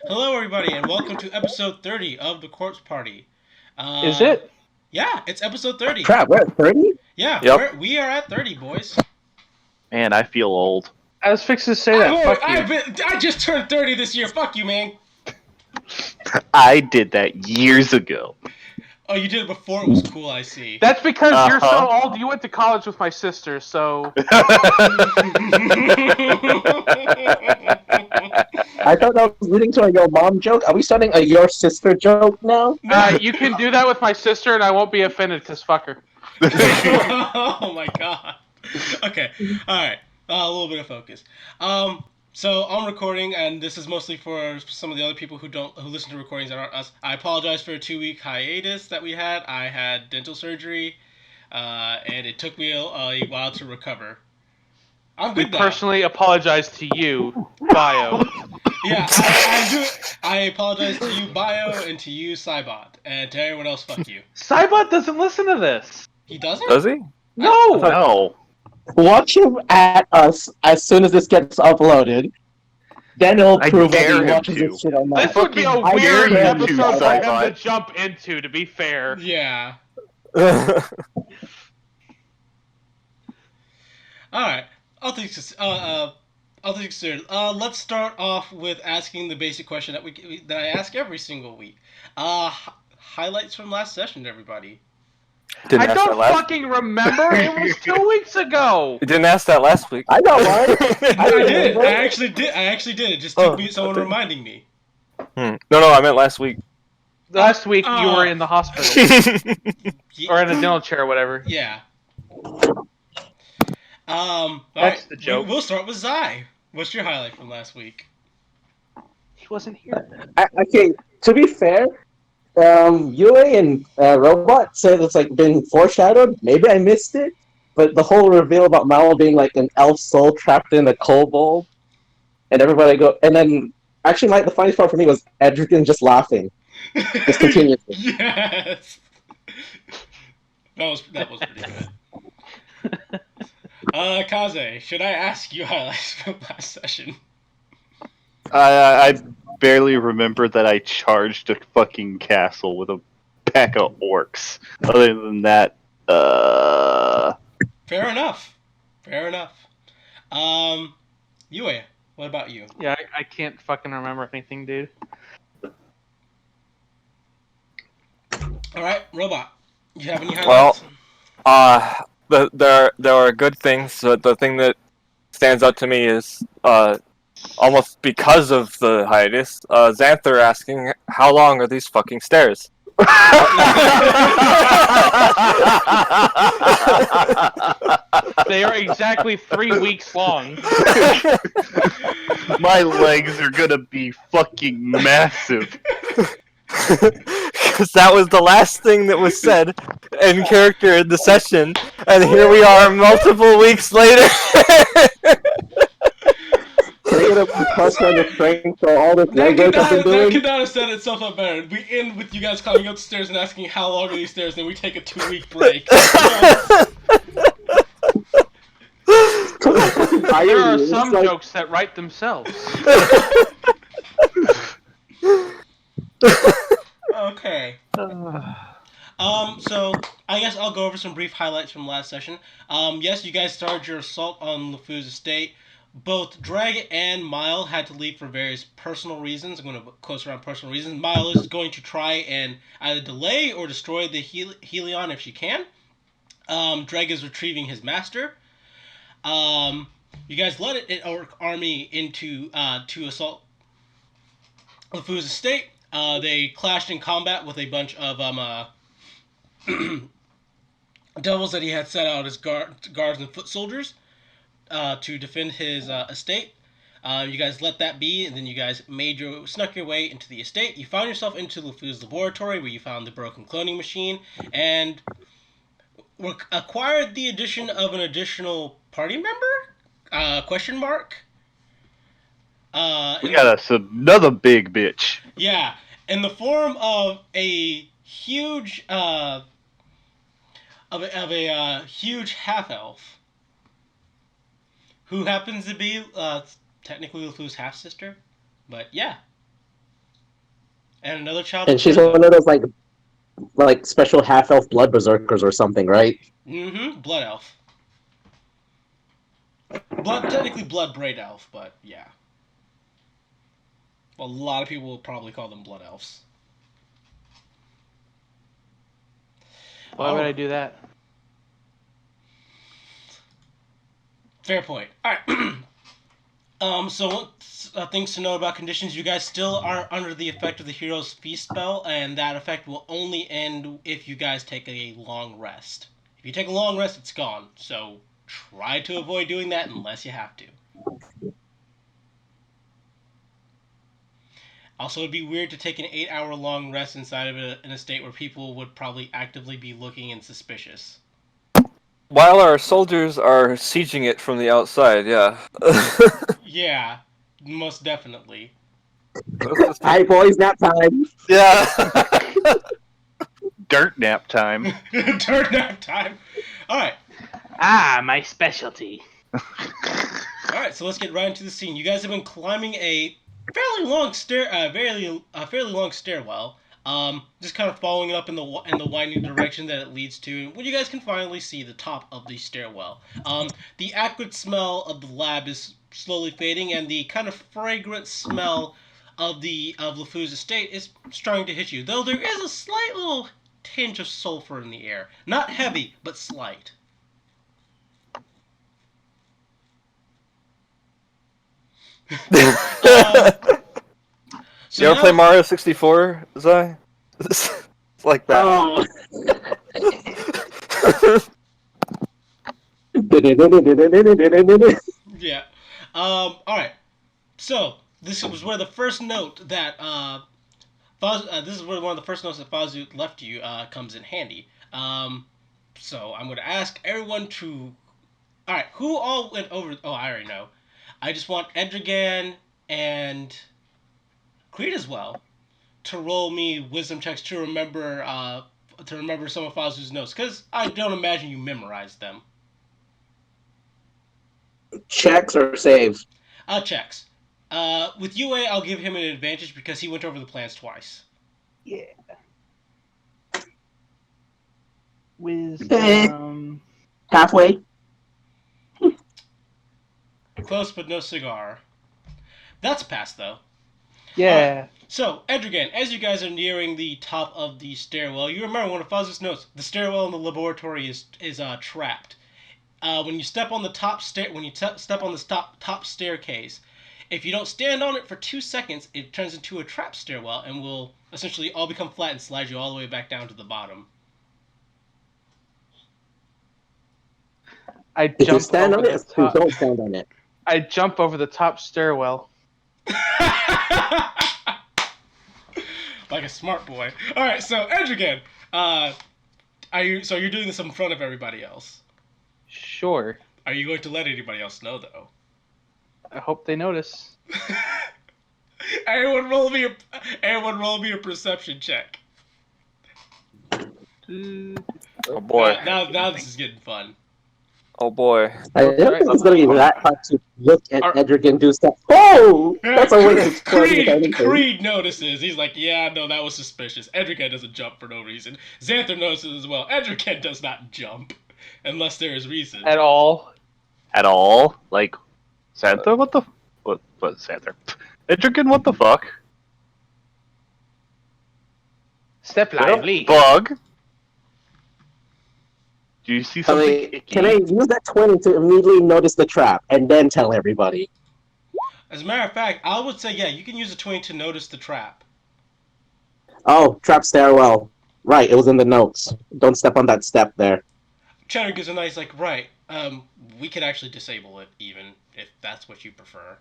Hello, everybody, and welcome to episode 30 of the Corpse Party. Is Uh, it? yeah, it's episode 30. Crap, we're at 30? Yeah, Yep. we are at 30, boys. Man, I feel old. I was fixing to say that. Fuck you. I just turned 30 this year. Fuck you, man. I did that years ago. Oh, you did it before it was cool. I see. That's because you're so Uh-huh. old. You went to college with my sister, so I thought that was leading to a your mom joke. Are we starting a your sister joke now? you can do that with my sister, and I won't be offended because fuck her. Oh my god. Okay. All right. A little bit of focus. So I'm recording, and this is mostly for some of the other people who listen to recordings that aren't us. I apologize for a 2 week hiatus that we had. I had dental surgery, and it took me a while to recover. I'm We good now. personally apologize to you, Bio. Yeah, I apologize to you, Bio, and to you, Cybot, and to everyone else. Fuck you. Cybot doesn't listen to this. He doesn't. Does he? No. No. Watch him at us as soon as this gets uploaded. Then it'll I prove whether dare he him watches to. this shit or not. This would be a I weird dare you, episode for him Cybot. to jump into. To be fair, Yeah. All right. I'll take this. I'll take this. Let's start off with asking the basic question that I ask every single week. Highlights from last session, everybody. Didn't I ask don't that last. fucking remember. It was 2 weeks ago. You didn't ask that last week. I got one. I did. remember. I actually did. It just took me someone okay. reminding me. No, I meant last week. Last week you were in the hospital or in a dental chair or whatever. Yeah. That's the joke. We'll start with Zai. What's your highlight from last week? He wasn't here. Okay, to be fair, Yue and Robot said it's like been foreshadowed. Maybe I missed it, but the whole reveal about Mao being like an elf soul trapped in a kobold, and everybody and then actually, like the funniest part for me was Edrican just laughing. Just continuously. Yes. That was pretty good. Kaze, should I ask you highlights from last session? I barely remember that I charged a fucking castle with a pack of orcs. Other than that, Fair enough. Yue, what about you? Yeah, I can't fucking remember anything, dude. All right, Robot, you have any highlights? There are good things, but the thing that stands out to me is almost because of the hiatus, Xanther asking how long are these fucking stairs? They are exactly 3 weeks long. my legs are gonna be fucking massive. Because that was the last thing that was said in character in the session, and here we are multiple weeks later. Can I get a plus on the strength for all this legwork I've been That doing? could not have set itself up better. We end with you guys climbing up the stairs and asking how long are these stairs, then we take a 2 week break. There are It's some like- jokes that write themselves. Okay. So I guess I'll go over some brief highlights from last session. Yes, you guys started your assault on LeFou's estate. Both Dreg and Mile had to leave for various personal reasons. I'm going to close around personal reasons. Mile is going to try and either delay or destroy the Helion if she can. Dreg is retrieving his master. You guys led an army into to assault LeFou's estate. They clashed in combat with a bunch of devils that he had set out as guards and foot soldiers to defend his estate. You guys let that be, and then you guys snuck your way into the estate. You found yourself into LeFou's laboratory, where you found the broken cloning machine, and acquired the addition of an additional party member? Question mark. We got us another big bitch. Yeah, in the form of a huge huge half elf who happens to be technically LeFou's half sister, but yeah. And another child. And she's one of those like special half elf blood berserkers or something, right? Mm-hmm. Blood elf. Technically blood braid elf, but yeah. Well, a lot of people will probably call them blood elves. Why would I do that? Fair point. All right. So things to know about conditions. You guys still are under the effect of the Hero's Feast spell, and that effect will only end if you guys take a long rest. If you take a long rest, it's gone. So try to avoid doing that unless you have to. Also, it'd be weird to take an 8-hour long rest inside of in a state where people would probably actively be looking and suspicious. While our soldiers are sieging it from the outside, yeah. Yeah, most definitely. Hi, boys, nap time. Yeah. Dirt nap time. Dirt nap time. All right. Ah, my specialty. All right. So let's get right into the scene. You guys have been climbing a fairly long fairly long stairwell. Just kind of following it up in the winding direction that it leads to, when you guys can finally see the top of the stairwell. The acrid smell of the lab is slowly fading, and the kind of fragrant smell of LeFou's estate is starting to hit you. Though there is a slight little tinge of sulfur in the air, not heavy but slight. You ever play Mario 64, Zai? It's like that. Oh. Yeah. Alright. So, this was where the first note that, this is where one of the first notes that Fazu left you, comes in handy. So, I'm going to ask everyone to... Alright, who all went over... Oh, I already know. I just want Edragan and Creed as well to roll me wisdom checks to remember some of Fazu's notes, because I don't imagine you memorized them. Checks or saves? Checks. With UA, I'll give him an advantage because he went over the plans twice. Yeah. Wisdom. Halfway. Close, but no cigar. That's a pass, though. Yeah. So, Edragan, as you guys are nearing the top of the stairwell, you remember one of Fazu's notes: the stairwell in the laboratory is trapped. When you step on the top staircase, if you don't stand on it for 2 seconds, it turns into a trap stairwell and will essentially all become flat and slide you all the way back down to the bottom. If you stand on it, you don't stand on it. I jump over the top stairwell. Like a smart boy. All right, so Edragan, you're doing this in front of everybody else? Sure. Are you going to let anybody else know, though? I hope they notice. Everyone roll me a perception check. Oh boy. Now this is getting fun. Oh boy. I don't think it's going to be that hard to look at Edragan do stuff. Oh! That's a way to explore anything. Creed notices. He's like, yeah, no, that was suspicious. Edragan doesn't jump for no reason. Xanther notices as well. Edragan does not jump unless there is reason. At all? At all? Like, Xanther? What Xanther? Edragan, what the fuck? Step lively. Bug? Do you see something icky? Can I use that 20 to immediately notice the trap and then tell everybody? As a matter of fact, I would say, yeah, you can use a 20 to notice the trap. Oh, trap stairwell. Right, it was in the notes. Don't step on that step there. Cheddar gives a nice, right, we could actually disable it, even, if that's what you prefer.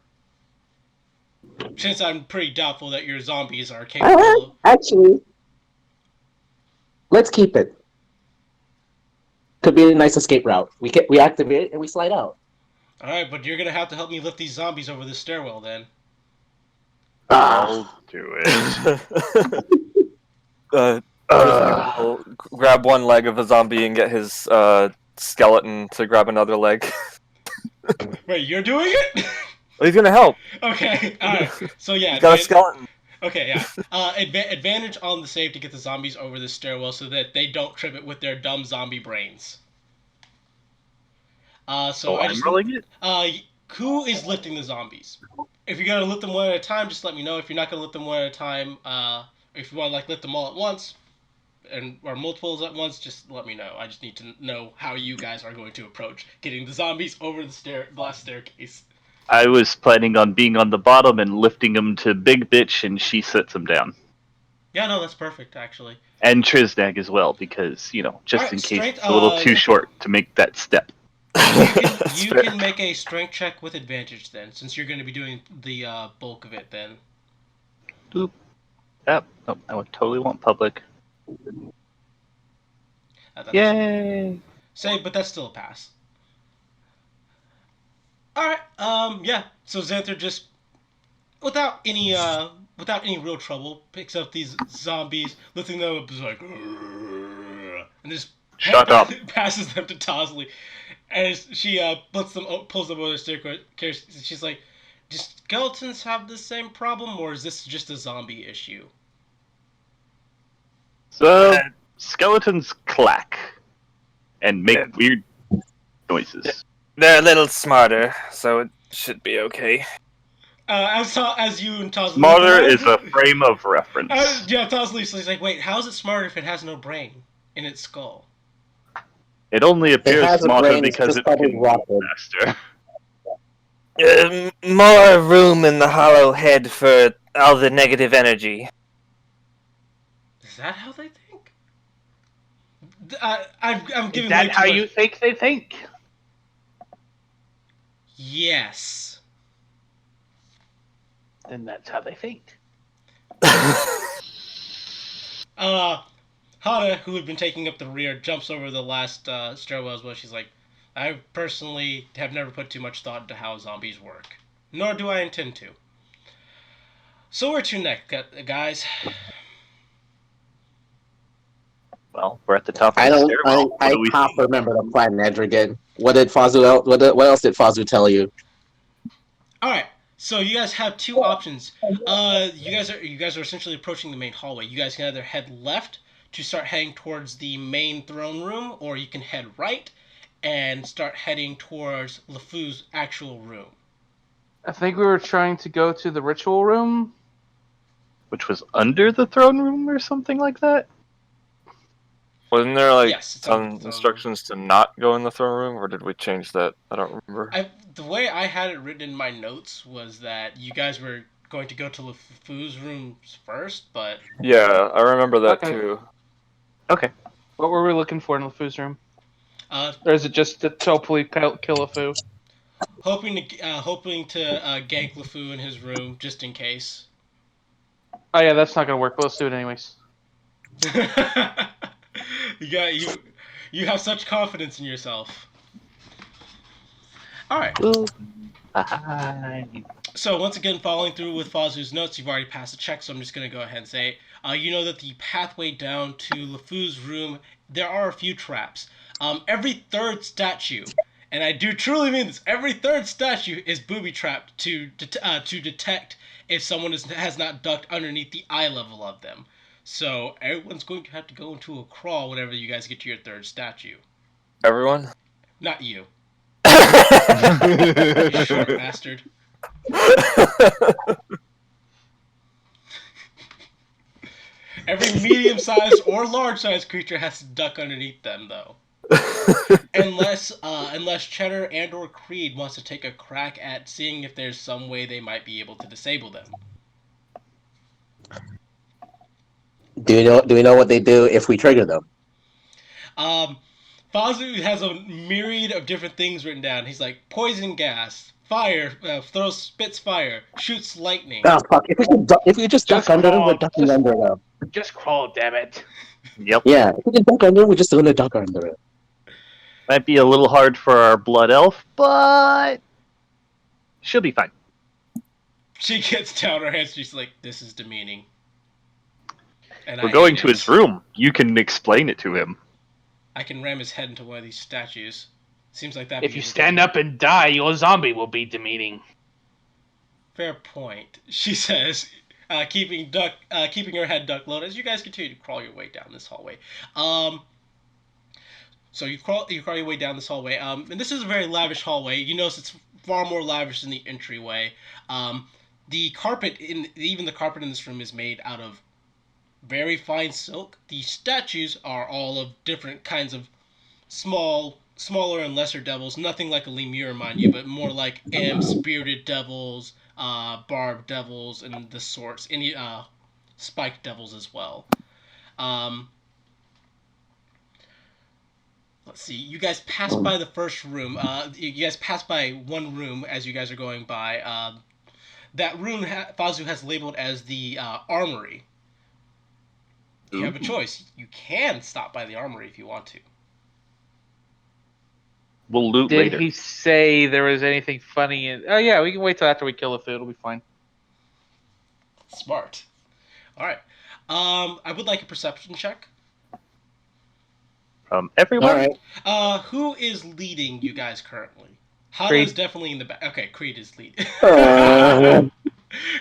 Since I'm pretty doubtful that your zombies are capable of... Actually, let's keep it. Could be a nice escape route. We activate it and we slide out. Alright, but you're gonna have to help me lift these zombies over this stairwell, then. I'll do it. We'll grab one leg of a zombie and get his skeleton to grab another leg. Wait, you're doing it? Well, he's gonna help. Okay, alright. So yeah, He's got a skeleton. Okay, yeah. Advantage on the save to get the zombies over the stairwell so that they don't trip it with their dumb zombie brains. So Oh, I I'm just rolling it? who is lifting the zombies? If you're gonna lift them one at a time, just let me know. If you're not gonna lift them one at a time, if you want to like lift them all at once, or multiples at once, just let me know. I just need to know how you guys are going to approach getting the zombies over the glass staircase. I was planning on being on the bottom and lifting him to Big Bitch, and she sets him down. Yeah, no, that's perfect actually. And Trisnag as well, because, just Alright, in case strength, it's a little too short to make that step. You Fair. can make a strength check with advantage then, since you're going to be doing the bulk of it then. Yep. Oh, I would totally want public. That's Yay! save, but that's still a pass. All right. Yeah. So Xanther just, without any real trouble, picks up these zombies, lifting them up, is like, and just Shut up. passes them to Tosley, as she pulls them over the staircase. She's like, "Do skeletons have the same problem, or is this just a zombie issue?" So, skeletons clack and make weird noises. They're a little smarter, so it should be okay. As you and Tosley. Smarter is a frame of reference. Yeah, Tosley's like, wait, how is it smarter if it has no brain in its skull? It only appears has a smarter brain, it's because just it probably can rotten. move faster. More room in the hollow head for all the negative energy. Is that how they think? I'm giving Is that way too how much. you think they think? Yes. Then that's how they think. Hana, who had been taking up the rear, jumps over the last stairwell as well. She's like, I personally have never put too much thought into how zombies work. Nor do I intend to. So where to next, guys? Well, we're at the top of I the don't. stairwell. What I do we half see? remember the plan, Nedrigan. What did Fazu? What else did Fazu tell you? Alright, so you guys have two options. You guys are essentially approaching the main hallway. You guys can either head left to start heading towards the main throne room, or you can head right and start heading towards LeFou's actual room. I think we were trying to go to the ritual room. Which was under the throne room or something like that? Wasn't there like Yes, it's some under the throne instructions to not go in the throne room, or did we change that? I don't remember. The way I had it written in my notes was that you guys were going to go to LeFou's rooms first, but Yeah, I remember that Okay. too. Okay. What were we looking for in LeFou's room? uh, Or is it just to hopefully kill LeFou? hoping to gank LeFou in his room just in case. Oh yeah, that's not gonna work. But let's do it anyways. You have such confidence in yourself. All right. So once again, following through with Fazu's notes, you've already passed a check, so I'm just going to go ahead and say, you know that the pathway down to LeFou's room, there are a few traps. Every third statue, and I do truly mean this, every third statue is booby-trapped to detect if someone has not ducked underneath the eye level of them. So everyone's going to have to go into a crawl whenever you guys get to your third statue. Everyone? Not you. You short bastard. Every medium-sized or large-sized creature has to duck underneath them, though. Unless Cheddar and or Creed wants to take a crack at seeing if there's some way they might be able to disable them. Do we know what they do if we trigger them? Fazu has a myriad of different things written down. He's like poison gas, fire, spits fire, shoots lightning. Oh fuck! If we just duck under them, we're ducking under them. Just crawl, damn it. Yep. Yeah, if we can duck under, we're just gonna duck under it. Might be a little hard for our blood elf, but she'll be fine. She gets down her hands. She's like, "This is demeaning." And We're going to his room. You can explain it to him. I can ram his head into one of these statues. Seems like that. If you stand up and die, your zombie will be demeaning. Fair point. She says, keeping your head ducked low as you guys continue to crawl your way down this hallway. So you crawl your way down this hallway. And this is a very lavish hallway. You notice it's far more lavish than the entryway. The carpet even the carpet in this room is made out of very fine silk. The statues are all of different kinds of smaller and lesser devils. Nothing like a lemur, mind you, but more like imps, bearded devils, barbed devils, and the sorts. Any spiked devils as well. Let's see. You guys pass by the first room. You guys pass by one room as you guys are going by. That room Fazu has labeled as the armory. You have a choice. You can stop by the armory if you want to. We'll loot Did later. he say there was anything funny in... Oh, yeah, we can wait till after we kill the food. It'll be fine. Smart. All right. I would like a perception check. Everyone? Alright. Who is leading you guys currently? Hana Creed. is definitely in the back. Okay, Creed is leading.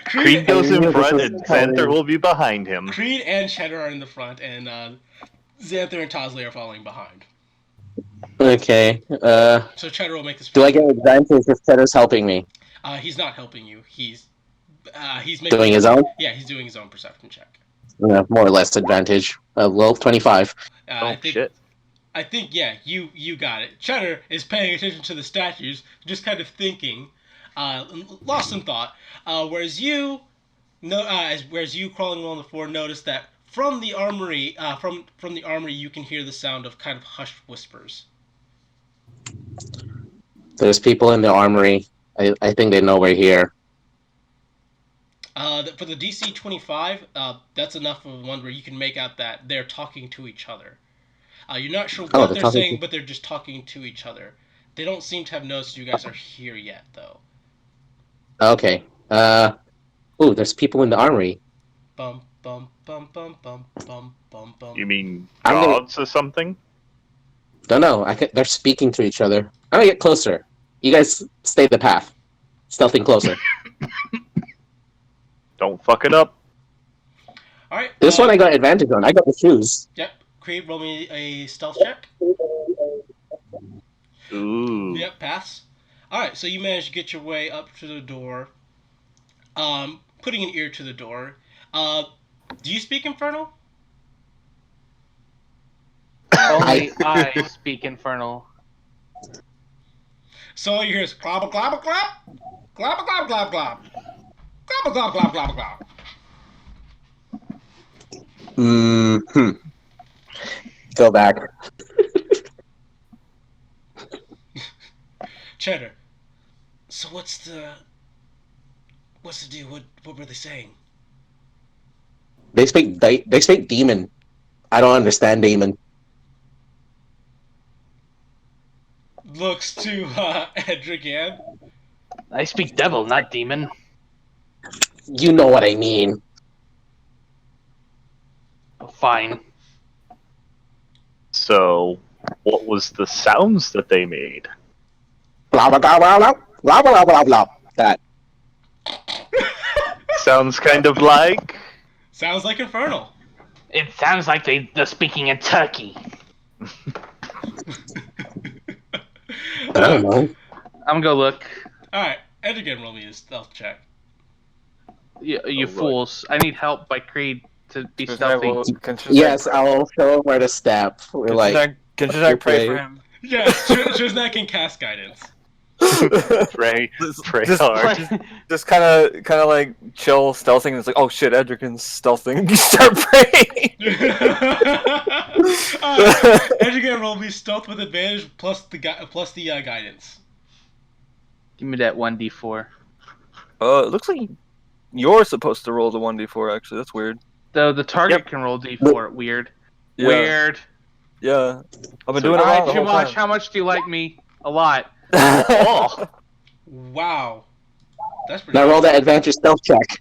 Creed goes I in knew front this and was coming. Xanther will be behind him. Creed and Cheddar are in the front, and Xanther and Tosley are following behind. Okay. So Cheddar will make this. Do I get advantage if Cheddar's helping me? He's not helping you. He's making, Doing his own? Yeah, he's doing his own perception check. Yeah, more or less advantage. Well, 25. I think, Shit. I think yeah, you got it. Cheddar is paying attention to the statues, just kind of thinking, lost in thought. Whereas you crawling along the floor notice that from the armory, from the armory, you can hear the sound of kind of hushed whispers. There's people in the armory. I think they know we're here. For the DC 25, that's enough of one where you can make out that they're talking to each other. You're not sure what they're they're talking saying, to- but they're just talking to each other. They don't seem to have noticed you guys are here yet, though. Okay. Ooh, there's people in the armory. Bum bum bum bum bum bum bum bum. You mean I'm gonna- gods or something? Don't know. They're speaking to each other. I'm gonna get closer. You guys stay the path. Stealthing closer. Don't fuck it up. All right. This one I got advantage on. I got the shoes. Yep. Creed, roll me a stealth check. Ooh. Yep, pass. All right. So you managed to get your way up to the door. Putting an ear to the door. Do you speak Infernal? Only I speak Infernal. So all you hear is globba globba glop, globba globba glop glop, globba globba glop globba glop. Go back. Cheddar. So what's the deal? What were they saying? They speak demon. I don't understand demon. Looks to Edrigan. I speak devil, not demon. You know what I mean. Fine. So, what was the sounds that they made? Blah blah blah blah blah blah blah blah blah. That. Sounds kind of like... Sounds like Infernal. It sounds like they're speaking in Turkey. I don't know. I'm gonna go look. Alright, Edrigan, roll me a stealth check. You Alright. fools. I need help by Creed to be Can stealthy. Yes, I'll show him where to step. We're like, Can pray for him? Yeah, Triznak can cast guidance. Pray hard. Just kind of like chill stealthing. And it's like, oh shit, Edrican's stealthing. You start praying. Edrigan, roll me stealth with advantage plus the guidance. Give me that 1d4. It looks like you're supposed to roll the 1d4. Actually, that's weird. Though the target Yep. can roll d4. Weird. Yeah. Weird. Yeah, I've been doing it Alright, wrong the whole Chumash, time. how much do you like me? A lot. Oh, Wow. That's pretty now roll that advantage stealth check.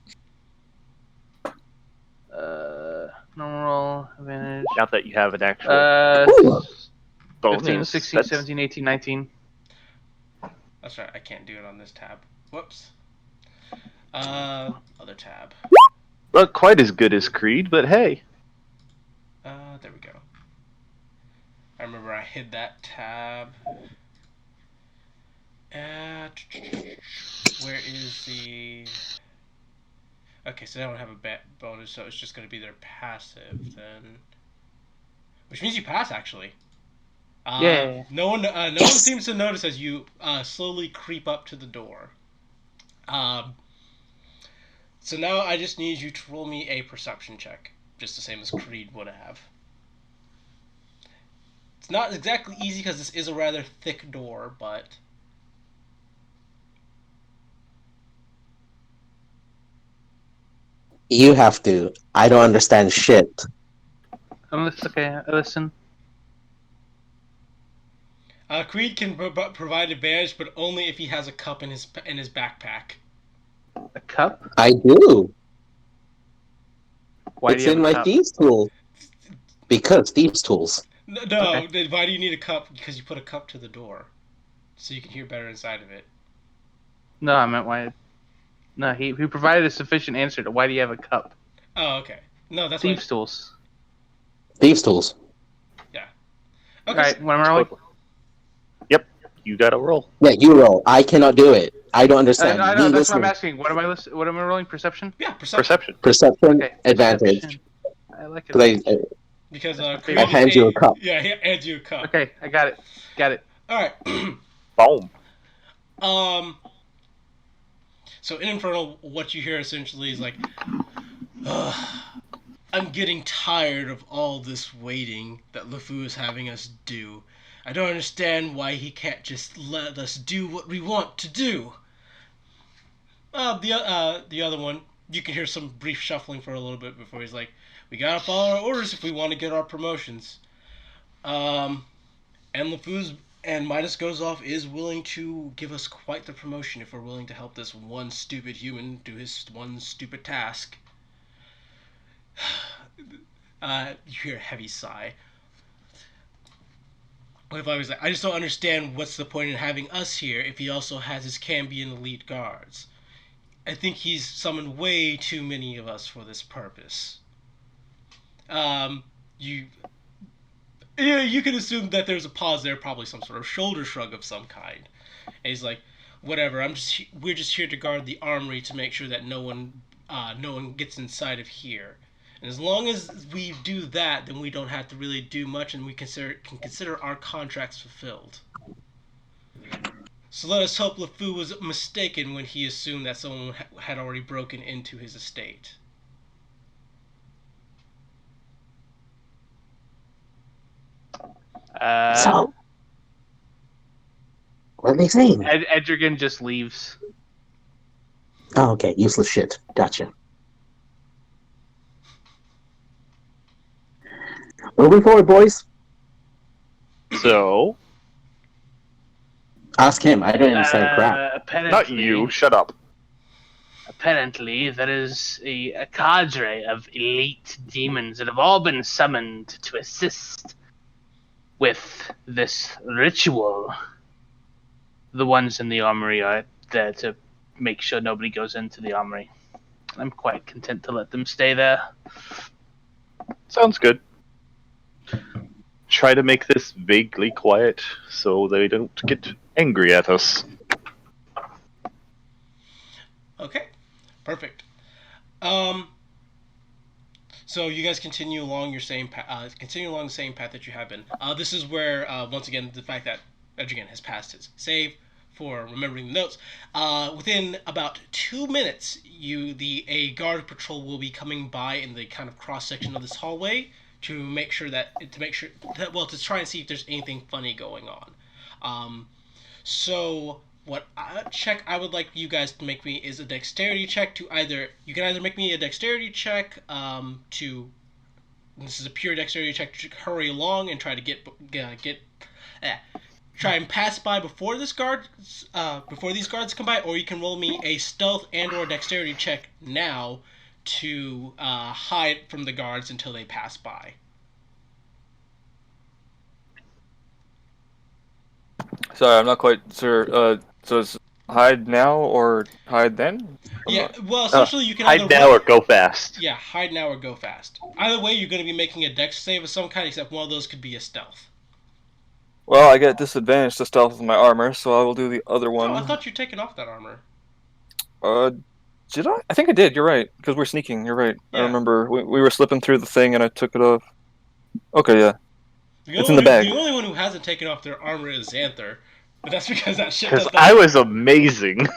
Normal advantage. now that you have an actual Ooh. 15, 15, 16, 17, 18, 19. That's right, I can't do it on this tab. Whoops. Other tab. Not quite as good as Creed, but hey. There we go. I remember I hid that tab. Where is the... Okay, so they don't have a bonus, so it's just going to be their passive then. Which means you pass, actually. Yeah. No one seems to notice as you slowly creep up to the door. So now I just need you to roll me a perception check, just the same as Creed would have. It's not exactly easy because this is a rather thick door, but... You have to. I don't understand shit. Okay, listen. Creed can provide advantage, but only if he has a cup in his backpack. A cup? I do. Why It's do you have in a my cup? thieves' tools. Because thieves' tools. No, Okay. why do you need a cup? Because you put a cup to the door, so you can hear better inside of it. No, I meant why. No, he provided a sufficient answer to why do you have a cup? Oh, okay. No, that's Thieves' tools. Thieves' tools. Okay. Alright, what am I rolling? Yep, you gotta roll. Yeah, you roll. I cannot do it. I don't understand. I know, Me that's what I'm listening. asking. What am I rolling? Perception? Yeah, perception. Perception. Perception Okay. advantage. Perception. I like it. Because Because That's my Creed I favorite. hand you a cup. Yeah, he hands you a cup. Okay, I got it. Got it. All right. Boom. So in Infernal, what you hear essentially is like, I'm getting tired of all this waiting that LeFou is having us do. I don't understand why he can't just let us do what we want to do. The other one, you can hear some brief shuffling for a little bit before he's like, we gotta follow our orders if we want to get our promotions. And LeFou's and Midas Goes Off is willing to give us quite the promotion if we're willing to help this one stupid human do his one stupid task. You hear a heavy sigh. What if I was like, I just don't understand what's the point in having us here if he also has his Cambion elite guards. I think he's summoned way too many of us for this purpose. You can assume that there's a pause there, probably some sort of shoulder shrug of some kind. And he's like, whatever, we're just here to guard the armory to make sure that no one gets inside of here. And as long as we do that, then we don't have to really do much, and we can consider our contracts fulfilled. So let us hope LeFou was mistaken when he assumed that someone had already broken into his estate. So, what are they saying? Edrigan just leaves. Oh, okay. Useless shit. Gotcha. Moving forward, boys. So, Ask him. I don't understand crap. Apparently, not you. Shut up. Apparently, there is a cadre of elite demons that have all been summoned to assist with this ritual. The ones in the armory are there to make sure nobody goes into the armory. I'm quite content to let them stay there. Sounds good. Try to make this vaguely quiet so they don't get angry at us. Okay, perfect. So you guys continue along the same path that you have been. This is where once again the fact that Edrigan has passed his save for remembering the notes. Within about 2 minutes, a guard patrol will be coming by in the kind of cross section of this hallway to try and see if there's anything funny going on. So what check I would like you guys to make me is a dexterity check to you can either make me a dexterity check this is a pure dexterity check to hurry along and try to try and pass by before these guards come by, or you can roll me a stealth and or dexterity check now to hide from the guards until they pass by. Sorry, I'm not quite sure. So it's hide now or hide then? Yeah, well, essentially you can either Hide now run- or go fast. Yeah, hide now or go fast. Either way, you're going to be making a dex save of some kind, except one of those could be a stealth. Well, I get disadvantage to stealth with my armor, so I will do the other Oh, I one. thought you'd taken off that armor. Did I? I think I did. You're right, because we're sneaking. You're right. Yeah. I remember we were slipping through the thing and I took it off. Okay, yeah. It's in the bag. The only one who hasn't taken off their armor is Xanther. But that's because that shit Because does I not... was amazing.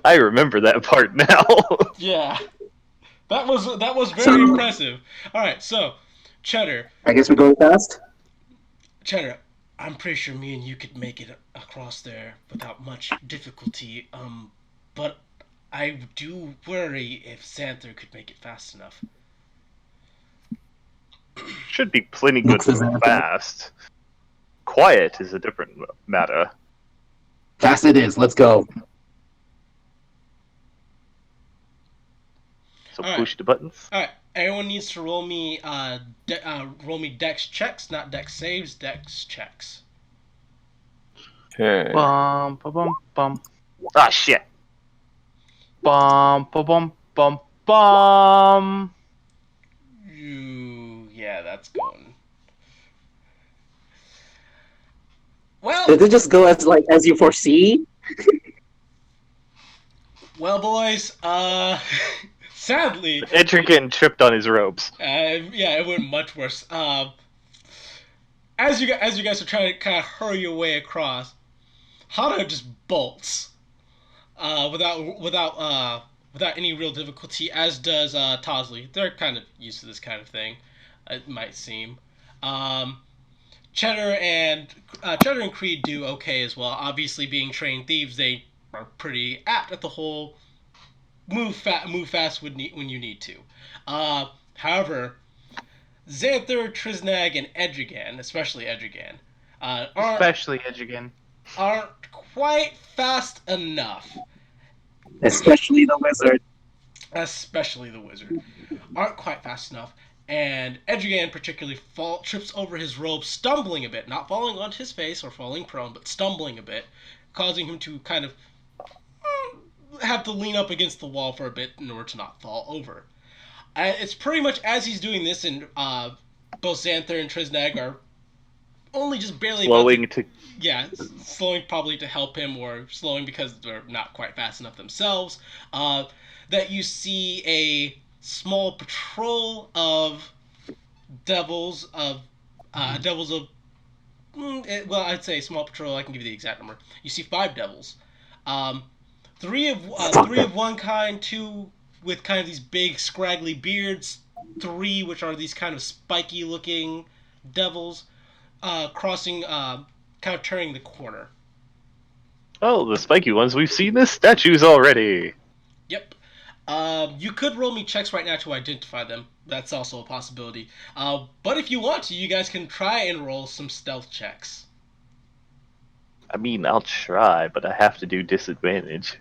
I remember that part now. Yeah. That was very impressive. Alright, so, Cheddar. I guess we're going fast. Cheddar, I'm pretty sure me and you could make it across there without much difficulty, but I do worry if Xanther could make it fast enough. Should be plenty good Looks for as fast. Quiet is a different matter. Fast it is. Let's go. So Alright. push the buttons. Alright, everyone needs to roll me dex checks, not dex saves, dex checks. Okay. Bum bum bum bum Ah, shit. bum bum bum bum bum. Yeah, that's going. Well, Did it just go as you foresee? well, boys. Sadly, Etrigan tripped on his ropes. yeah, it went much worse. As you guys are trying to kind of hurry your way across, Hana just bolts, without any real difficulty. As does Tosley. They're kind of used to this kind of thing, it might seem. Cheddar and Creed do okay as well. Obviously, being trained thieves, they are pretty apt at the whole move fast when you need to. However, Xanther, Triznag, and Edrigan, especially Edrigan, Especially Edgigan. aren't quite fast enough. Especially the wizard. Especially the wizard, aren't quite fast enough. And Edrigan particularly trips over his robe, stumbling a bit, not falling onto his face or falling prone, but stumbling a bit, causing him to kind of have to lean up against the wall for a bit in order to not fall over. It's pretty much as he's doing this, and both Xanther and Triznag are only just barely Slowing to. slowing probably to help him, or slowing because they're not quite fast enough themselves. That you see a small patrol of devils of well, I'd say small patrol. I can give you the exact number. You see 5 devils. Three of one kind, 2 with kind of these big scraggly beards, 3 which are these kind of spiky looking devils, crossing, kind of turning the corner. Oh, the spiky ones. We've seen the statues already. Yep. You could roll me checks right now to identify them. That's also a possibility. But if you want to, you guys can try and roll some stealth checks. I mean, I'll try, but I have to do disadvantage.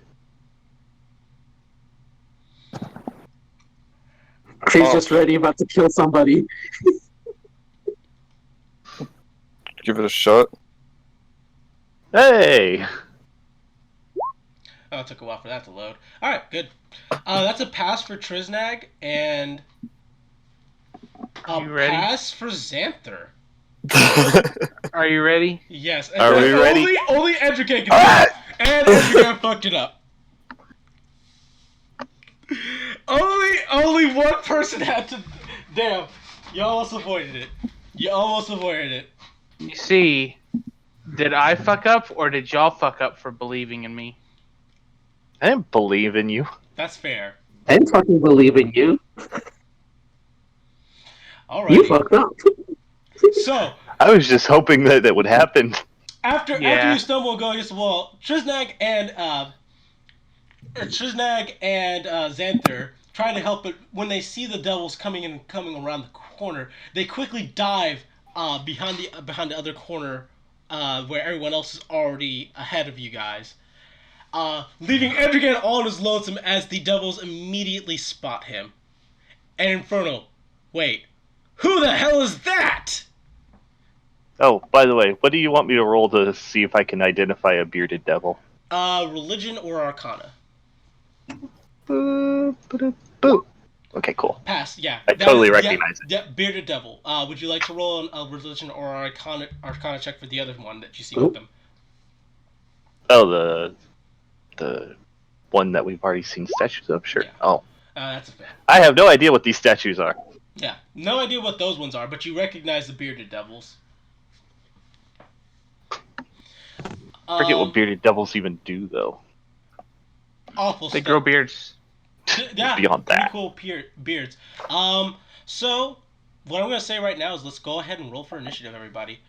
Creed's just ready, about to kill somebody. Give it a shot. Hey! Oh, it took a while for that to load. Alright, good. That's a pass for Triznag, and a You ready? pass for Xanther. Are you ready? Yes. Are we ready? Only Edrican can do it. And Edrican fucked it up. Only one person had to... Damn. You almost avoided it. You see, did I fuck up or did y'all fuck up for believing in me? I didn't believe in you. That's fair. I didn't fucking believe in you. Alright. You fucked up. So, I was just hoping that would happen. after Yeah. you stumble and go against the wall, Triznag and Xanther trying to help, but when they see the devils coming around the corner, they quickly dive behind the other corner, where everyone else is already ahead of you guys, leaving Edrigan all on his lonesome as the devils immediately spot him. And Inferno, wait, who the hell is that? Oh, by the way, what do you want me to roll to see if I can identify a bearded devil? Religion or Arcana? Boo. Okay, cool. Pass. Yeah. I totally recognize it. Yeah, bearded devil. Would you like to roll a religion or Arcana check for the other one that you see Oop. with them? Oh, the one that we've already seen statues of. Sure. Yeah. Oh, That's a fail. I have no idea what these statues are. Yeah. No idea what those ones are, but you recognize the bearded devils. I forget what bearded devils even do, though. Awful They stuff. grow beards. Yeah, Beyond pretty that. cool beards. So what I'm gonna say right now is let's go ahead and roll for initiative, everybody.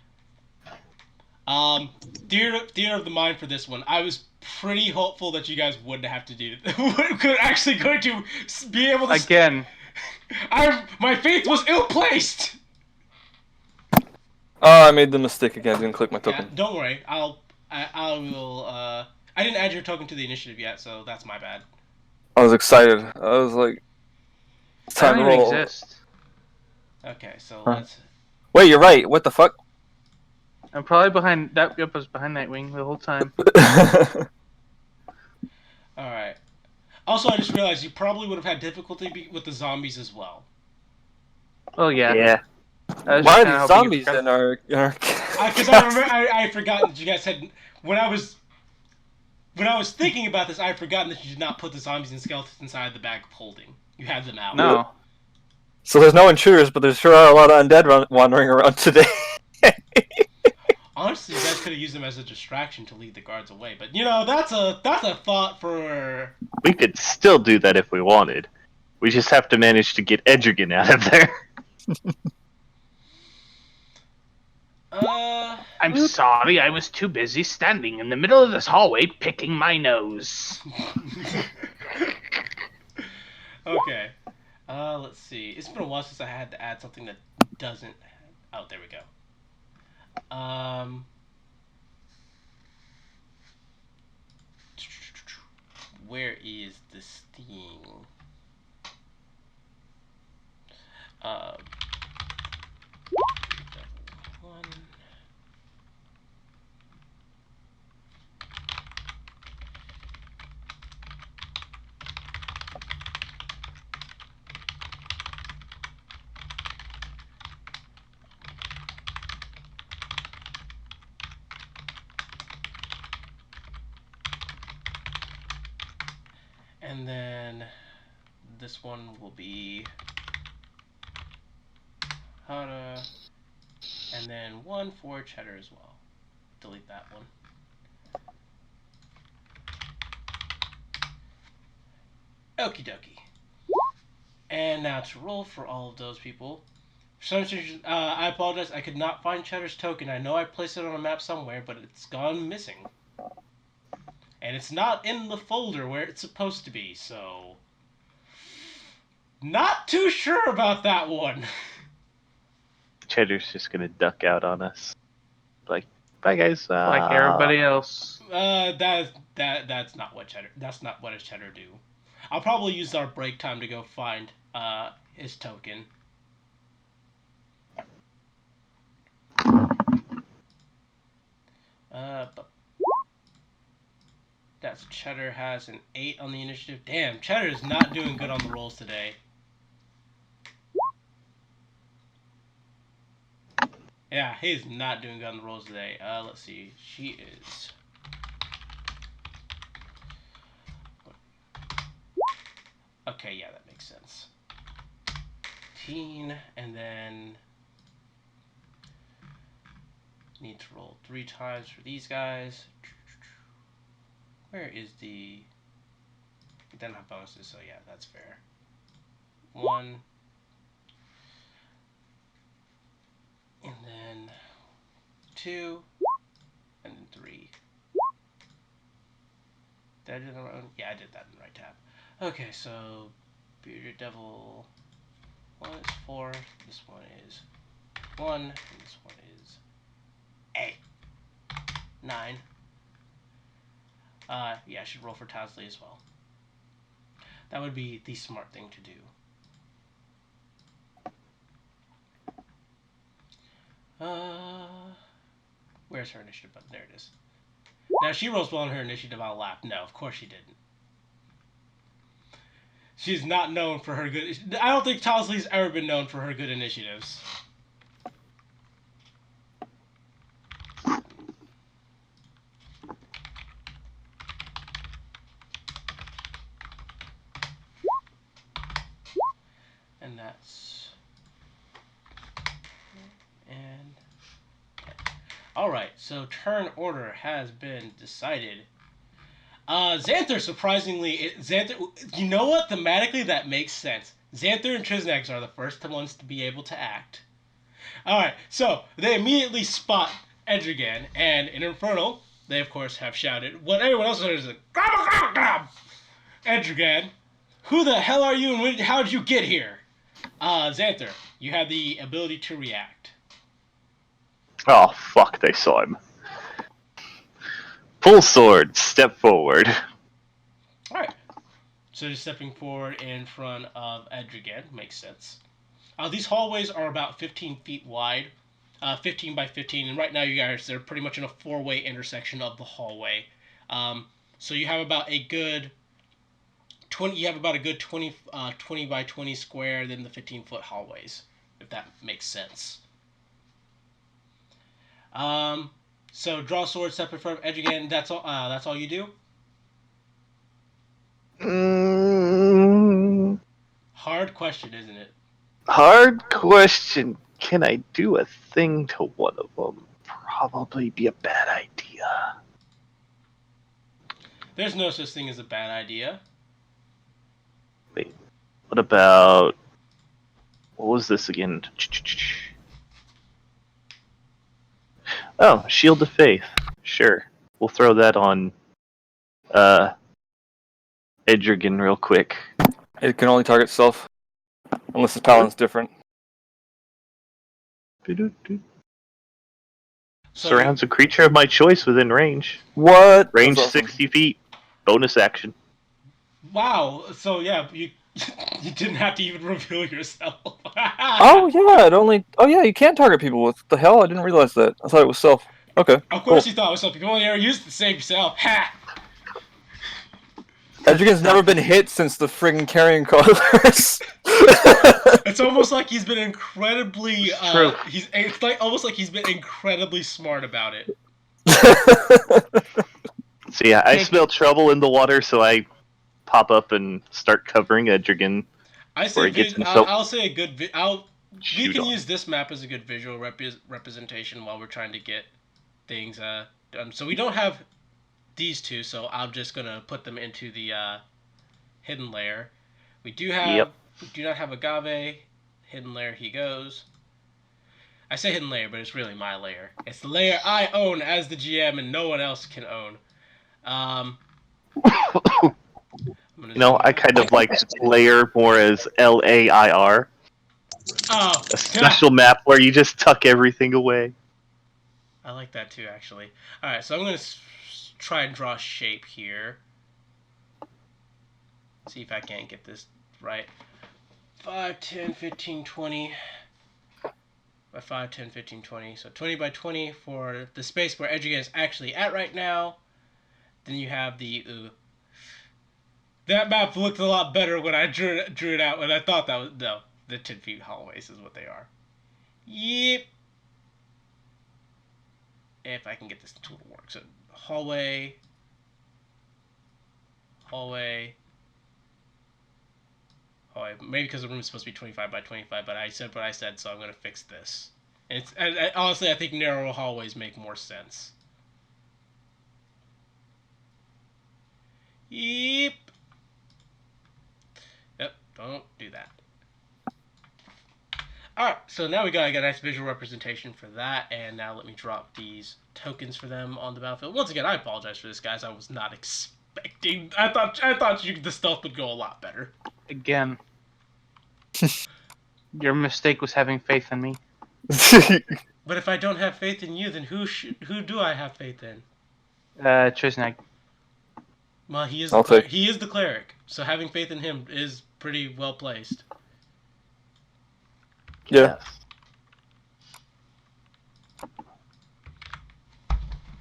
Theater of the mind for this one. I was pretty hopeful that you guys wouldn't have to do it. Could actually going to be able to. Again. My faith was ill placed. Oh, I made the mistake again. I didn't click my Yeah, token. don't worry. I will. I didn't add your token to the initiative yet, so that's my bad. I was excited. I was like, it's I time don't to even roll. exist. Okay, so Huh. let's. Wait, you're right. What the fuck? I'm probably behind. Yep, I was behind Nightwing the whole time. All right. Also, I just realized you probably would have had difficulty with the zombies as well. Oh yeah. I was Why just are kinda these hoping you zombies forgot- in our Because I remember, I forgot that you guys had when I was thinking about this, I had forgotten that you did not put the zombies and skeletons inside the bag of holding. You had them out. No. So there's no intruders, but there sure are a lot of undead wandering around today. Honestly, you guys could have used them as a distraction to lead the guards away. But you know, that's a thought for. We could still do that if we wanted. We just have to manage to get Edrigan out of there. I'm sorry, I was too busy standing in the middle of this hallway picking my nose. Okay. Let's see. It's been a while since I had to add something that doesn't. Oh, there we go. Where is this thing? One. And then this one will be Hana, and then one for Cheddar as well. Delete that one. Okie dokie. And now to roll for all of those people. For some reason, I apologize, I could not find Cheddar's token. I know I placed it on a map somewhere, but it's gone missing. And it's not in the folder where it's supposed to be, so... Not too sure about that one. Cheddar's just gonna duck out on us. Like, bye guys. Like everybody else. That's not what Cheddar. That's not what a Cheddar do. I'll probably use our break time to go find his token. But that's Cheddar has an 8 on the initiative. Damn, Cheddar is not doing good on the rolls today. Yeah, he's not doing good on the rolls today. Let's see. She is. Okay, yeah, that makes sense. 18, and then need to roll 3 times for these guys. Where is the? They don't have bonuses, so yeah, that's fair. 1, and then 2, and then 3. Did I do that right? Yeah, I did that in the right tab. Okay, so Bearded Devil 1 is 4, this one is 1, and this one is 8. 9. Yeah, I should roll for Tasley as well. That would be the smart thing to do. Where's her initiative button? There it is. Now, she rolls well on her initiative, I'll laugh. No, of course she didn't. She's not known for her good... I don't think Tosley's ever been known for her good initiatives. And that's... And... Alright, so turn order has been decided. Xanther, surprisingly... Xanther, you know what? Thematically, that makes sense. Xanther and Trisnax are the first ones to be able to act. Alright, so they immediately spot Edrigan, and in Infernal, they of course have shouted. What everyone else heard is like, grab, grab, grab! Edrigan, who the hell are you and how did you get here? Xanther, you have the ability to react. Oh, fuck, they saw him. Full sword, step forward. Alright. So just stepping forward in front of Edrigan makes sense. These hallways are about 15 feet wide. 15 by 15, and right now you guys, they're pretty much in a four-way intersection of the hallway. So you have about a good 20. You have about a good 20 by 20 square, then the 15-foot hallways, if that makes sense. So draw sword, step in front of Edrigan. That's all. That's all you do. Hard question, isn't it? Hard question. Can I do a thing to one of them? Probably be a bad idea. There's no such thing as a bad idea. Wait, what about... What was this again? Oh, Shield of Faith. Sure. We'll throw that on Edrigan real quick. It can only target self, unless the talent's different. Surrounds a creature of my choice within range. What? Range That's awesome. 60 feet. Bonus action. Wow. So yeah, you you didn't have to even reveal yourself. Oh yeah, it only. Oh yeah, you can target people with the hell. I didn't realize that. I thought it was self. Okay. Of course cool. you thought it was something. You only ever used to save yourself. Ha! Edrigan's never been hit since the friggin' carrying colors. It's almost like he's been incredibly. True. It's like almost like he's been incredibly smart about it. So yeah, I smell trouble in the water, so I pop up and start covering Edrigan. I Where say he gets vid- himself- I'll say a good. We Shoot can off. use this map as a good visual representation while we're trying to get things done. So we don't have these two, so I'm just gonna put them into the hidden layer. We do have. Yep. We do not have Agave. Hidden layer he goes. I say hidden layer, but it's really my layer. It's the layer I own as the GM and no one else can own. I kind of like layer more as LAIR. Oh, A special map where you just tuck everything away. I like that too, actually. Alright, so I'm going to try and draw a shape here. See if I can't get this right. 5, 10, 15, 20. By 5, 10, 15, 20. So 20 by 20 for the space where Edrigan is actually at right now. Then you have the... That map looked a lot better when I drew it out, and I thought that was... No, the 10 feet hallways is what they are. Yep. If I can get this tool to work. So, hallway. Maybe because the room is supposed to be 25 by 25, but I said what I said, so I'm going to fix this. And honestly, I think narrow hallways make more sense. Yep. Yep, don't do that. Alright, so now we got a nice visual representation for that, and now let me drop these tokens for them on the battlefield. Once again, I apologize for this, guys. I was not expecting... I thought the stealth would go a lot better. Again. Your mistake was having faith in me. But if I don't have faith in you, then who do I have faith in? Trisnag. Well, he is the cleric, so having faith in him is pretty well placed. Yeah.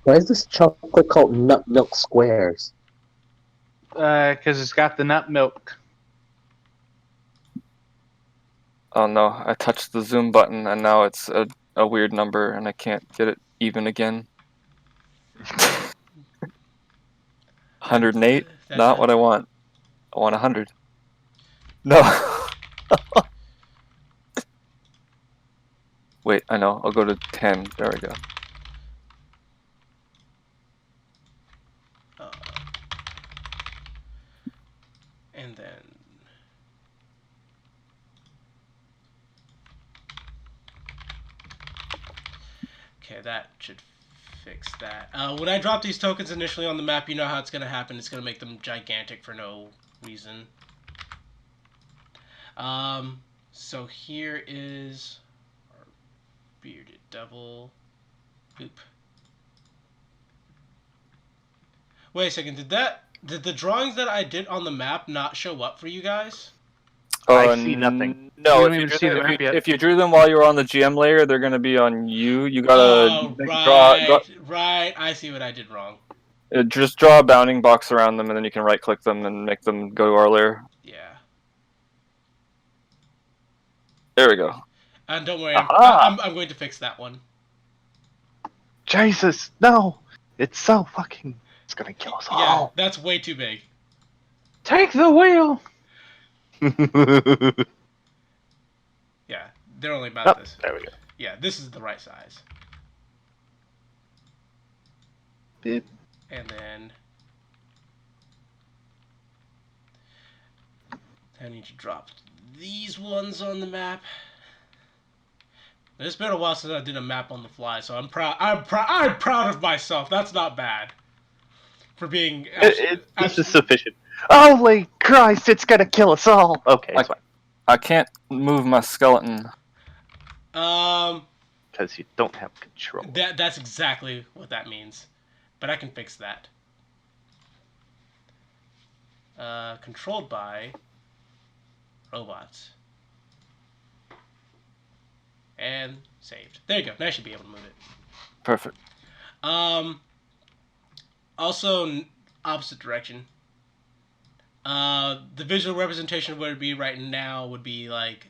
Why is this chocolate called Nut Milk Squares? Because it's got the nut milk. Oh no, I touched the zoom button and now it's a weird number and I can't get it even again. 108? Not what I want. I want 100. No. Wait, I know. I'll go to 10. There we go. And then okay, that should fix that. When I drop these tokens initially on the map, you know how it's going to happen. It's going to make them gigantic for no reason. So here is our bearded devil. Boop. Wait a second, did the drawings that I did on the map not show up for you guys? I see nothing. No, You don't even see the map yet. if you drew them while you were on the GM layer, they're going to be on you. You gotta Oh, draw. right. I see what I did wrong. Just draw a bounding box around them, and then you can right-click them and make them go to our layer. Yeah. There we go. And don't worry, Aha! I'm going to fix that one. Jesus, no! It's so fucking. It's gonna kill us Yeah, all. that's way too big. Take the wheel. Yeah, they're only about Oh, this. there we go. Yeah, this is the right size. Beep. And then I need to drop these ones on the map. It's been a while since I did a map on the fly, so I'm proud. I'm proud of myself. That's not bad for being. This is sufficient. Holy Christ! It's gonna kill us all. Okay, it's fine. I can't move my skeleton. Because you don't have control. That's exactly what that means, but I can fix that. Controlled by robots. And saved. There you go. Now I should be able to move it. Perfect. Also, opposite direction. The visual representation of what it would be right now would be like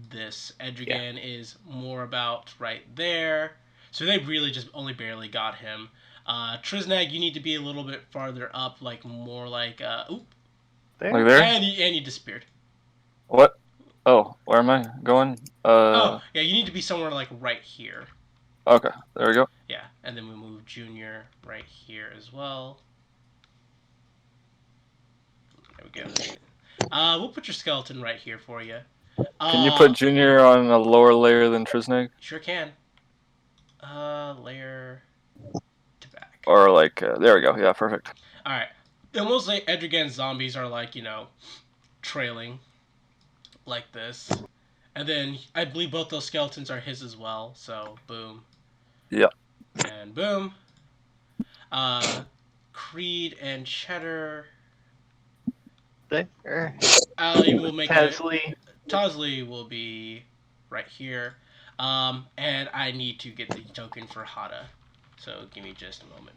this. Edrigan is more about right there. So they really just only barely got him. Trisnag, you need to be a little bit farther up, like more like oop. There. Like there? And you disappeared. What? Oh, where am I going? Oh, yeah, you need to be somewhere like right here. Okay, there we go. Yeah, and then we move Junior right here as well. There we go. We'll put your skeleton right here for you. Can you put Junior on a lower layer than Trisnag? Sure can. Layer to back. Or like, there we go. Yeah, perfect. Alright. And we'll say Edrigan's zombies are like, trailing like this. And then I believe both those skeletons are his as well, so boom. Yeah. And boom. Creed and Cheddar. There. Ali will make Kesley. Tosley will be right here. And I need to get the token for Hada. So give me just a moment.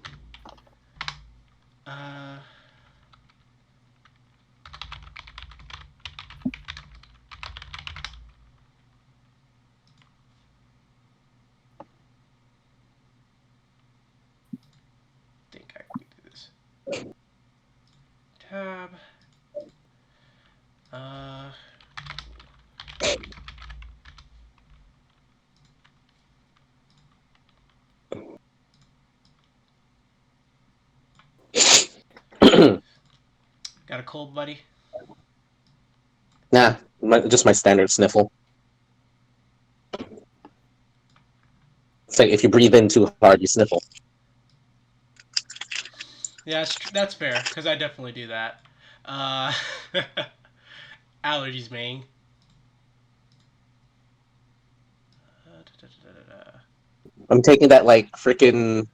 Think I can do this. Tab. Got a cold, buddy? Nah, just my standard sniffle. It's like if you breathe in too hard, you sniffle. Yeah, that's fair, because I definitely do that. Allergies, man. I'm taking that like freaking.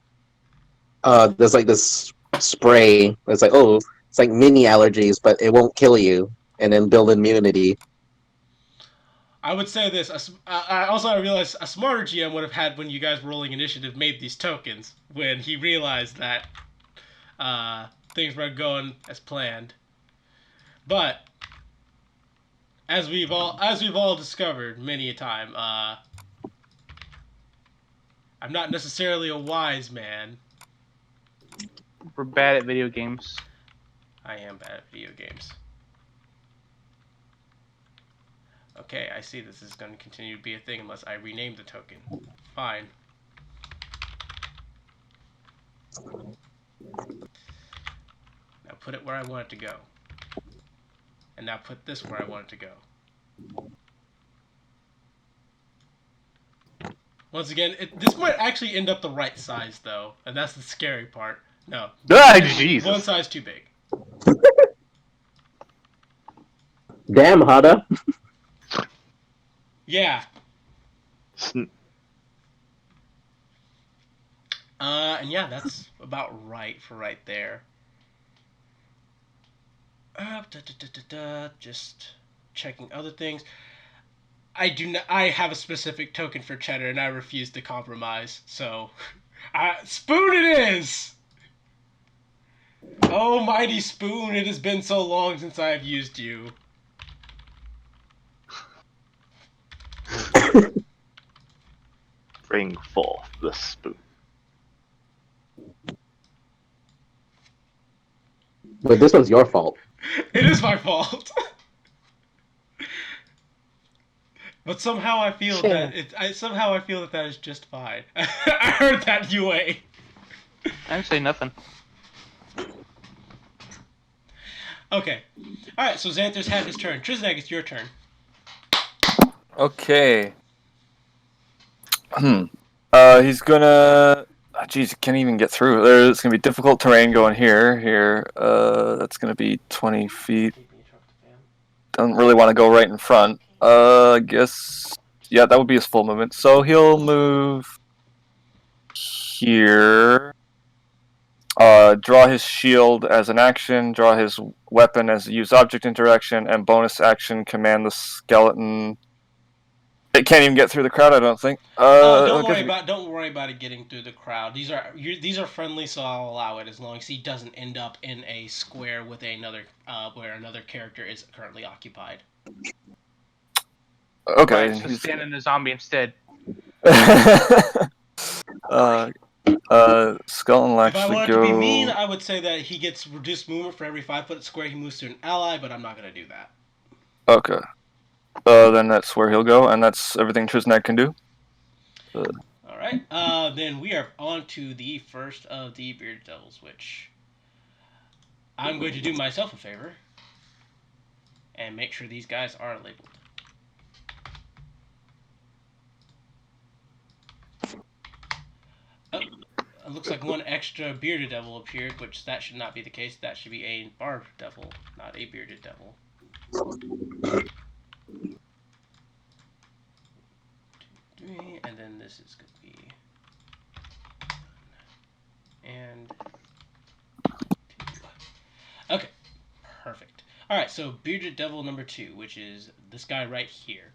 There's like this spray. It's like, oh, it's like mini allergies, but it won't kill you, and then build immunity. I would say this. I realized a smarter GM would have had, when you guys were rolling initiative, made these tokens when he realized that things weren't going as planned. But as we've all discovered many a time, I'm not necessarily a wise man. We're bad at video games. I am bad at video games. Okay, I see this is going to continue to be a thing unless I rename the token. Fine. Now put it where I want it to go. And now put this where I want it to go. Once again, this might actually end up the right size, though. And that's the scary part. No. Ah, Jesus. One size too big. Damn, Hada. Yeah. Sn- And yeah, that's about right for right there. Just checking other things. I have a specific token for Cheddar, and I refuse to compromise. So, Spoon it is. Oh, mighty Spoon! It has been so long since I have used you. Bring forth the spoon. But this one's your fault. It is my fault. But somehow I feel that that is just fine. I heard that UA. I didn't say nothing. Okay. Alright, so Xanther's had his turn. Triznak, it's your turn. Okay. He's gonna. Jeez, can't even get through. There's gonna be difficult terrain going here. That's gonna be 20 feet. Doesn't really want to go right in front. I guess. Yeah, that would be his full movement. So he'll move here. Draw his shield as an action. Draw his weapon as a use object interaction, and bonus action command the skeleton. It can't even get through the crowd, I don't think. Don't worry about it getting through the crowd. These are friendly, so I'll allow it as long as he doesn't end up in a square with another where another character is currently occupied. Okay. Right, so stand in the zombie instead. Skeleton will If I actually wanted go. to be mean, I would say that he gets reduced movement for every 5-foot square he moves to an ally, but I'm not going to do that. Okay. Then that's where he'll go, and that's everything Triznak can do. Alright, then we are on to the first of the Bearded Devils, which I'm going to do myself a favor and make sure these guys are labeled. Oh, it looks like one extra Bearded Devil appeared, which that should not be the case. That should be a Barbed Devil, not a Bearded Devil. And then this is going to be and 2. Okay, perfect. Alright, so Bearded Devil number 2, which is this guy right here.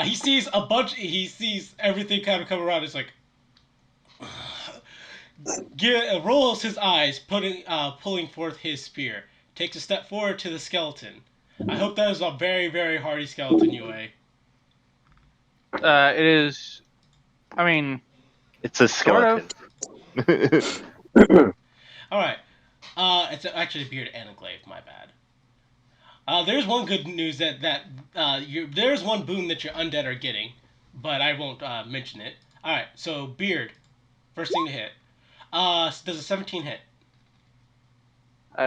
He sees everything kind of come around. It's like rolls his eyes, pulling forth his spear. Takes a step forward to the skeleton. I hope that is a very, very hardy skeleton, UA. It is. I mean, It's a skeleton. Alright. It's actually a bearded anaglyph, my bad. There's one good news there's one boon that your undead are getting, but I won't mention it. Alright, so beard. First thing to hit. Does a 17 hit?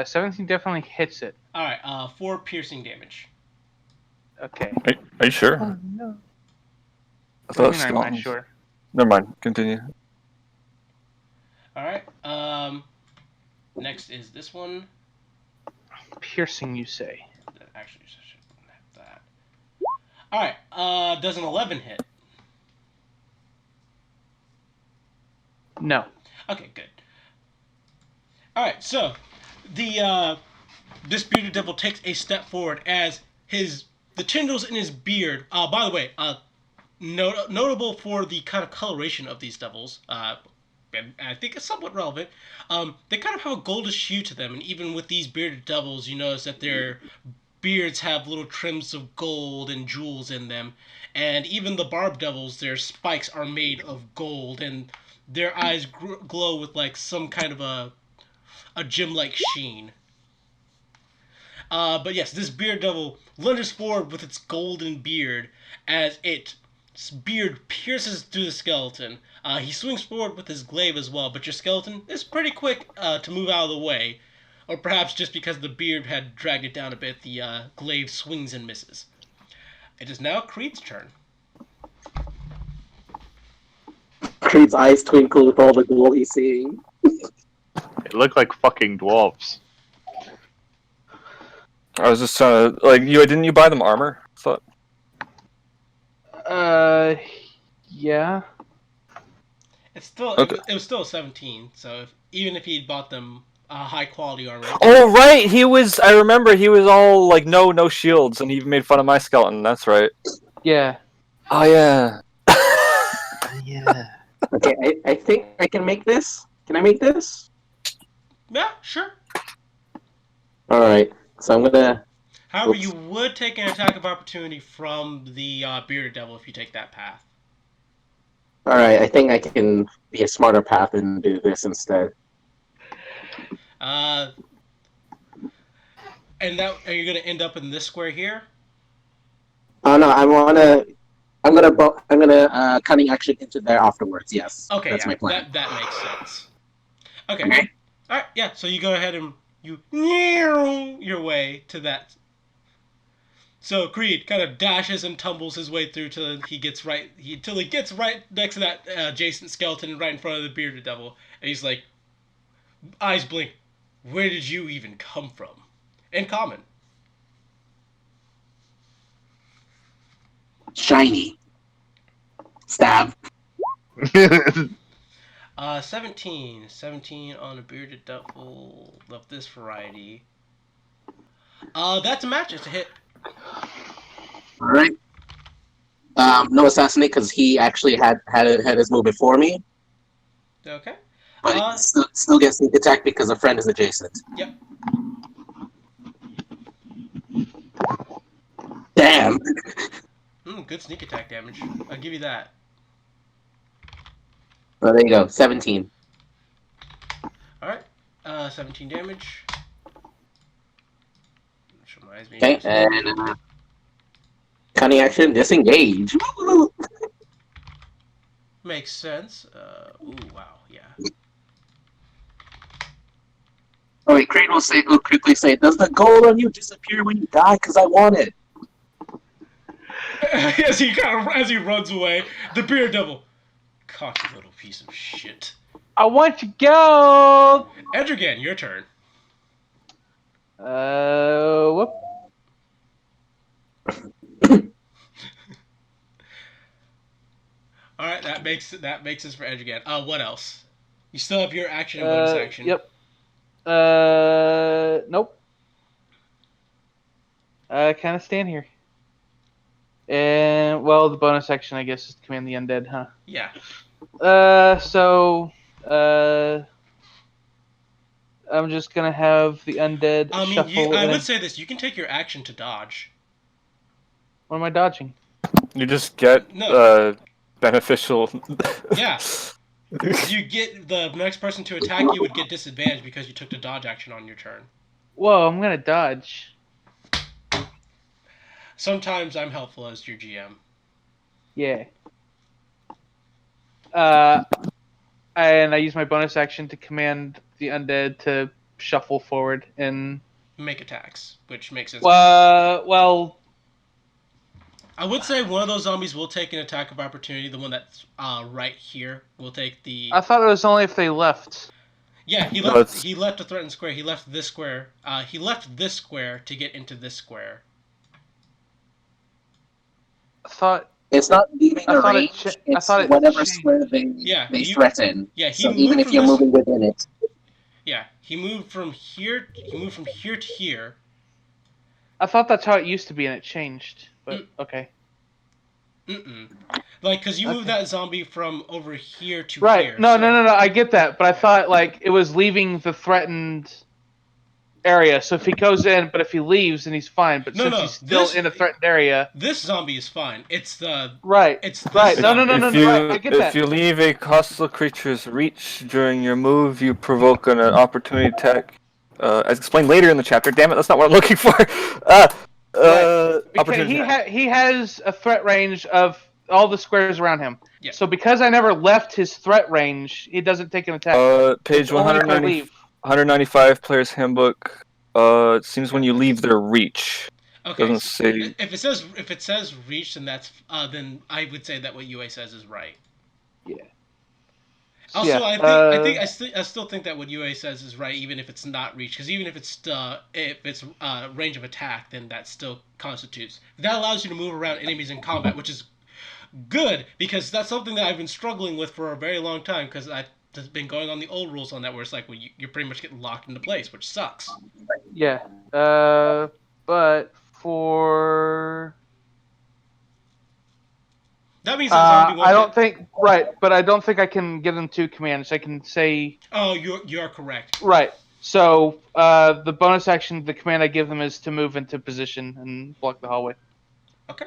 17 definitely hits it. Alright, 4 piercing damage. Okay. Are you sure? Oh, no. I thought I'm not sure. Never mind. Continue. Alright, next is this one. Piercing, you say? Actually, I shouldn't have that. Alright, does an 11 hit? No. Okay, good. Alright, so, this Bearded Devil takes a step forward as his the tendrils in his beard. By the way, notable for the kind of coloration of these devils. And I think it's somewhat relevant. They kind of have a goldish hue to them, and even with these bearded devils, you notice that their beards have little trims of gold and jewels in them. And even the barb devils, their spikes are made of gold, and their eyes glow with like some kind of a gem-like sheen. But yes, this beard devil lunges forward with its golden beard as its beard pierces through the skeleton. He swings forward with his glaive as well, but your skeleton is pretty quick to move out of the way. Or perhaps just because the beard had dragged it down a bit, the glaive swings and misses. It is now Creed's turn. Creed's eyes twinkle with all the gold he's seeing. They look like fucking dwarves. I was just trying to, like, didn't you buy them armor? Thought. Yeah. It's still Okay. it was still 17, so even if he'd bought them high quality armor. Oh right, he was. I remember he was all like no shields, and he even made fun of my skeleton. That's right. Yeah. Oh yeah. Yeah. Okay, I think I can make this. Can I make this? Yeah, sure. Alright, so I'm gonna... However, Oops. you would take an attack of opportunity from the bearded devil if you take that path. Alright, I think I can be a smarter path and do this instead. And that are you going to end up in this square here? Oh no, I'm gonna cunning action into there afterwards, yes. Okay, That's yeah, my plan. that makes sense. Okay. Okay. All right, yeah. So you go ahead and you your way to that. So Creed kind of dashes and tumbles his way through till he gets right next to that adjacent skeleton right in front of the bearded devil, and he's like, eyes blink. Where did you even come from? In common. Shiny. Stab. 17 on a bearded devil of this variety. That's a match. It's a hit. Alright. No assassinate because he actually had his move before me, Okay. but still gets sneak attack because a friend is adjacent. Yep. Damn. Good sneak attack damage. I'll give you that. Oh, there you go. 17. Alright. 17 damage. Which reminds me. Okay, and cunning action, disengage. Makes sense. Ooh, wow, yeah. Oh wait, Crane will quickly say, does the gold on you disappear when you die? Because I want it. as he runs away, the beard devil. Cocky little piece of shit. I want you go. Edrigan, your turn. Whoop. All right, that makes this for Edrigan. What else? You still have your action and bonus action. Yep. Nope. Kind of stand here. And, well, the bonus action, I guess, is to command the undead, huh? Yeah. I'm just gonna have the undead shuffle. I would say this. You can take your action to dodge. What am I dodging? You just get beneficial. Yeah. You get the next person to attack you would get disadvantage because you took the dodge action on your turn. Whoa, I'm gonna dodge. Sometimes I'm helpful as your GM. Yeah. And I use my bonus action to command the undead to shuffle forward and Make attacks, which makes sense. well, I would say one of those zombies will take an attack of opportunity. The one that's right here will take the. I thought it was only if they left. Yeah, he No, left. it's- He left a threatened square. He left this square. He left this square to get into this square. I thought It's not leaving I the thought it range. cha- I It's thought it whatever changed. square they You- threaten. Yeah, he So moved even if from you're this- moving within it. Yeah, he moved from here. He moved from here to here. I thought that's how it used to be and it changed. But okay. Mm-mm. Like, because you moved Okay. that zombie from over here to Right. here. No, so- no. I get that, but I thought like it was leaving the threatened area. So if he goes in, but if he leaves, then he's fine. But No, since no, he's still this- in a threatened area, This zombie is fine. It's the... right? It's this Right. No, zombie. If you right, I get if that. you leave a hostile creature's reach during your move, you provoke an opportunity attack. As explained later in the chapter. Damn it, that's not what I'm looking for. Because Opportunity attack. he has a threat range of all the squares around him. Yeah. So because I never left his threat range, he doesn't take an attack. Page It's only if I 190, leave. 195, Player's Handbook. It seems when you leave their reach. Okay. Doesn't say. If it says reach, then that's then I would say that what UA says is right. Yeah. Also, Yeah, I still think that what UA says is right, even if it's not reach, because even if it's range of attack, then that still constitutes. That allows you to move around enemies in combat, which is good because that's something that I've been struggling with for a very long time because I've just been going on the old rules on that where it's like you pretty much get locked into place, which sucks. Yeah. But for That means that zombie won't I don't think right, but I don't think I can give them two commands. I can say Oh, you are correct. right. So the bonus action, the command I give them is to move into position and block the hallway. Okay.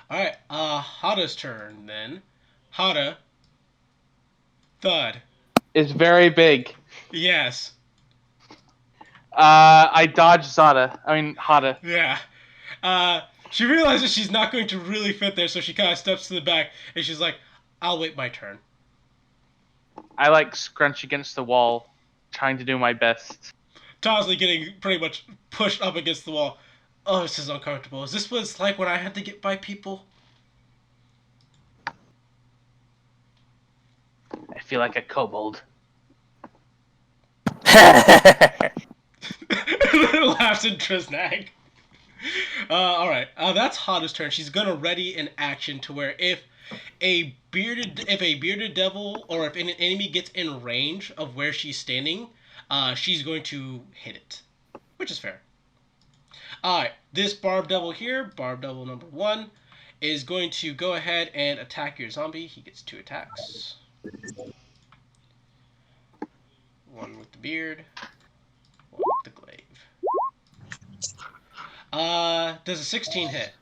All right. Hada's turn then. Hada. Thud. Is very big. Yes. I dodge Hada. Yeah. She realizes she's not going to really fit there, so she kind of steps to the back and she's like, "I'll wait my turn." I like scrunch against the wall, trying to do my best. Tosley getting pretty much pushed up against the wall. Oh, this is uncomfortable. Is this what it's like when I have to get by people? I feel like a kobold. Laughs in Trisnag. Alright. That's Hada's turn. She's gonna ready an action to where if a bearded devil or if an enemy gets in range of where she's standing, she's going to hit it. Which is fair. Alright, this Barb Devil here, Barb Devil number 1, is going to go ahead and attack your zombie. He gets 2 attacks. One with the beard, one with the glaive. Does a 16 hit?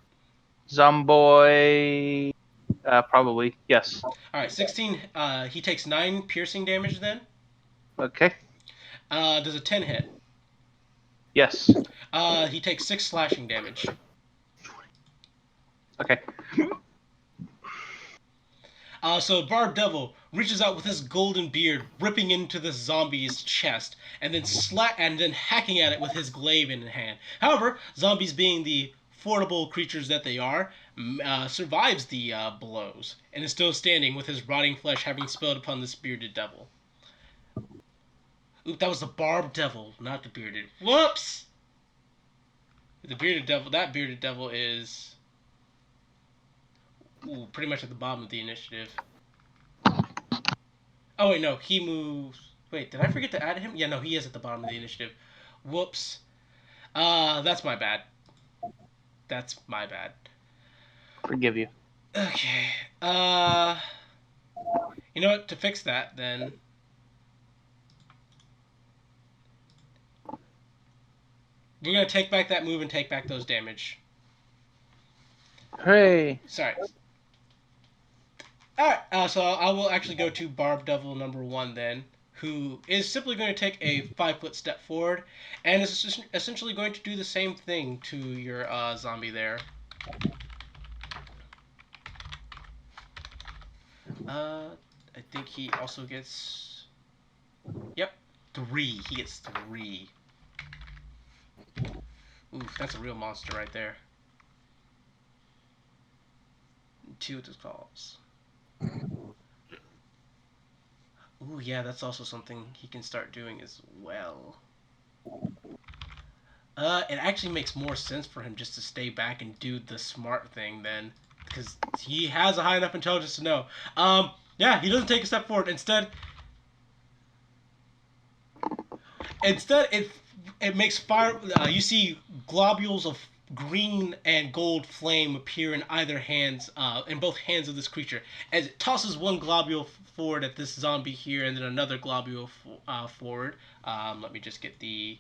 Zomboy, probably, yes. Alright, 16, he takes 9 piercing damage then. Okay, Does a 10 hit? yes. He takes 6 slashing damage. Okay. So Barb Devil reaches out with his golden beard, ripping into the zombie's chest, and then hacking at it with his glaive in hand. However, zombies being the formidable creatures that they are, survives the blows, and is still standing with his rotting flesh having spilled upon this bearded devil. Oop, that was the Barb Devil, not the bearded. Whoops! The bearded devil, that bearded devil is... Ooh, pretty much at the bottom of the initiative. Oh wait, no, he moves... Wait, did I forget to add him? Yeah, no, he is at the bottom of the initiative. Whoops. That's my bad. That's my bad. Forgive you. Okay. You know what? To fix that, then... We're gonna take back that move and take back those damage. Hooray. Sorry. Alright, so I will actually go to Barb Devil number 1 then, who is simply going to take a 5-foot step forward, and is essentially going to do the same thing to your zombie there. I think he also gets... Yep, 3. He gets 3. Oof, that's a real monster right there. 2 with his claws. Ooh, yeah, that's also something he can start doing as well. It actually makes more sense for him just to stay back and do the smart thing then, because he has a high enough intelligence to know. Yeah, he doesn't take a step forward. Instead, it makes fire. You see globules of green and gold flame appear in both hands of this creature as it tosses one globule forward at this zombie here, and then another globule forward. Let me just get the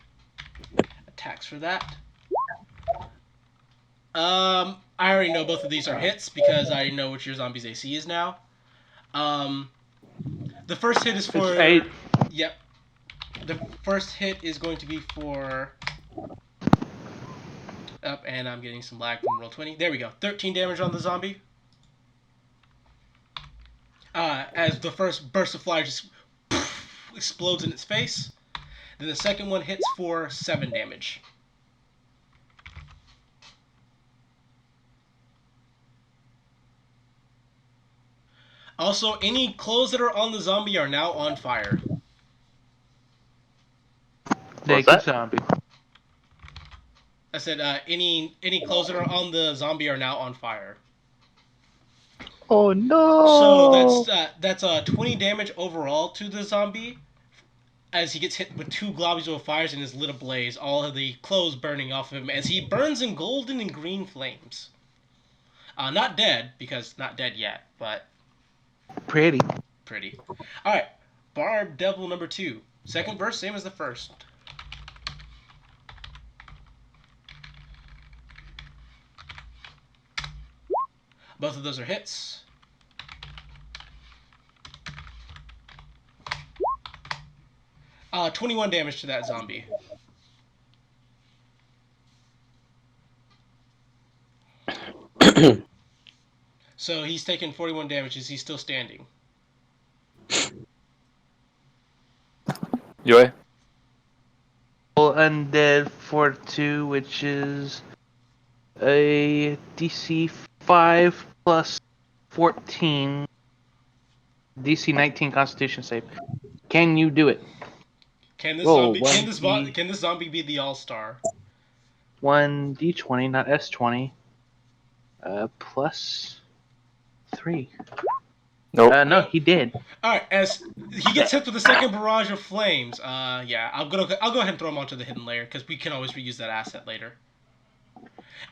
attacks for that. I already know both of these are hits because I know what your zombie's AC is now. The first hit is for... It's 8. Yep. The first hit is going to be for... and I'm getting some lag from Roll20. There we go. 13 damage on the zombie. As the first burst of fire just explodes in its face. Then the second one hits for 7 damage. Also, any clothes that are on the zombie are now on fire. Naked that? zombie. I said any clothes that are on the zombie are now on fire. Oh no! So that's 20 damage overall to the zombie, as he gets hit with 2 globular fires and is lit ablaze, all of the clothes burning off of him as he burns in golden and green flames. Not dead, because not dead yet, but Pretty. Alright, Barb Devil number 2. Second verse, same as the first. Both of those are hits. Uh, 21 damage to that zombie. So he's taken 41 damage. Is he still standing? Yui? Undead Fortitude, which is a DC 5 plus 14, DC 19 Constitution save. Can you do it? Can this Roll zombie? Can this zombie be the all-star? 1d20, not S20. Plus 3. Nope. No, he did. All right, as he gets hit with the second barrage of flames. Yeah, I'll go ahead and throw him onto the hidden layer because we can always reuse that asset later.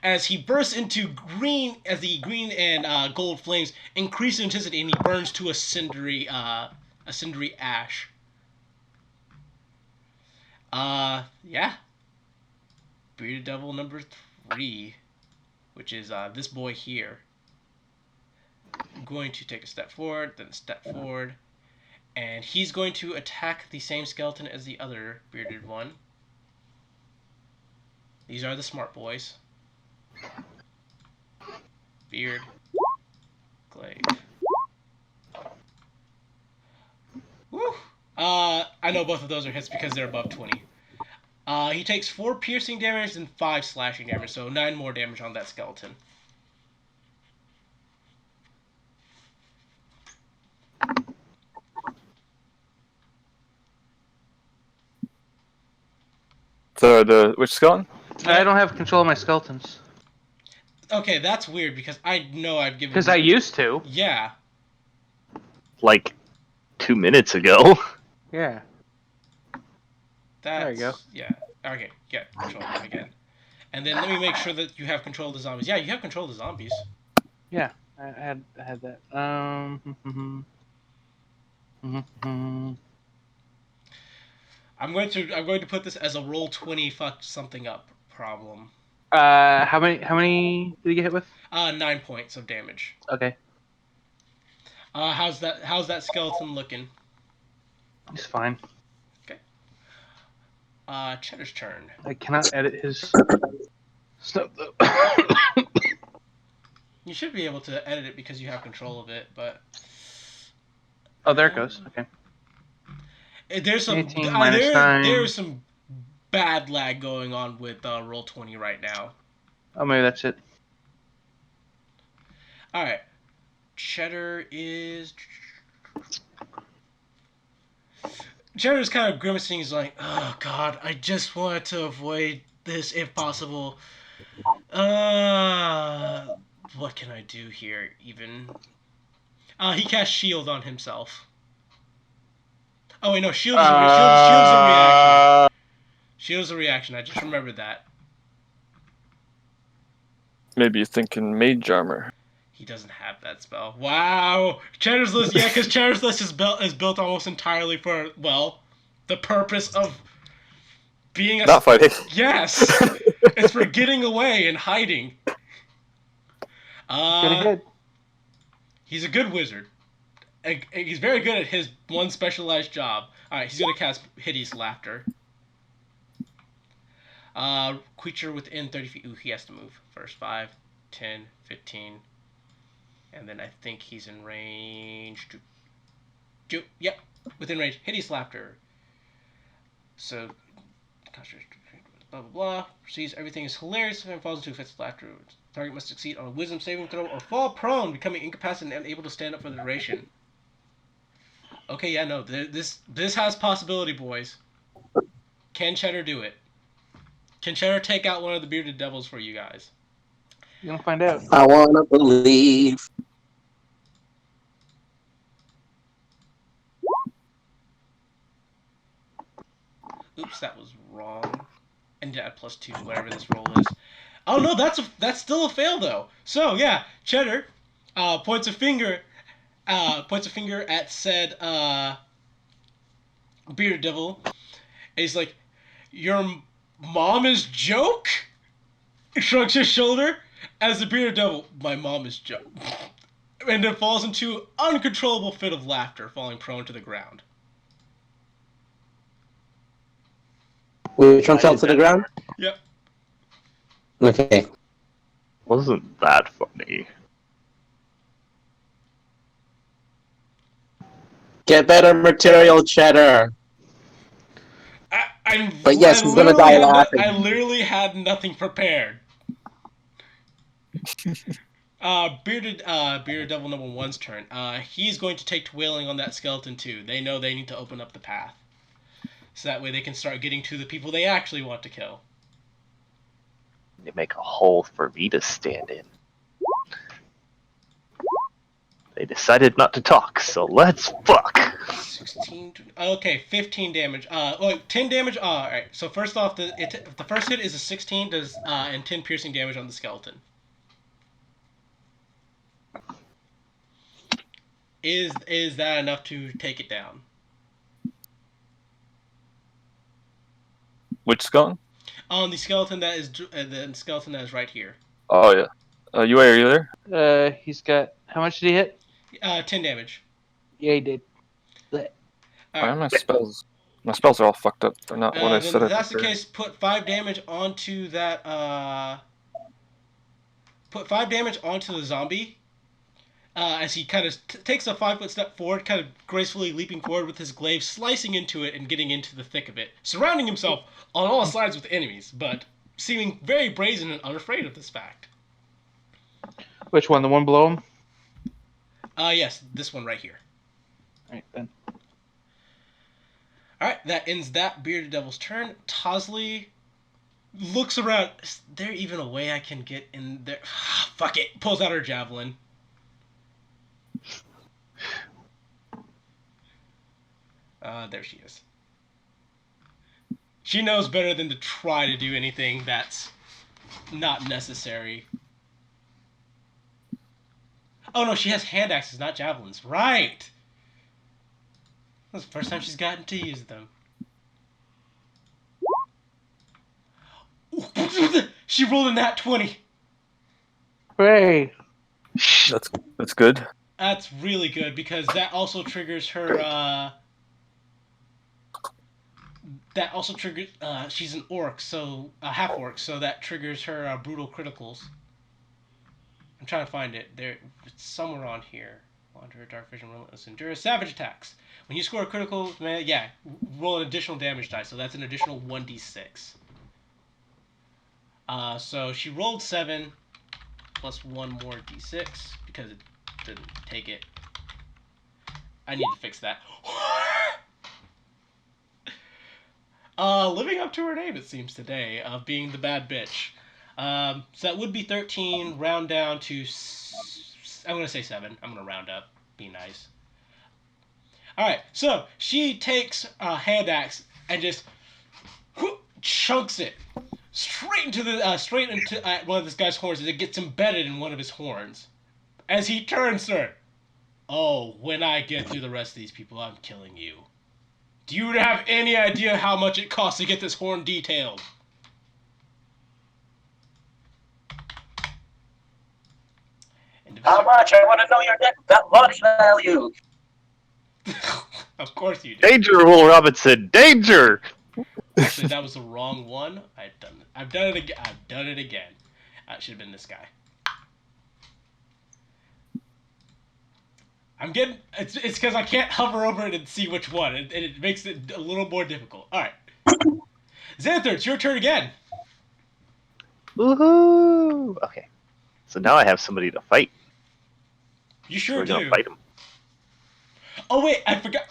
As he bursts into green, as the green and gold flames increase in intensity, and he burns to a cindery ash. Yeah. Bearded Devil number 3, which is this boy here. I'm going to take a step forward, then a step forward, and he's going to attack the same skeleton as the other bearded one. These are the smart boys. Beard. Glaive. Woo! I know both of those are hits because they're above 20. He takes 4 piercing damage and 5 slashing damage, so 9 more damage on that skeleton. So which skeleton? I don't have control of my skeletons. Okay, that's weird because I know I've given... Because I used to. Yeah. Like 2 minutes ago. Yeah. That's, There you go. Yeah. Okay, get control of them again. And then let me make sure that you have control of the zombies. Yeah, you have control of the zombies. Yeah, I had that. I'm going to put this as a Roll20 fuck something up problem. How many did you get hit with? 9 points of damage. Okay. How's that skeleton looking? He's fine. Cheddar's turn. I cannot edit his stuff though. You should be able to edit it because you have control of it, but... Oh, there it goes. Okay. There's some 18 minus 9. there's some bad lag going on with Roll20 right now. Oh, maybe that's it. All right, Cheddar's kind of grimacing. He's like, "Oh God, I just wanted to avoid this if possible. What can I do here? Even." He cast shield on himself. Oh wait, no, shield's a reaction. Shield's a reaction. I just remembered that. Maybe you're thinking mage armor. He doesn't have that spell. Wow! Cheddar's List, yeah, because Cheddar's List is built almost entirely for, well, the purpose of being a... Not fighting. Yes! It's for getting away and hiding. Pretty good. He's a good wizard. He's very good at his one specialized job. Alright, he's gonna cast Hideous Laughter. Creature within 30 feet. Ooh, he has to move first. 5, 10, 15. And then I think he's in range to... Yep, within range. Hideous Laughter. So, blah, blah, blah. Sees everything is hilarious and falls into offensive laughter. Target must succeed on a wisdom saving throw or fall prone, becoming incapacitated and unable to stand up for the duration. Okay, yeah, no, this has possibility, boys. Can Cheddar do it? Can Cheddar take out one of the bearded devils for you guys? You're gonna find out. I wanna believe. Oops, that was wrong. And add +2 to whatever this roll is. Oh no, that's still a fail though. So yeah, Cheddar points a finger at said bearded devil. And he's like, "Your mom is joke?" He shrugs his shoulder as the bearded devil, "My mom is joke." And then falls into an uncontrollable fit of laughter, falling prone to the ground. Which one fell to the ground? Yep. Okay. Wasn't that funny? Get better material, Cheddar. But yes, he's gonna die laughing. I literally had nothing prepared. Bearded Devil number 1's turn. He's going to take to wailing on that skeleton too. They know they need to open up the path. So that way they can start getting to the people they actually want to kill. They make a hole for me to stand in. They decided not to talk, so let's fuck. 16. Okay, 15 damage. 10 damage. All right. So first off, the first hit is a 16, does and 10 piercing damage on the skeleton. Is that enough to take it down? Which skeleton? The skeleton that is right here. Oh yeah. UA, are you there? He's got... How much did he hit? 10 damage. Yeah, he did. Why are my spells? My spells are all fucked up. They're not what I said. If that's the case, put 5 damage onto that. Put 5 damage onto the zombie. As he kind of takes a 5-foot step forward, kind of gracefully leaping forward with his glaive, slicing into it and getting into the thick of it, surrounding himself on all sides with enemies, but seeming very brazen and unafraid of this fact. Which one? The one below him? Yes, this one right here. Alright, then. Alright, that ends that bearded devil's turn. Tosley looks around. Is there even a way I can get in there? Fuck it. Pulls out her javelin. There she is. She knows better than to try to do anything that's not necessary. Oh no, she has hand axes, not javelins. Right! That's the first time she's gotten to use them. She rolled a nat 20. Hooray! That's good. That's really good because that also triggers her. She's an orc, so half orc, so that triggers her brutal criticals. I'm trying to find it. It's somewhere on here. Wander, dark vision, relentless endurance, savage attacks. When you score a critical, roll an additional damage die. So that's an additional 1d6. So she rolled 7 plus 1 more d6 because it didn't take it. I need to fix that. Living up to her name, it seems today, of being the bad bitch. So that would be 13, round down to... I'm going to say 7. I'm going to round up. Be nice. Alright, so she takes a hand axe and just chunks it straight into one of this guy's horns, and it gets embedded in one of his horns. As he turns, sir. Oh, when I get through the rest of these people, I'm killing you. Do you have any idea how much it costs to get this horn detailed? How much? I want to know your net body value. Of course you do. Danger, Will Robinson! Danger! Actually, that was the wrong one. I've done it again. I've done it again. It should have been this guy. I'm getting. It's because I can't hover over it and see which one, and it makes it a little more difficult. All right, Xanther, it's your turn again. Woohoo! Okay. So now I have somebody to fight. You sure We're do. gonna fight him. Oh wait, I forgot.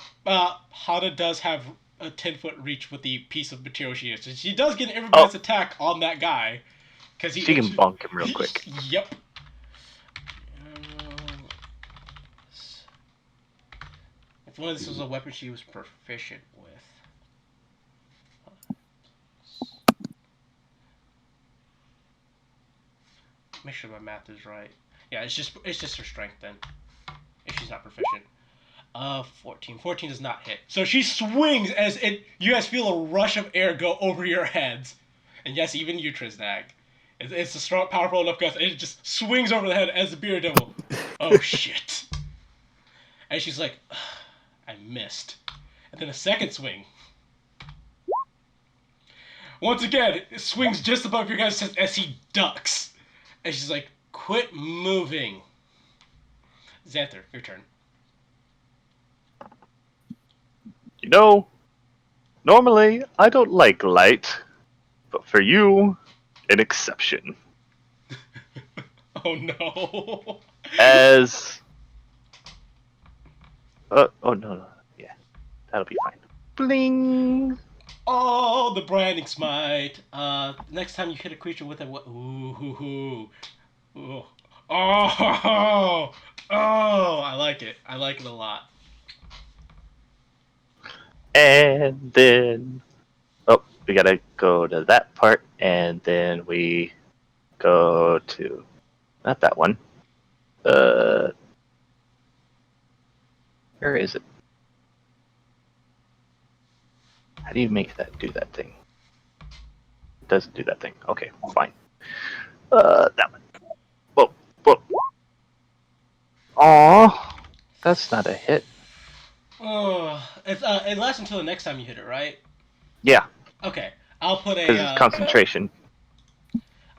Hana does have a 10-foot reach with the piece of material she is. So she does get an everybody's attack on that guy, because She can bonk him real quick. Yep. If one of this was a weapon she was proficient with. Make sure my math is right. Yeah, it's just her strength then. If she's not proficient. 14. 14 does not hit. So she swings as you guys feel a rush of air go over your heads. And yes, even you, Triznag. It's a strong, powerful enough gust. It just swings over the head as the beer devil. Oh shit. And she's like, I missed. And then a second swing. Once again, it swings just above your guys' chest as he ducks. And she's like, quit moving. Xanther, your turn. You know, normally I don't like light, but for you, an exception. Oh no. As oh no, yeah, that'll be fine. Bling. Oh, the branding smite. Next time you hit a creature with a what? Ooh. Oh, I like it. I like it a lot. And then, we gotta go to that part, and then we go to not that one. Where is it? How do you make that do that thing? It doesn't do that thing. Okay, fine. That one. Whoa. Aw, that's not a hit. Oh, it lasts until the next time you hit it, right? Yeah, Okay, I'll put because it's concentration.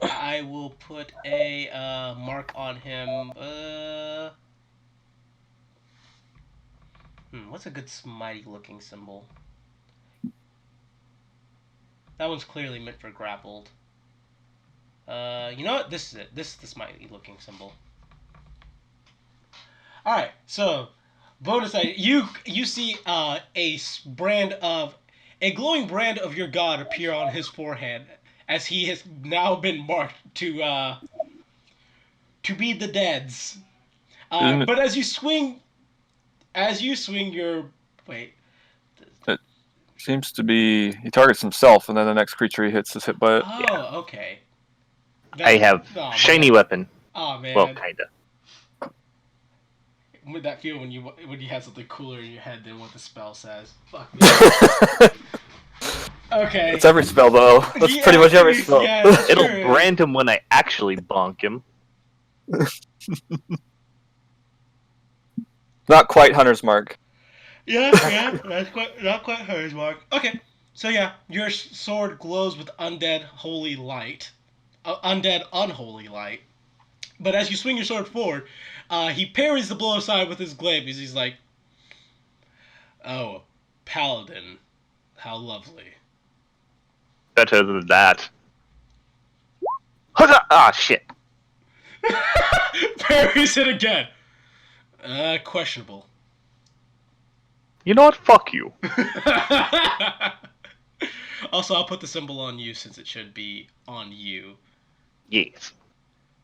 I will put a mark on him. What's a good smitey looking symbol? That one's clearly meant for grappled. You know what? This is it. This is the smitey looking symbol. Alright, so bonus item. You see a glowing brand of your god appear on his forehead, as he has now been marked to be the dead's. But as you swing your Seems to be he targets himself, and then the next creature he hits is hit by it. Oh, okay. I have shiny weapon. Oh man. Well, kinda. Would that feel when you have something cooler in your head than what the spell says? Fuck. Okay. It's every spell though. That's pretty much every spell. Yeah, that's It'll true. brand him when I actually bonk him. Not quite Hunter's Mark. Yeah, that's not quite hers, Mark. Okay, so yeah, your sword glows with undead holy light, undead unholy light. But as you swing your sword forward, he parries the blow aside with his glaive. He's like, "Oh, paladin, how lovely." Better than that. Huzzah! Ah, shit. Parries it again. Questionable. You know what? Fuck you. Also, I'll put the symbol on you since it should be on you. Yes.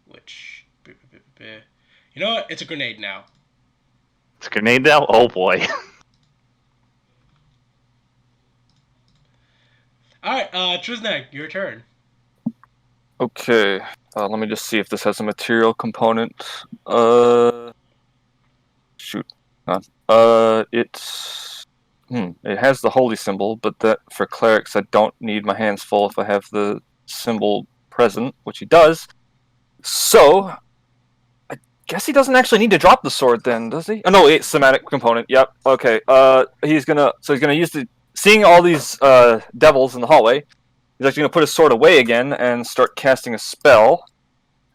Which, you know what? It's a grenade now. It's a grenade now? Oh boy. Alright, Triznag, your turn. Okay. Let me just see if this has a material component. Shoot. It's. It has the holy symbol, but that for clerics, I don't need my hands full if I have the symbol present, which he does. So, I guess he doesn't actually need to drop the sword then, does he? Oh no, it's thematic component. Yep. Okay. He's gonna use seeing all these devils in the hallway. He's actually gonna put his sword away again and start casting a spell,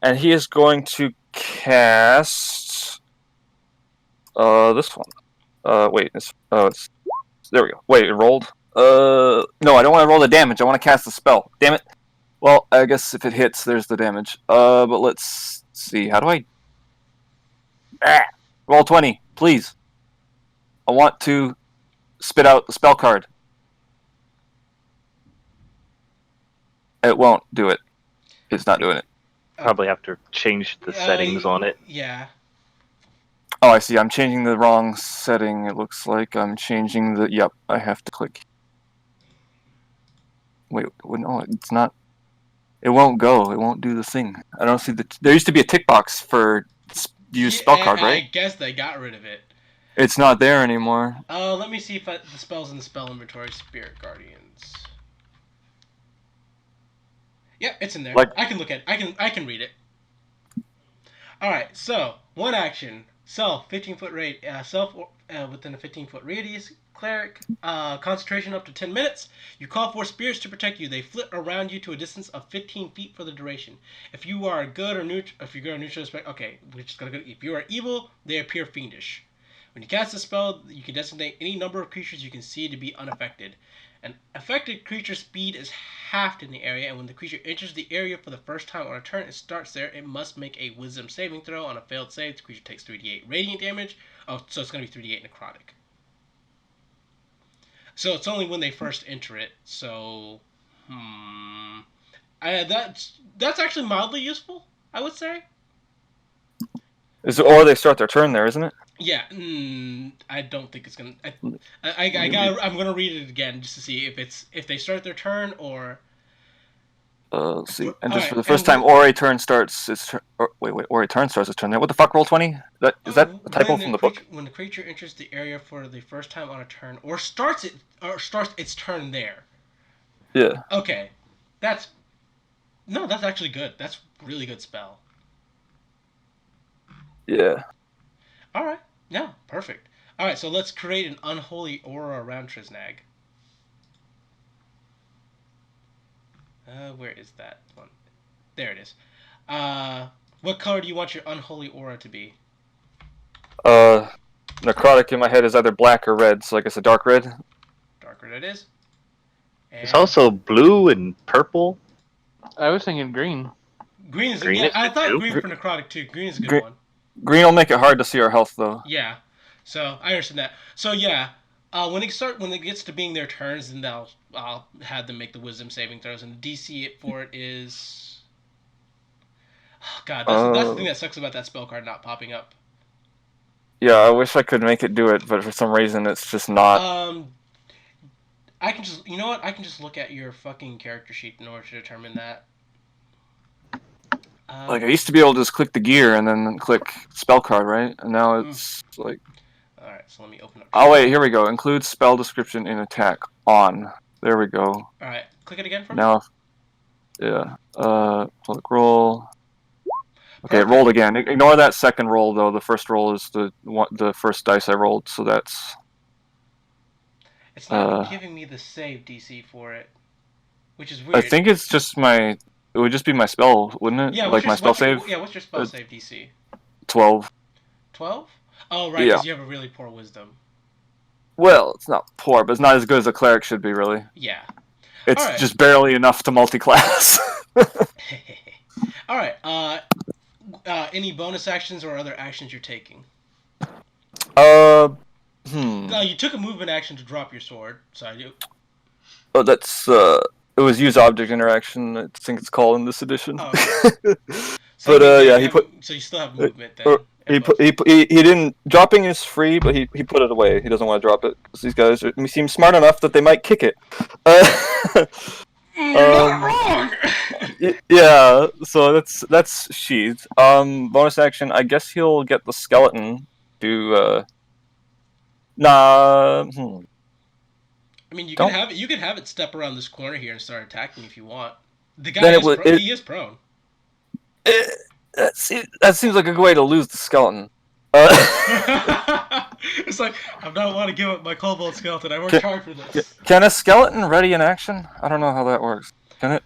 and he is going to cast this one. Wait, it's there we go. Wait, it rolled. No, I don't want to roll the damage. I want to cast the spell. Damn it. Well, I guess if it hits, there's the damage. But let's see. How do I? Roll 20, please. I want to spit out the spell card. It won't do it. It's not doing it. Probably have to change the settings on it. Yeah. Oh, I see. I'm changing the wrong setting. It looks like I'm changing the... Yep, I have to click. Wait, no, it's not... It won't go. It won't do the thing. I don't see the... There used to be a tick box for use spell card, right? I guess they got rid of it. It's not there anymore. Let me see if the spell's in the spell inventory. Spirit Guardians. Yeah, it's in there. I can look at it. I can read it. Alright, so, one action. Self, 15-foot radius. Self within a 15-foot radius. Cleric, concentration up to 10 minutes. You call for spirits to protect you. They flit around you to a distance of 15 feet for the duration. If you are good or neutral, okay, we're just gonna go. If you are evil, they appear fiendish. When you cast a spell, you can designate any number of creatures you can see to be unaffected. An affected creature's speed is halved in the area, and when the creature enters the area for the first time on a turn, it starts there. It must make a wisdom saving throw. On a failed save, the creature takes 3d8 radiant damage. Oh, so it's going to be 3d8 necrotic. So it's only when they first enter it. So, that's actually mildly useful, I would say. Or they start their turn there, isn't it? Yeah, I don't think it's gonna. I'm gonna read it again just to see if they start their turn or. Let's see. And just for the first time, or a turn starts its turn. Or a turn starts its turn. What the fuck? Roll 20. Is that a typo from the book? When the creature enters the area for the first time on a turn, or starts its turn there. Yeah. Okay, that's actually good. That's a really good spell. Yeah. Alright, yeah, perfect. Alright, so let's create an unholy aura around Trisnag. Where is that one? There it is. What color do you want your unholy aura to be? Necrotic in my head is either black or red, so I guess a dark red. Dark red it is. And It's also blue and purple. I was thinking green. green is green yeah, is I good thought too. green for necrotic too. Green is a good Green- one. Green will make it hard to see our health, though. Yeah. So I understand that. So yeah, when it gets to being their turns, then I'll have them make the wisdom saving throws, and the DC for it is. Oh, God, that's the thing that sucks about that spell card not popping up. Yeah, I wish I could make it do it, but for some reason it's just not. I can just, you know what? I can just look at your fucking character sheet in order to determine that. Like, I used to be able to just click the gear and then click spell card, right? And now it's like... Alright, so let me open up... Oh, wait, here we go. Include spell description in attack. On. There we go. Alright, click it again for me. Now... Yeah. Public roll. Okay, it rolled again. Ignore that second roll, though. The first roll is the first dice I rolled, so that's... It's not giving me the save DC for it, which is weird. I think it's just my... It would just be my spell, wouldn't it? Yeah, like my spell save? Yeah, what's your spell save DC? 12. 12? Oh, right, because you have a really poor wisdom. Well, it's not poor, but it's not as good as a cleric should be, really. Yeah. It's just barely enough to multi-class. Alright, any bonus actions or other actions you're taking? You took a movement action to drop your sword, so I do. Oh, that's, it was use object interaction, I think it's called in this edition. Oh, okay. So but, yeah, he put... So you still have movement then? He didn't... Dropping is free, but he put it away. He doesn't want to drop it, because these guys seem smart enough that they might kick it. You're not wrong! Yeah, so that's sheathed. Bonus action. I guess he'll get the skeleton to. Nah. I mean, Don't- you can have it step around this corner here and start attacking if you want. The guy Then he is prone. That seems like a good way to lose the skeleton. It's like, I'm not want to give up my Cobalt skeleton. I worked hard for this. Can a skeleton ready in action? I don't know how that works. Can it?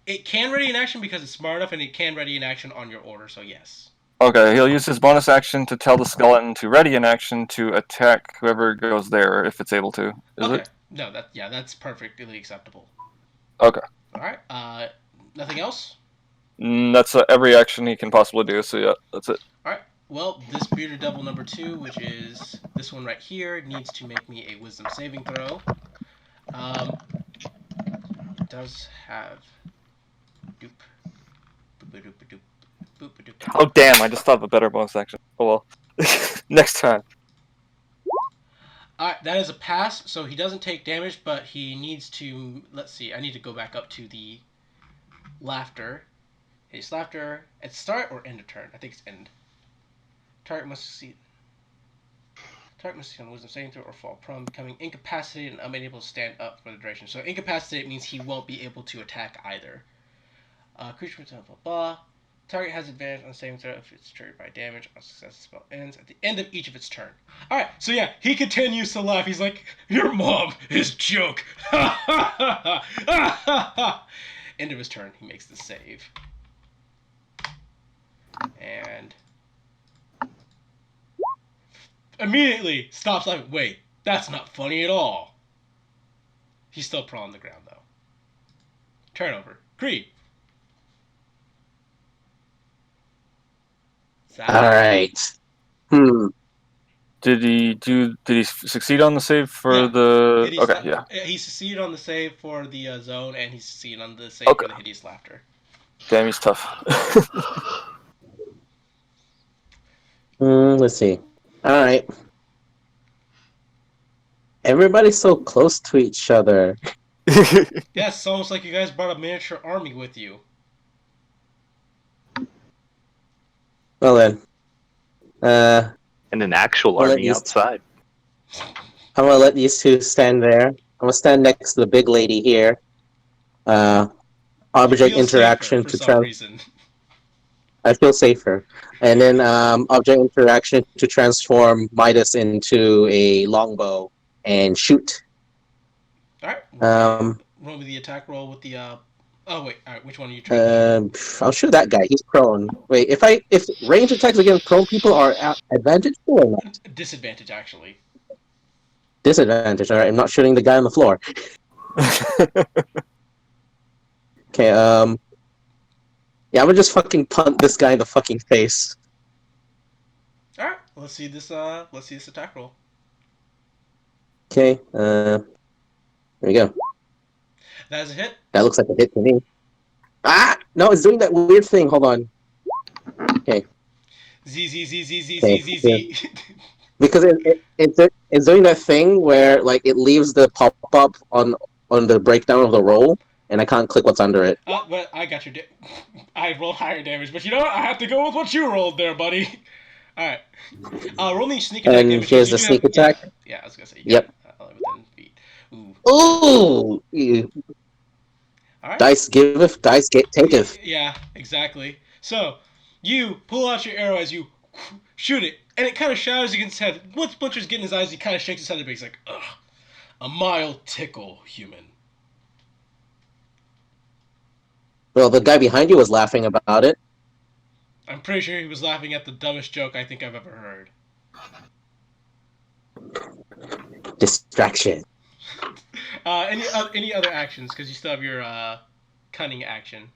It can ready in action because it's smart enough, and it can ready in action on your order. So yes. Okay, he'll use his bonus action to tell the skeleton to ready in action to attack whoever goes there if it's able to. Is Okay. it? No, that's perfectly acceptable. Okay. All right. Nothing else. That's every action he can possibly do. So yeah, that's it. All right. Well, this bearded devil number 2, which is this one right here, needs to make me a wisdom saving throw. Does have doop. Boop-a-doop-a-doop. Boop-a-doop-a-doop. Oh damn! I just thought of a better bonus action. Oh well. Next time. Alright, that is a pass, so he doesn't take damage, but he needs to... Let's see, I need to go back up to the laughter. His laughter at start or end of turn? I think it's end. Target must succeed on wisdom saving throw or fall prone, becoming incapacitated and unable to stand up for the duration. So incapacitated means he won't be able to attack either. Creature blah blah blah. Target has advantage on saving throw if it's triggered by damage. On success, the spell ends at the end of each of its turn. Alright, so yeah, he continues to laugh. He's like, your mom is joke. End of his turn, he makes the save. And immediately stops laughing. Wait, that's not funny at all. He's still prone on the ground though. Turnover. Creed. Alright. Did he succeed on the save for Yeah. the? Hideous Okay, yeah. He succeeded on the save for the zone, and he succeeded on the save Okay. for the hideous laughter. Damn, he's tough. Let's see. Alright. Everybody's so close to each other. Yeah, it's almost like you guys brought a miniature army with you. Well then. And an actual Well, at army least- outside. I'm gonna let these two stand there. I'm gonna stand next to the big lady here. Object You feel interaction safer to for some try. reason. I feel safer. And then object interaction to transform Midas into a longbow and shoot. All right. Um, Roll me the attack roll with the. Oh wait. All right. Which one are you trying? I'll shoot that guy. He's prone. Wait, if range attacks against prone people are at advantage or not? Disadvantage, actually. Disadvantage. All right, I'm not shooting the guy on the floor. Okay. Yeah, I'm gonna just fucking punt this guy in the fucking face. All right. Let's see this. Let's see this attack roll. Okay. There we go. That is a hit. That looks like a hit to me. Ah! No, it's doing that weird thing. Hold on. Z Z Z Z Z Okay, Z Z Z. Because it's doing that thing where like it leaves the pop up on the breakdown of the roll, and I can't click what's under it. But I got your. I rolled higher damage, but you know what? I have to go with what you rolled there, buddy. All right. Roll me sneak attack And damage. here's You the do sneak have- attack. Yeah, I was gonna say. Yep. Within feet. Ooh. Ooh! Ew. All right. Dice giveth, dice taketh. Yeah, exactly. So, you pull out your arrow as you shoot it, and it kind of shatters against his head. Once Butcher's getting his eyes, he kind of shakes his head a bit. He's like, ugh, a mild tickle, human. Well, the guy behind you was laughing about it. I'm pretty sure he was laughing at the dumbest joke I think I've ever heard. Distraction. Any other actions? Because you still have your cunning action.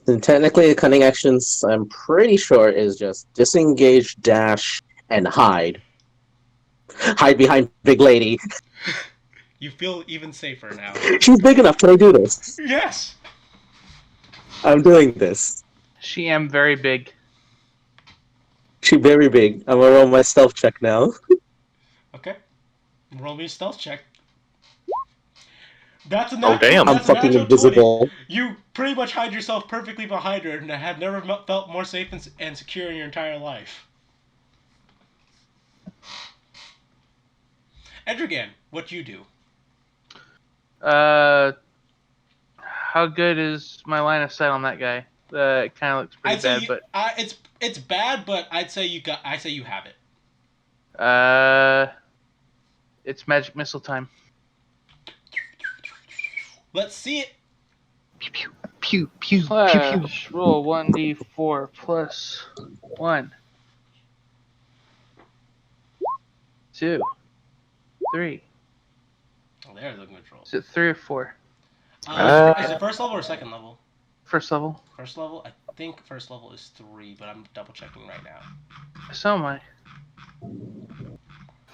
And technically, the cunning actions, I'm pretty sure, is just disengage, dash, and hide. Hide behind big lady. You feel even safer now. She's big enough. Can I do this? Yes. I'm doing this. She am very big. She's very big. I'm gonna roll my stealth check now. Okay. Roll me a stealth check. That's a Oh, damn. I'm That's a fucking natural 20. invisible. You pretty much hide yourself perfectly behind her and have never felt more safe and secure in your entire life. Edrigan, what you do? How good is my line of sight on that guy? It kind of looks pretty I'd say bad, it's bad, but I say you have it. it's magic missile time. Let's see it. Pew pew pew pew. Slash roll 1d4 plus 1, 2, 3. Oh, there's a good roll. Is it 3 or 4? Is it first level or second level? First level. First level? I think first level is 3, but I'm double checking right now. So am I.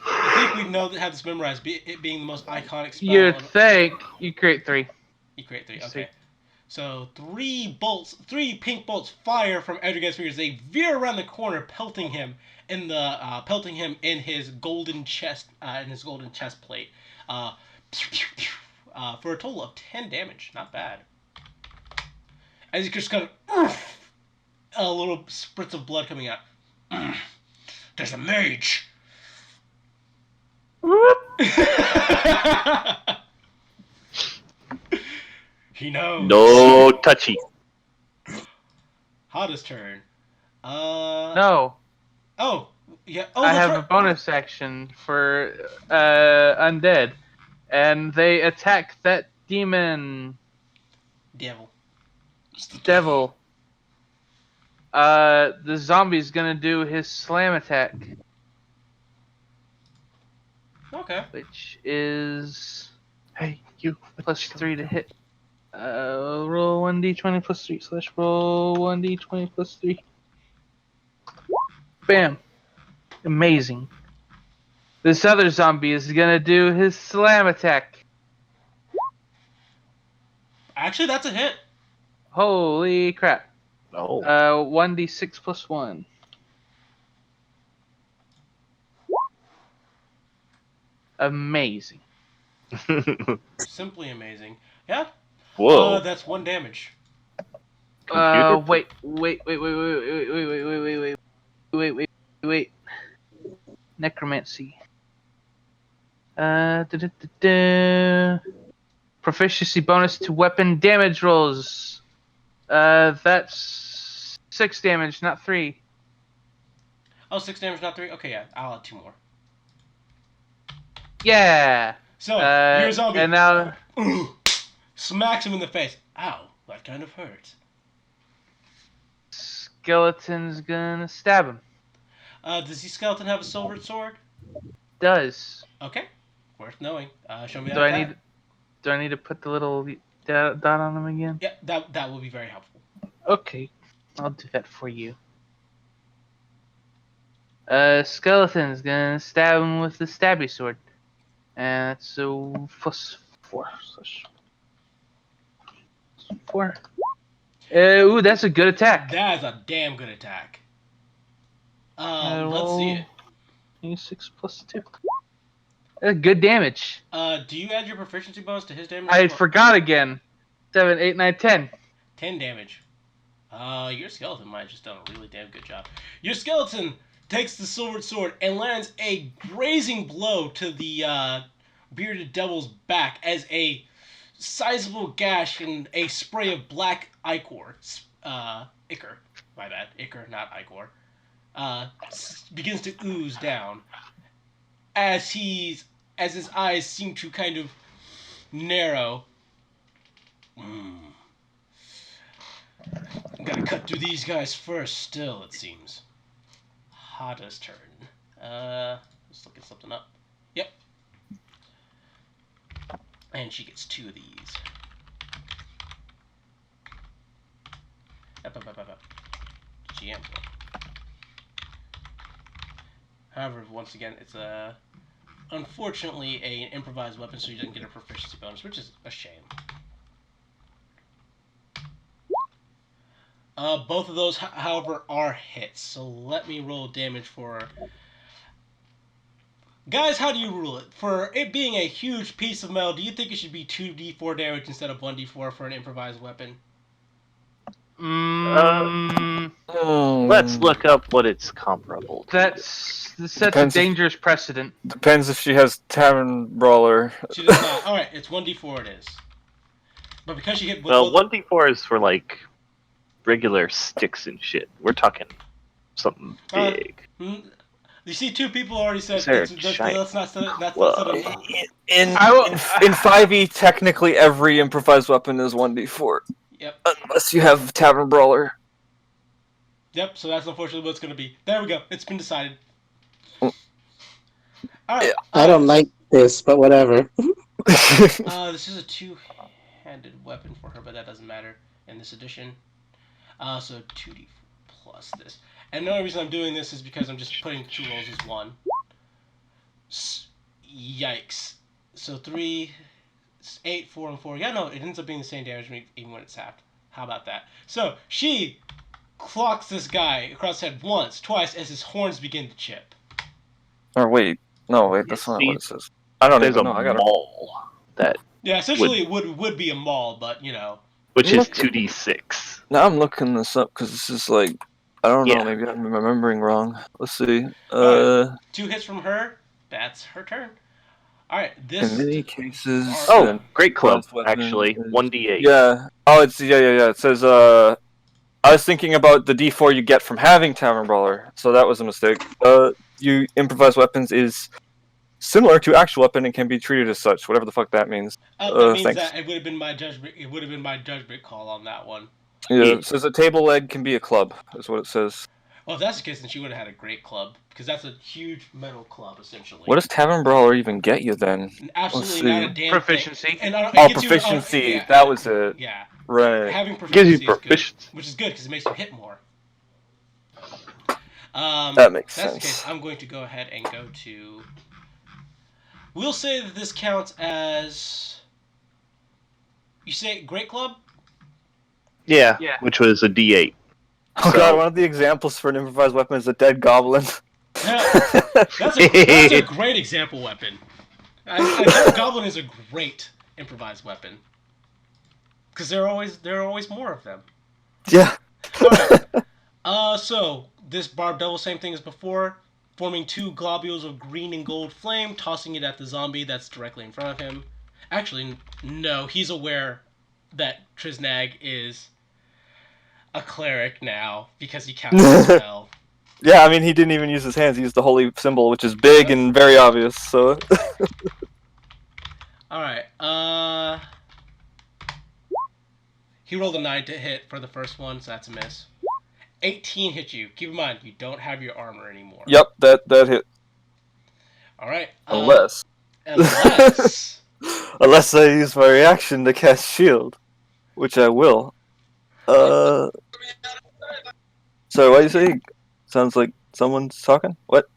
I think we have this memorized, it being the most iconic spell. You'd think you create 3. You create 3, Just okay. So 3 pink bolts fire from Edrigan's fingers. They veer around the corner, pelting him in his golden chest plate. For a total of 10 damage. Not bad. As you just kind of a little spritz of blood coming out. There's a mage. He knows. No touchy. Hottest turn. No, Oh, yeah. Oh, I that's have right. a bonus action for undead, and they attack that demon Devil. devil. The zombie's gonna do his slam attack, Okay. which is Hey, you. plus 3 to hit. Roll 1d20 plus 3 / roll 1d20 plus 3. Bam! Amazing. This other zombie is gonna do his slam attack. Actually, that's a hit. Holy crap. No. 1d6 plus 1. Amazing. Simply amazing. Yeah. Whoa. That's 1 damage. Computer? Wait. Necromancy. Proficiency bonus to weapon damage rolls. That's 6 damage, not 3. Oh, 6 damage, not 3? Okay, yeah. I'll add 2 more. Yeah. So, you're a zombie. And now Smacks him in the face. Ow, that kind of hurts. Skeleton's gonna stab him. Does the skeleton have a silver sword? Does. Okay. Worth knowing. Show me that. Do I need to put the little dot on him again? Yeah, that will be very helpful. Okay, I'll do that for you. Skeleton's gonna stab him with the stabby sword. And that's so plus 4. / 4. Ooh, that's a good attack. That is a damn good attack. Let's see it. 6 plus 2. That's good damage. Do you add your proficiency bonus to his damage? I forgot again. 7, 8, 9, 10. 10 damage. Your skeleton might have just done a really damn good job. Your skeleton takes the silver sword and lands a grazing blow to the bearded devil's back as a sizable gash and a spray of black ichor. Ichor. My bad. Ichor, not ichor. Begins to ooze down as his eyes seem to kind of narrow. I'm gonna cut through these guys first still, it seems. Hada's turn. Let's look at something up. Yep. And she gets 2 of these. Up. GM. However, once again, it's unfortunately an improvised weapon, so you didn't get a proficiency bonus, which is a shame. Both of those, however, are hits. So let me roll damage for Guys, how do you rule it? For it being a huge piece of metal, do you think it should be 2d4 damage instead of 1d4 for an improvised weapon? Let's look up what it's comparable to. That sets a Depends if- dangerous precedent. Depends if she has Tavern Brawler. She does not. Alright, it's 1d4 it is. But because she hit with Well, both- 1d4 is for like regular sticks and shit. We're talking something big. You see, two people already said Is there a that's giant not club? In I will- in 5e, technically every improvised weapon is 1d4. Yep. Unless you have Tavern Brawler. Yep, so that's unfortunately what it's going to be. There we go. It's been decided. Mm. Alright. I don't like this, but whatever. This is a two-handed weapon for her, but that doesn't matter in this edition. So 2d4 plus this. And the only reason I'm doing this is because I'm just putting two rolls as one. Yikes. So 3, 8, 4, and 4. Yeah, no, it ends up being the same damage even when it's halved. How about that? So she clocks this guy across the head once, twice, as his horns begin to chip. Or wait. No, wait, that's not what it says. I don't There's even a know. I got maul that, Yeah, essentially it would be a maul, but, you know. which is Look. 2d6. Now I'm looking this up because this is like, I don't know, Yeah. maybe I'm remembering wrong. Let's see. Alright. 2 hits from her. That's her turn. Alright, this... In many cases. Oh, then Great club, plus weapon actually. is- 1d8. Yeah. Oh, it's yeah. It says I was thinking about the D4 you get from having Tavern Brawler, so that was a mistake. You improvise weapons is similar to actual weapon and can be treated as such, whatever the fuck that means. that means thanks. that it would have been my judgment. It would have been my judgment call on that one. Yeah, Yeah. it says a table leg can be a club, is what it says. Well, if that's the case, then she would have had a great club because that's a huge metal club essentially. What does Tavern Brawler even get you then? Absolutely Let's not a see. damn Proficiency. Thing. And it Oh, gets you- proficiency. yeah, That was it. Yeah, Right. having Gives proficiency you is good, proficiency. which is good because it makes you hit more. That makes if that's the sense. case, I'm going to go ahead and go to. We'll say that this counts as. You say Great Club? Yeah, Yeah. which was a d8. Oh So- god, one of the examples for an improvised weapon is a dead goblin. Yeah, that's a great example weapon. A goblin is a great improvised weapon because there are always more of them. Yeah. Alright. So this barb devil, same thing as before, forming two globules of green and gold flame, tossing it at the zombie that's directly in front of him. Actually, no, he's aware that Triznag is a cleric now because he counts as well. Yeah, I mean, he didn't even use his hands. He used the holy symbol, which is big and very obvious, so... Alright, he rolled a 9 to hit for the first one, so that's a miss. 18 hit you. Keep in mind, you don't have your armor anymore. Yep, that hit. Alright. Unless... Unless... Unless I use my reaction to cast shield. Which I will. Sorry, what do you say? Sounds like someone's talking? What?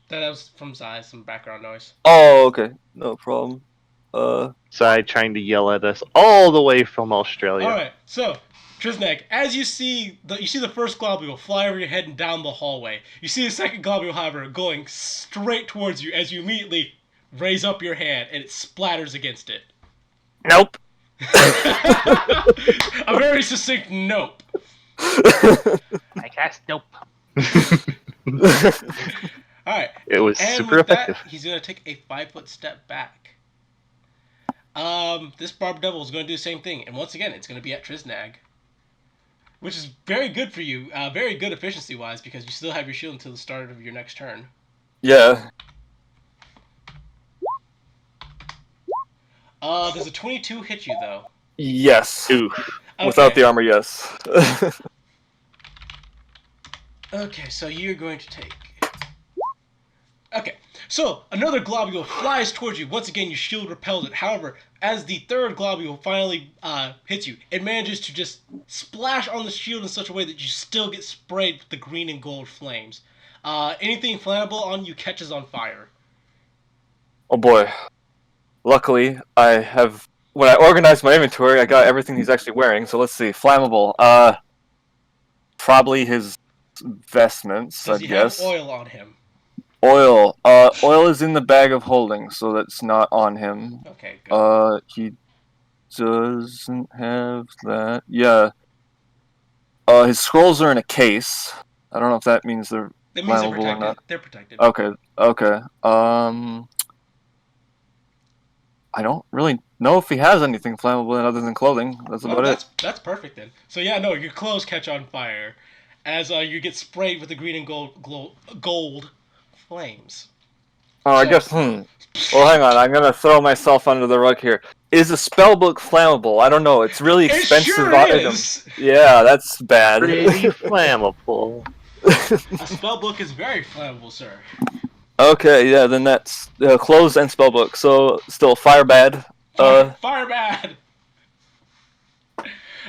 That was from Zai, some background noise. Oh, okay. No problem. Sai trying to yell at us all the way from Australia. Alright, so, Triznag, as you see the first globule fly over your head and down the hallway. You see the second globule, however, going straight towards you as you immediately raise up your hand and it splatters against it. Nope. A very succinct nope. I cast nope. Alright, It was and super with effective. that, he's going to take a 5-foot step back. This Barb Devil is going to do the same thing, and once again, it's going to be at Triznag. Which is very good for you, very good efficiency-wise, because you still have your shield until the start of your next turn. Yeah. Does a 22 hit you, though? Yes. Oof. Without Okay. the armor, yes. Okay, so you're going to take... Okay, so another globule flies towards you. Once again, your shield repels it. However, as the third globule finally hits you, it manages to just splash on the shield in such a way that you still get sprayed with the green and gold flames. Anything flammable on you catches on fire. Oh boy. Luckily, I have... When I organized my inventory, I got everything he's actually wearing, so let's see. Flammable. Probably his vestments, I Does he guess. have oil on him? Oil. Oil is in the bag of holding, so that's not on him. Okay, good. He doesn't have that. Yeah. His scrolls are in a case. I don't know if that means they're That means they're flammable or protected. not. They're protected. Okay. Okay. I don't really know if he has anything flammable other than clothing. That's Oh, about it. that's perfect then. So yeah, no, your clothes catch on fire as you get sprayed with the green and gold flames. Oh, I So- guess. Well, hang on. I'm gonna throw myself under the rug here. Is a spellbook flammable? I don't know. It's really It expensive sure item. is. Yeah, that's bad. Pretty flammable. A spellbook is very flammable, sir. Okay, yeah, then that's clothes and spellbook. So still fire bad. Fire bad.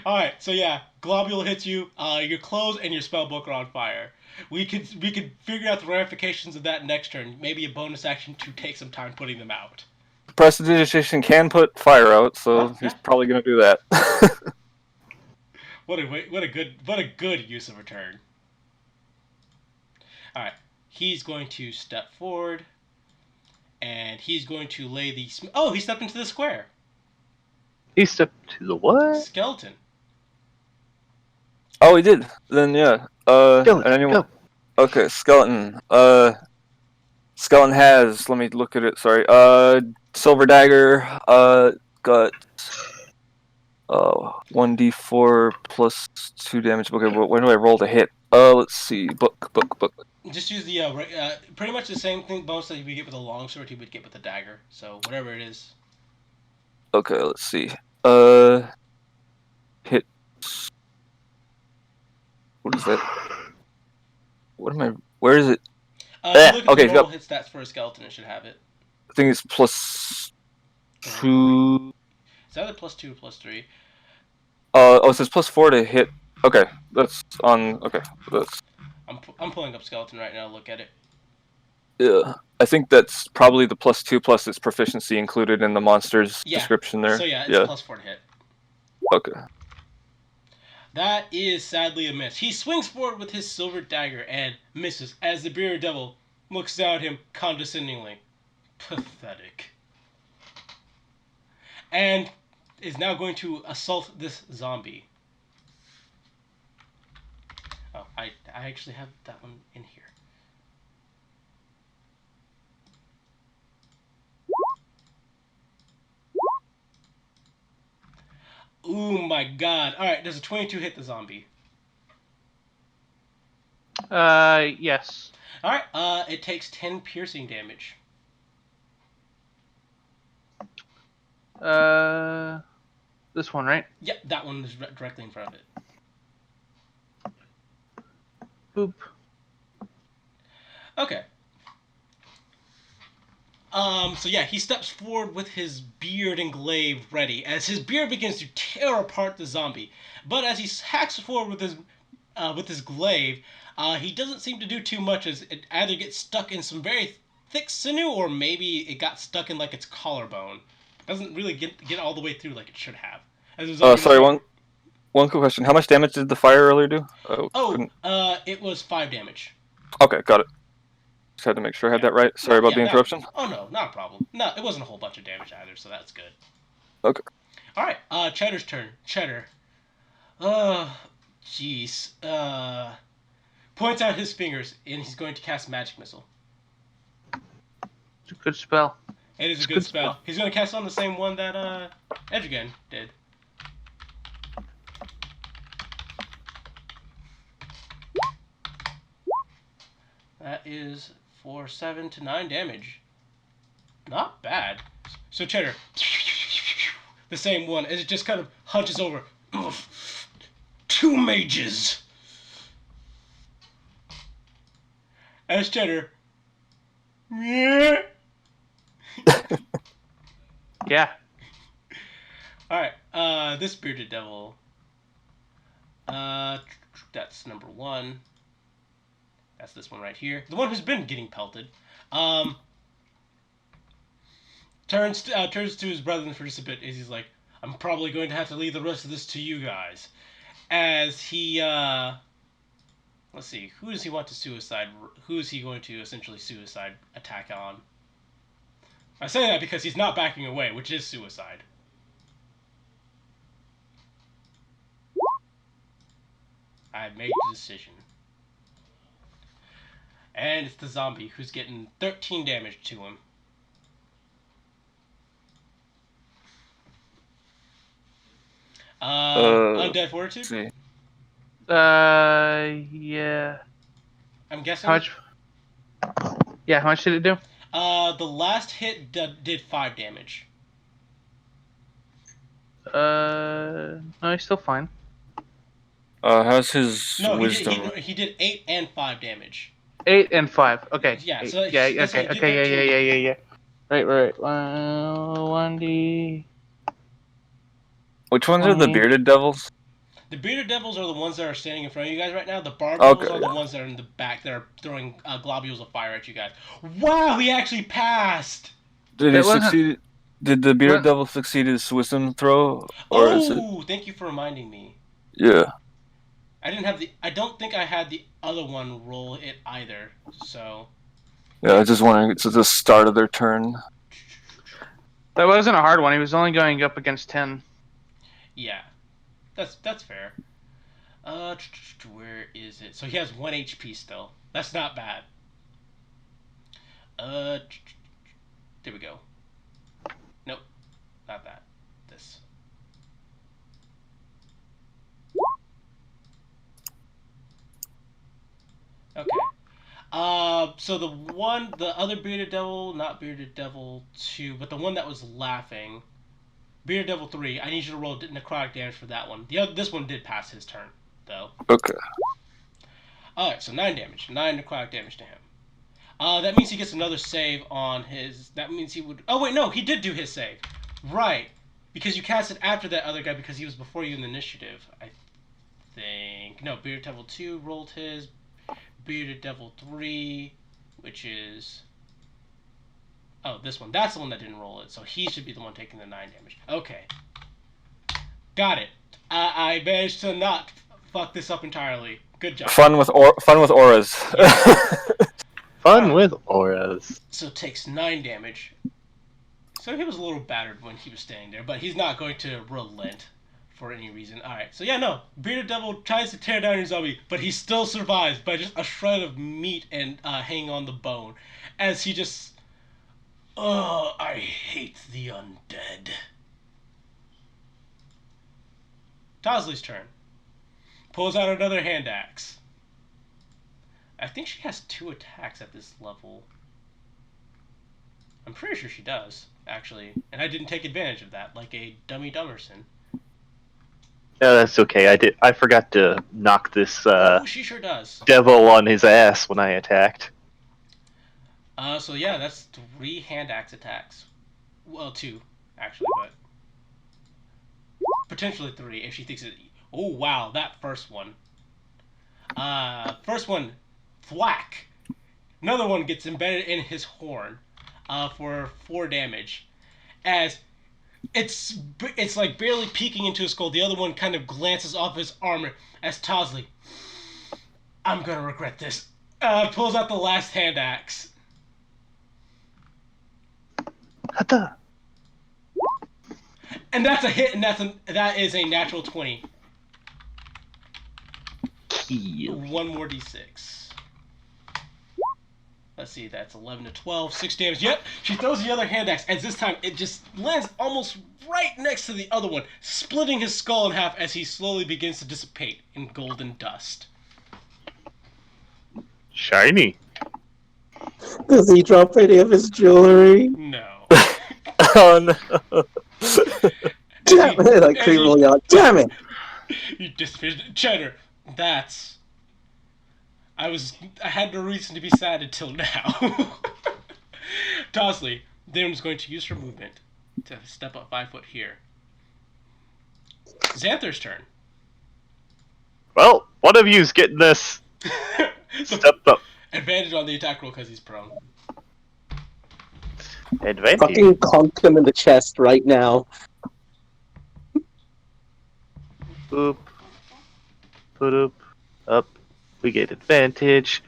All right, so yeah, globule hits you. Your clothes and your spellbook are on fire. We could figure out the ramifications of that next turn. Maybe a bonus action to take some time putting them out. Prestidigitation can put fire out, so Oh, he's yeah. probably gonna do that. What a good use of a turn. All right, he's going to step forward, and he's going to lay the. Oh, he stepped into the square. He stepped to the what? Skeleton. Oh, he did. Then yeah. Skeleton, and anyone? go. Okay, skeleton. Skeleton has. Let me look at it. Sorry. Silver dagger. Got. 1d4 plus 2 damage. Okay, when do I roll to hit? Let's see. Book. Just use the pretty much the same thing bonus that you would get with a longsword. You would get with a dagger. So whatever it is. Okay, let's see. Hit. What is that? What am I? Where is it? If you look at okay, the normal hit stats for a skeleton, it should have it. I think it's plus 2. It's either +2 or +3. Oh, it says plus 4 to hit. Okay, that's on. Okay, that's. I'm pulling up skeleton right now. Look at it. Yeah, I think that's probably the plus 2 plus its proficiency included in the monster's Yeah. description there. So yeah, it's yeah. +4 to hit. Okay. That is sadly a miss. He swings forward with his silver dagger and misses as the bearded devil looks down at him condescendingly. Pathetic. And is now going to assault this zombie. Oh, I actually have that one in here. Ooh my god. Alright, does a 22 hit the zombie? Yes. Alright, it takes 10 piercing damage. This one, right? Yeah, that one is directly in front of it. Boop. Okay. So yeah, he steps forward with his beard and glaive ready, as his beard begins to tear apart the zombie. But as he hacks forward with his glaive, he doesn't seem to do too much, as it either gets stuck in some very thick sinew, or maybe it got stuck in like its collarbone. Doesn't really get all the way through like it should have. As the zombie Sorry, one quick question. How much damage did the fire earlier do? It was 5 damage. Okay, got it. Just had to make sure I had that right. Sorry about the interruption. Oh no, not a problem. No, it wasn't a whole bunch of damage either, so that's good. Okay. Alright, Cheddar's turn. Cheddar. Jeez. Points out his fingers, and he's going to cast Magic Missile. It's a good spell. It is a good spell. He's going to cast on the same one that Edrigan did. That is for 7 to 9 damage. Not bad. So Cheddar, the same one, as it just kind of hunches over. 2 mages. As Cheddar. Yeah. Yeah. Alright, this bearded devil. That's number 1. That's this one right here. The one who's been getting pelted. Turns to his brethren for just a bit as he's like, I'm probably going to have to leave the rest of this to you guys. As he, let Let's see. Who does he want to suicide? Who is he going to essentially suicide attack on? I say that because he's not backing away, which is suicide. I made the decision. And it's the zombie who's getting 13 damage to him. Undead Fortitude? See. Yeah. I'm guessing. How much? Yeah, how much did it do? The last hit did 5 damage. No, he's still fine. How's his No, wisdom? he did 8 and 5 damage. 8 and 5. Okay. Yeah, 8. so yeah. that's Okay. what he Okay. did Yeah. Right. 1d. Which ones are the 20. bearded devils? The bearded devils are the ones that are standing in front of you guys right now. The barb Okay. devils are the ones that are in the back that are throwing globules of fire at you guys. Wow, he actually passed! Did It he wasn't- succeed? Did the bearded What? devil succeed his wisdom throw, or is it? Oh, thank you for reminding me. Yeah. I don't think I had the other one roll it either. So Yeah, I was just wondering. It's at the start of their turn. That wasn't a hard one. He was only going up against 10. yeah, that's fair. Where is it? So he has 1 HP still. That's not bad. There we go. Nope, not that. This. Okay. So the other bearded devil, not bearded devil 2, but the one that was laughing, bearded devil 3. I need you to roll necrotic damage for that one. This one did pass his turn, though. Okay. All right, so 9 damage, 9 necrotic damage to him. That means he gets another save on his. That means he would. Oh wait, no, he did do his save, right? Because you cast it after that other guy because he was before you in the initiative. I think no, bearded devil 2 rolled his. Bearded Devil 3, which is... Oh, this one. That's the one that didn't roll it, so he should be the one taking the 9 damage. Okay. Got it. I managed to not fuck this up entirely. Good job. Fun with auras. Fun with auras. So it takes 9 damage. So he was a little battered when he was standing there, but he's not going to relent for any reason. Alright, so yeah, no. Bearded Devil tries to tear down your zombie, but he still survives by just a shred of meat and hanging on the bone. As he just... Oh, I hate the undead. Tosley's turn. Pulls out another hand axe. I think she has 2 attacks at this level. I'm pretty sure she does, actually. And I didn't take advantage of that, like a dummy Dummerson. No, that's okay. I forgot to knock this Oh, she sure does. devil on his ass when I attacked. So yeah, that's 3 hand axe attacks. Well, 2, actually, but... Potentially 3 if she thinks it... Oh, wow, that first one. First one, thwack. Another one gets embedded in his horn for 4 damage. As it's like barely peeking into his skull. The other one kind of glances off his armor as Tosley, I'm gonna regret this, pulls out the last hand axe. Hata. And that's a hit, and that is a natural 20. Kill. 1 more d6. Let's see, that's 11 to 12, 6 damage. Yep, she throws the other hand axe, and this time it just lands almost right next to the other one, splitting his skull in half as he slowly begins to dissipate in golden dust. Shiny. Does he drop any of his jewelry? No. Oh no. Damn it! Like creepily yelling, damn it! You disfigured Cheddar. That's... I had no reason to be sad until now. Tosley, Dim's going to use her movement to step up 5 foot here. Xanther's turn. Well, one of you's getting this. Step up. Advantage on the attack roll because he's prone. Advantage. Fucking conk him in the chest right now. Boop. Put up. We get advantage.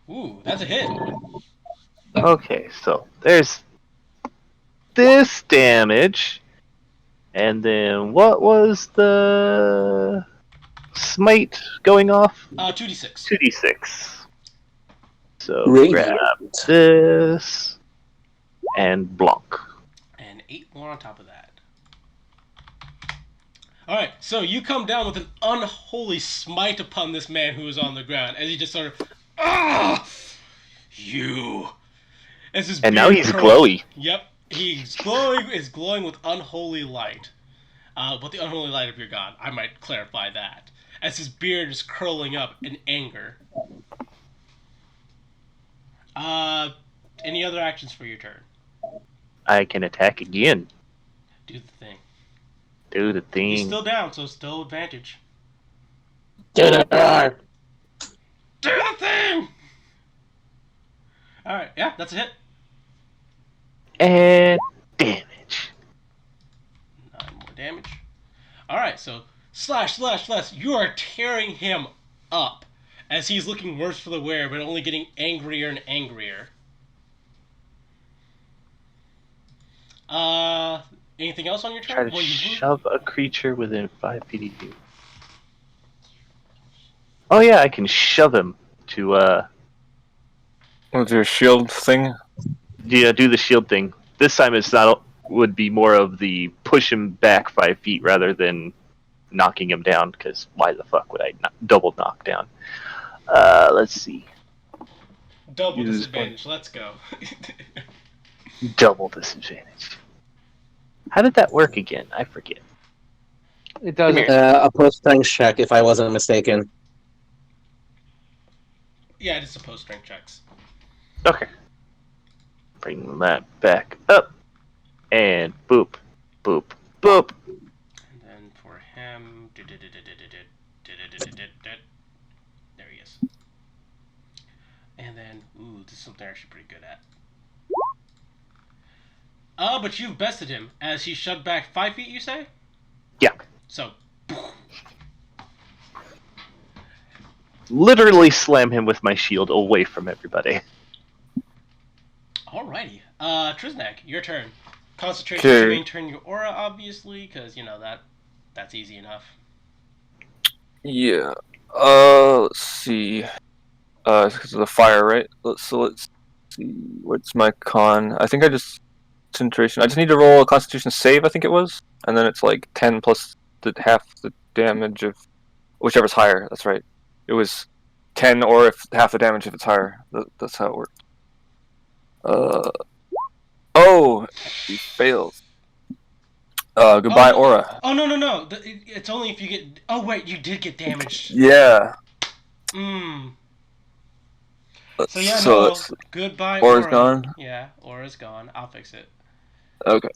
Ooh, that's a hit. Okay, so there's this damage. And then what was the smite going off? 2d6. 2d6. So Radiant. grab this and block. And 8 more on top of that. Alright, so you come down with an unholy smite upon this man who is on the ground as he just sort of, ah, you. As his And now beard he's curls. glowy. Yep, he's glowing with unholy light. With the unholy light of your god, I might clarify that. As his beard is curling up in anger. Any other actions for your turn? I can attack again. Do the thing. Do the thing. He's still down, so still advantage. Do the roar. Do the thing! Alright, yeah, that's a hit. And damage. 9 more damage. Alright, so slash. You are tearing him up as he's looking worse for the wear, but only getting angrier and angrier. Anything else on your turn? Try to Well, you shove a creature within 5 feet of you. Oh yeah, I can shove him to What's your shield thing? do the shield thing. This time it's not would be more of the push him back 5 feet rather than knocking him down, because why the fuck would I double knock down? Let's see. double Use disadvantage. Let's go. Double disadvantage. How did that work again? I forget. It doesn't. A post strength check, if I wasn't mistaken. Yeah, it's opposed strength checks. Okay. Bring that back up. And boop. Boop. Boop. And then for him, there he is. And then, ooh, this is something I'm actually pretty good at. But you've bested him as he shoved back 5 feet, you say? Yeah. So, Literally slam him with my shield away from everybody. alrighty. Triznak, your turn. Concentration Okay. to maintain your aura, obviously, because, that's easy enough. Yeah. Let's see. It's because of the fire, right? Let's see. What's my con? I think I just concentration. I just need to roll a Constitution save. I think it was, and then it's like 10 plus half the damage of whichever's higher. That's right. It was 10 or if half the damage if it's higher. That's how it worked. Oh, he fails. Goodbye, Oh. aura. Oh, no. It's only if you get... Oh, wait, you did get damaged. Yeah. So, yeah, So no. that's Goodbye, aura's aura. gone. Yeah, aura's gone. I'll fix it. Okay.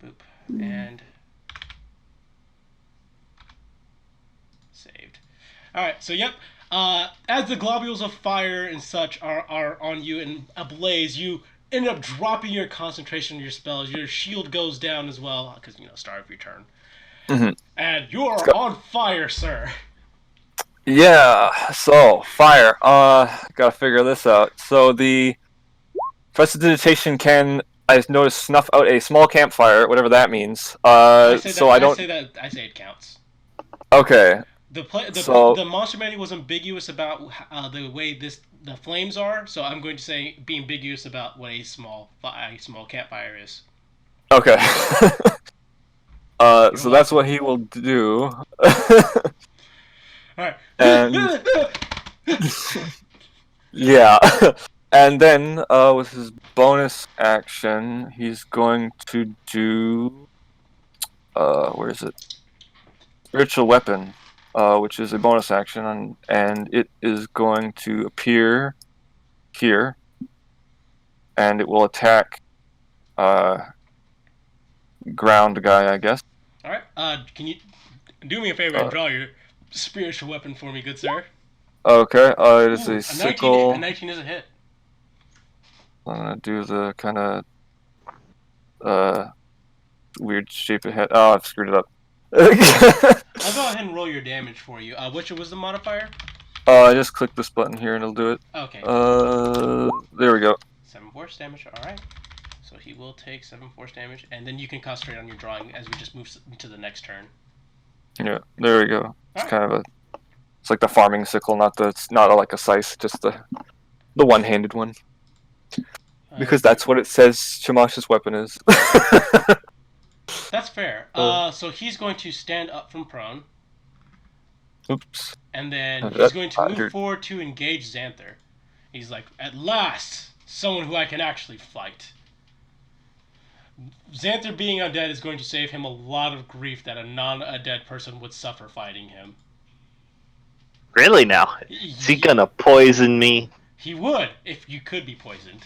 Boop. And... saved. Alright, so yep. As the globules of fire and such are on you and ablaze, you end up dropping your concentration of your spells. Your shield goes down as well, because, start of your turn. Mhm. And you are go. on fire, sir. Yeah, so fire. Gotta figure this out. So the prestidigitation can, I noticed, snuff out a small campfire, whatever that means. I say So I don't. I say it counts. Okay. The monster manual was ambiguous about the way the flames are, so I'm going to say be ambiguous about what a small campfire is. Okay. So that's what he will do. All right. And yeah, and then with his bonus action, he's going to do where is it? Spiritual weapon, which is a bonus action, and it is going to appear here, and it will attack ground guy, I guess. All right. Can you do me a favor and draw your spiritual weapon for me, good sir? Okay. It is Ooh, a sickle. 19 is a hit. I'm gonna do the kind of weird shape of head. Oh, I've screwed it up. I'll go ahead and roll your damage for you. What's your wisdom modifier? I just click this button here and it'll do it. Okay. There we go. 7 force damage. All right. So he will take 7 force damage, and then you can concentrate on your drawing as we just move into the next turn. Yeah, there we go. It's Alright. kind of it's like the farming sickle, it's not like a scythe, just the one-handed one. Because that's what it says Shamash's weapon is. That's fair. So he's going to stand up from prone, Oops. and then he's That's going to move 100. forward to engage Xanther. He's like, at last, someone who I can actually fight. Xanther being undead is going to save him a lot of grief that a non-undead person would suffer fighting him. Really now? Is he gonna poison me? He would, if you could be poisoned.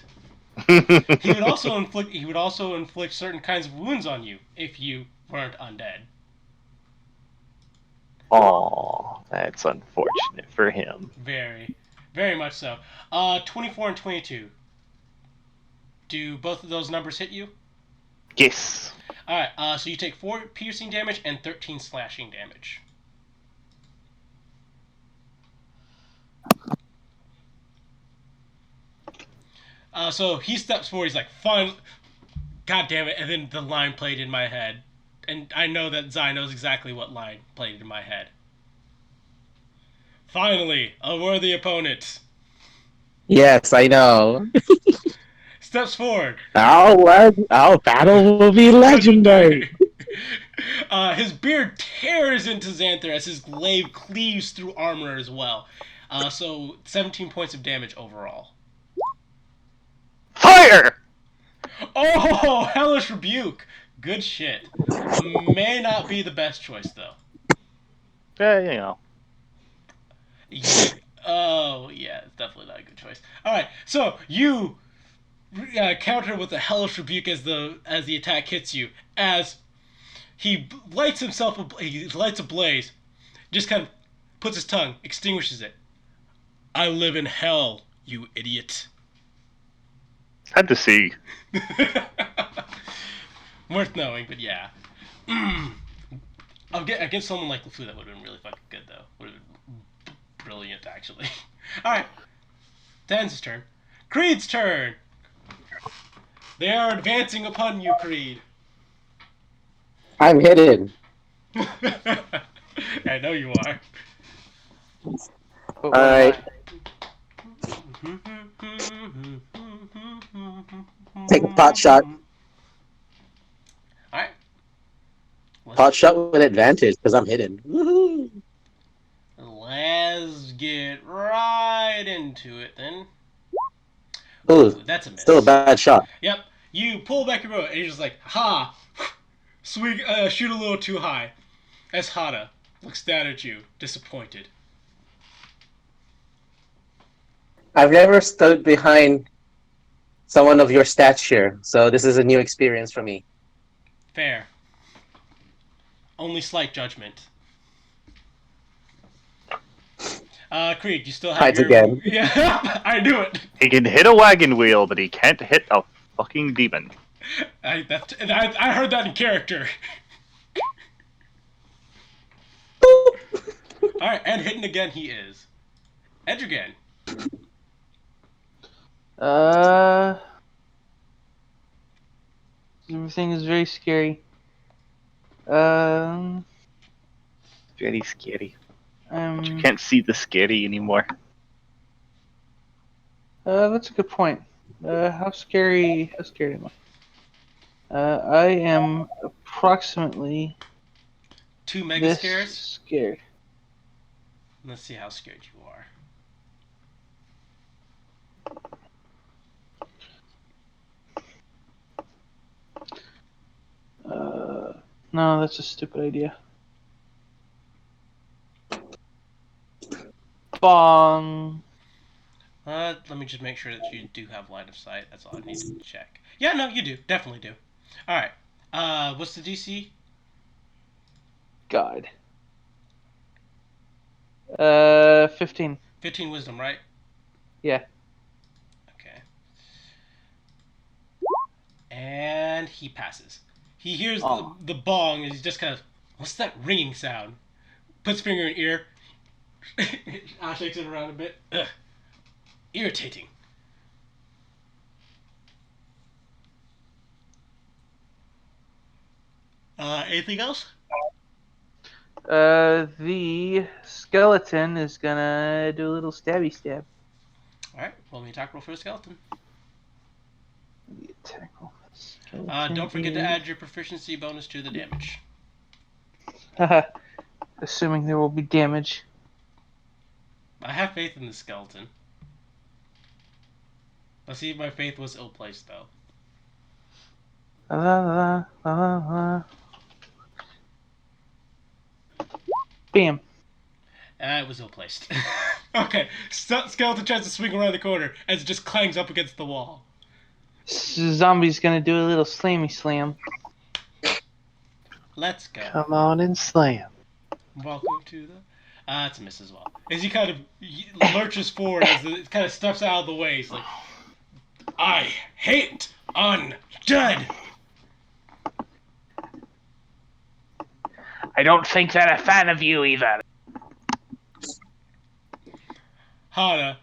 He would also inflict certain kinds of wounds on you if you weren't undead. Oh, that's unfortunate for him. Very, very much so. 24 and 22. Do both of those numbers hit you? Yes. Alright, so you take 4 piercing damage and 13 slashing damage. So he steps forward, he's like, fine, god damn it, and then the line played in my head. And I know that Zai knows exactly what line played in my head. Finally, a worthy opponent. Yes, I know. Steps forward. Our battle will be legendary. His beard tears into Xanther as his glaive cleaves through armor as well. So 17 points of damage overall. Fire! Oh, Hellish Rebuke. Good shit. May not be the best choice, though. You know. Oh, yeah, it's definitely not a good choice. Alright, so you counter with a Hellish Rebuke as the attack hits you, as he lights a blaze, just kind of puts his tongue, extinguishes it. I live in hell, you idiot. Had to see. Worth knowing, but yeah. Against someone like LeFou, that would have been really fucking good, though. Would have been brilliant, actually. Alright. Dan's turn. Creed's turn! They are advancing upon you, Creed. I'm hidden. I know you are. Alright. Take a pot shot. Alright. Pot shot with advantage, because I'm hidden. Woohoo! Let's get right into it then. Ooh, That's a miss. still a bad shot. Yep. You pull back your bow, and you're just like, ha! Swing, shoot a little too high. As Hada looks down at you, disappointed. I've never stood behind someone of your stature, so this is a new experience for me. Fair. Only slight judgment. Creed, you still have Hides your... again. Yeah, I knew it. He can hit a wagon wheel, but he can't hit a fucking demon. I heard that in character. Alright, and hitting again he is. Edrigan. Everything is very scary. Very scary. You can't see the scary anymore. That's a good point. How scary am I? I am approximately 2 mega this scares. scared. Let's see how scared you are. No, that's a stupid idea. Bong. Let me just make sure that you do have line of sight. That's all I need to check. Yeah, no, you do. Definitely do. Alright. What's the DC? God. 15. 15 wisdom, right? Yeah. Okay. And he passes. He hears Aw. the bong and he's just kind of, what's that ringing sound? Puts finger in ear, Shakes it around a bit. Ugh. Irritating. Anything else? The skeleton is gonna do a little stabby stab. Alright, roll me attack roll for a skeleton. The attack roll for the skeleton Don't forget to is- add your proficiency bonus to the damage. Assuming there will be damage. I have faith in the skeleton. Let's see if my faith was ill-placed, though. Bam. It was ill-placed. Okay, skeleton tries to swing around the corner as it just clangs up against the wall. Zombie's gonna do a little slammy slam. Let's go. Come on and slam. Welcome to the... it's a miss as well. As he kind of lurches forward as it kind of steps out of the way, he's like, I hate undead! I don't think they're a fan of you either. Hana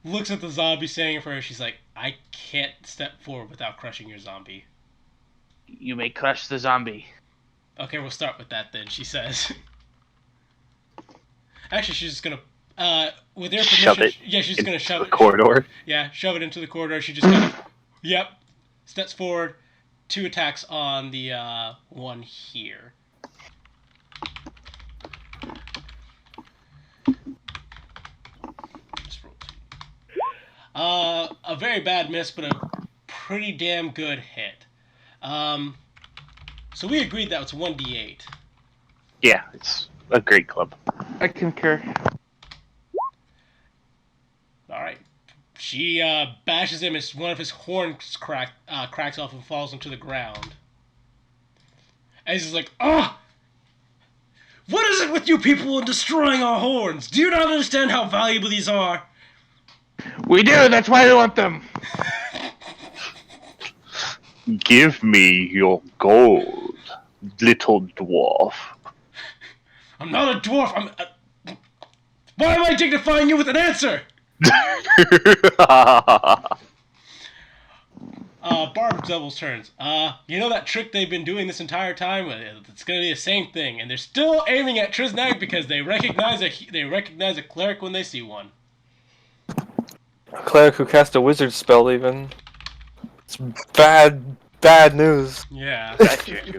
looks at the zombie standing in front of her. She's like, I can't step forward without crushing your zombie. You may crush the zombie. Okay, we'll start with that then, she says. Actually, she's just gonna, with their permission, Shove it yeah, she's just gonna shove the it. corridor. Yeah, shove it into the corridor. She just kind of, yep, steps forward, 2 attacks on the one here. Just roll 2. A very bad miss, but a pretty damn good hit. So we agreed that was 1d8. Yeah, it's a great club. I concur. All right. She bashes him as one of his horns cracks off and falls into the ground. And he's like, "Ah! What is it with you people and destroying our horns? Do you not understand how valuable these are?" We do. That's why we want them. Give me your gold, little dwarf. I'm not a dwarf. Why am I dignifying you with an answer? Barb doubles turns. You know that trick they've been doing this entire time? It's gonna be the same thing, and they're still aiming at Triznag because they recognize a cleric when they see one. A cleric who cast a wizard spell, even. It's bad news. Yeah. That's true.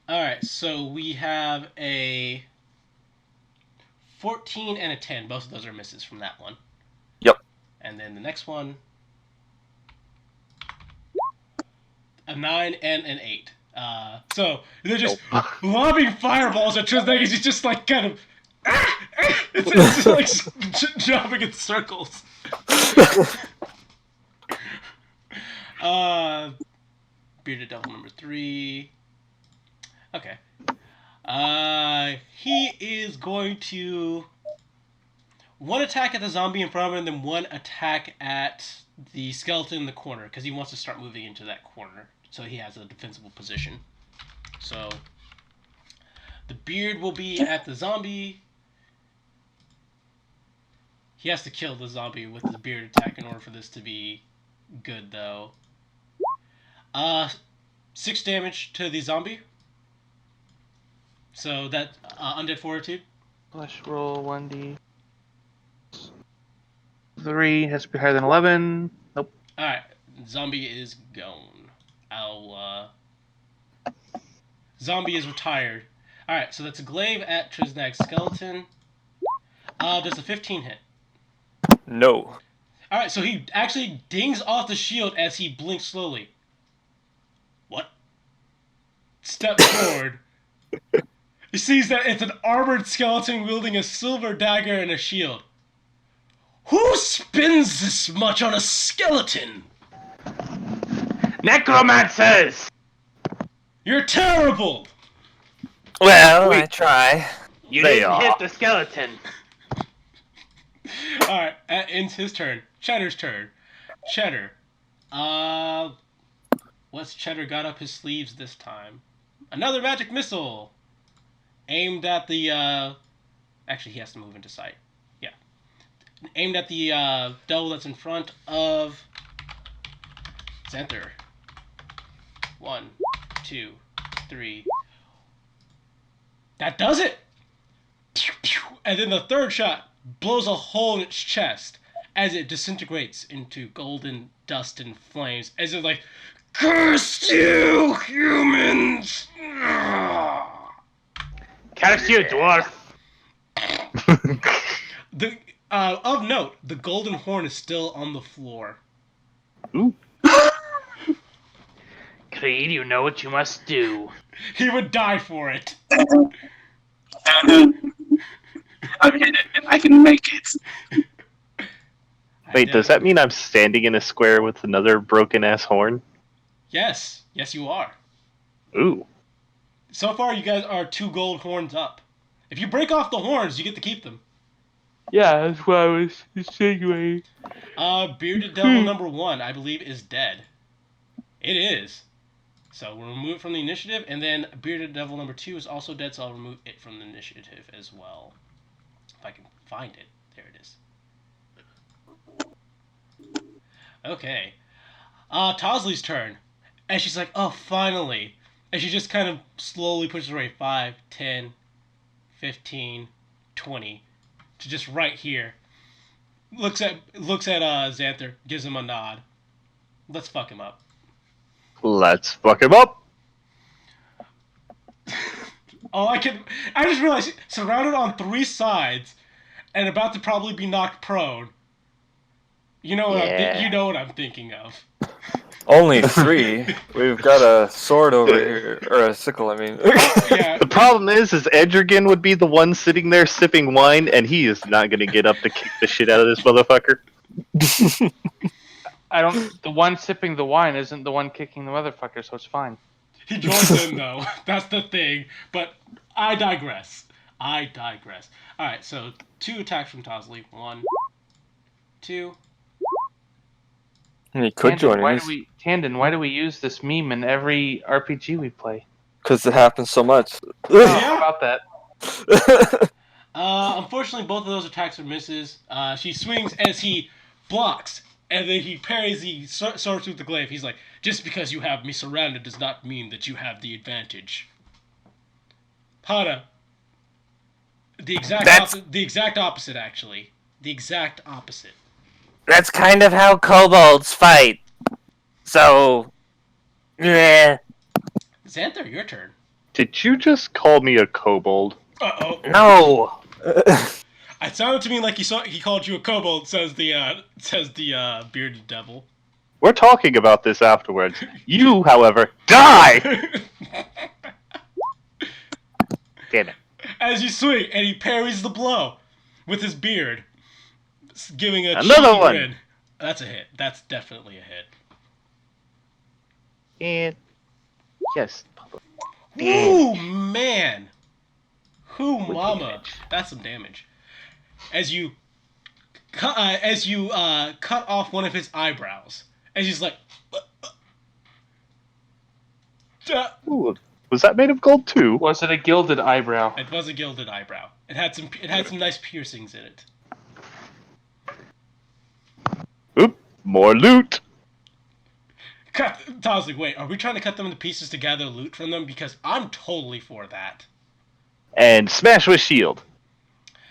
Alright, so we have a 14 and a 10. Both of those are misses from that one. Yep. And then the next one, a 9 and an 8. So they're just lobbing fireballs at Triznag as he's just like kind of it's just like jumping in circles. Bearded Devil number 3. Okay. He is going to 1 attack at the zombie in front of him, and then 1 attack at the skeleton in the corner, because he wants to start moving into that corner, so he has a defensible position. So the beard will be at the zombie. He has to kill the zombie with the beard attack in order for this to be good, though. 6 damage to the zombie. So that undead fortitude. Let's roll 1d. 3 has to be higher than 11. Nope. All right, zombie is gone. Zombie is retired. All right, so that's a glaive at Triznag's skeleton. Does a 15 hit? No. All right, so he actually dings off the shield as he blinks slowly. What? Steps forward. He sees that it's an armored skeleton wielding a silver dagger and a shield. Who spends this much on a skeleton? Necromancers! You're terrible! Well, I try. You They didn't are. hit the skeleton. Alright, ends his turn. Cheddar's turn. Cheddar. What's Cheddar got up his sleeves this time? Another magic missile! aimed at the. Actually, he has to move into sight. Yeah. Aimed at the devil that's in front of Xanther. 1, 2, 3. That does it! And then the third shot blows a hole in its chest as it disintegrates into golden dust and flames. As it's like, curse you, humans! Curse you, dwarf! The of note, the golden horn is still on the floor. Ooh. Creed, you know what you must do. He would die for it. I can make it. Wait, does that mean I'm standing in a square with another broken ass horn? Yes. Yes, you are. Ooh. So far, you guys are 2 gold horns up. If you break off the horns, you get to keep them. Yeah, that's what I was insinuating. Bearded Devil number 1, I believe, is dead. It is. So we'll remove it from the initiative, and then Bearded Devil number 2 is also dead, so I'll remove it from the initiative as well. If I can find it. There it is. Okay. Tosley's turn. And she's like, oh, finally. And she just kind of slowly pushes away 5, 10, 15, 20 to just right here. Looks at Xanther, gives him a nod. Let's fuck him up. Let's fuck him up. I just realized, surrounded on 3 sides and about to probably be knocked prone. You know what you know what I'm thinking of. Only 3. We've got a sword over here, or a sickle. I mean. Yeah. The problem is Edrigan would be the one sitting there sipping wine, and he is not going to get up to kick the shit out of this motherfucker. The one sipping the wine isn't the one kicking the motherfucker, so it's fine. He joins in though. That's the thing. But I digress. Alright, so 2 attacks from Tosley. 1, 2. He could join in. Tandon, why do we use this meme in every RPG we play? Because it happens so much. How about that? Unfortunately, both of those attacks are misses. She swings as he blocks, and then he parries the sword through the glaive. He's like, just because you have me surrounded does not mean that you have the advantage. Hana. The exact opposite, actually. The exact opposite. That's kind of how kobolds fight. So, yeah. Xanther, your turn. Did you just call me a kobold? Uh-oh. No. It sounded to me like he called you a kobold, says the bearded devil. We're talking about this afterwards. You, however, die! Damn it. As you swing, and he parries the blow with his beard, giving a Another cheeky one. grin. That's a hit. That's definitely a hit. And yes. Ooh, man. Who With mama. damage. That's some damage. As you cut off one of his eyebrows. And he's like... Ooh, was that made of gold too? Was it a gilded eyebrow? It was a gilded eyebrow. It had some nice piercings in it. Oop, more loot. Tosley, wait, are we trying to cut them into pieces to gather loot from them? Because I'm totally for that. And smash with shield.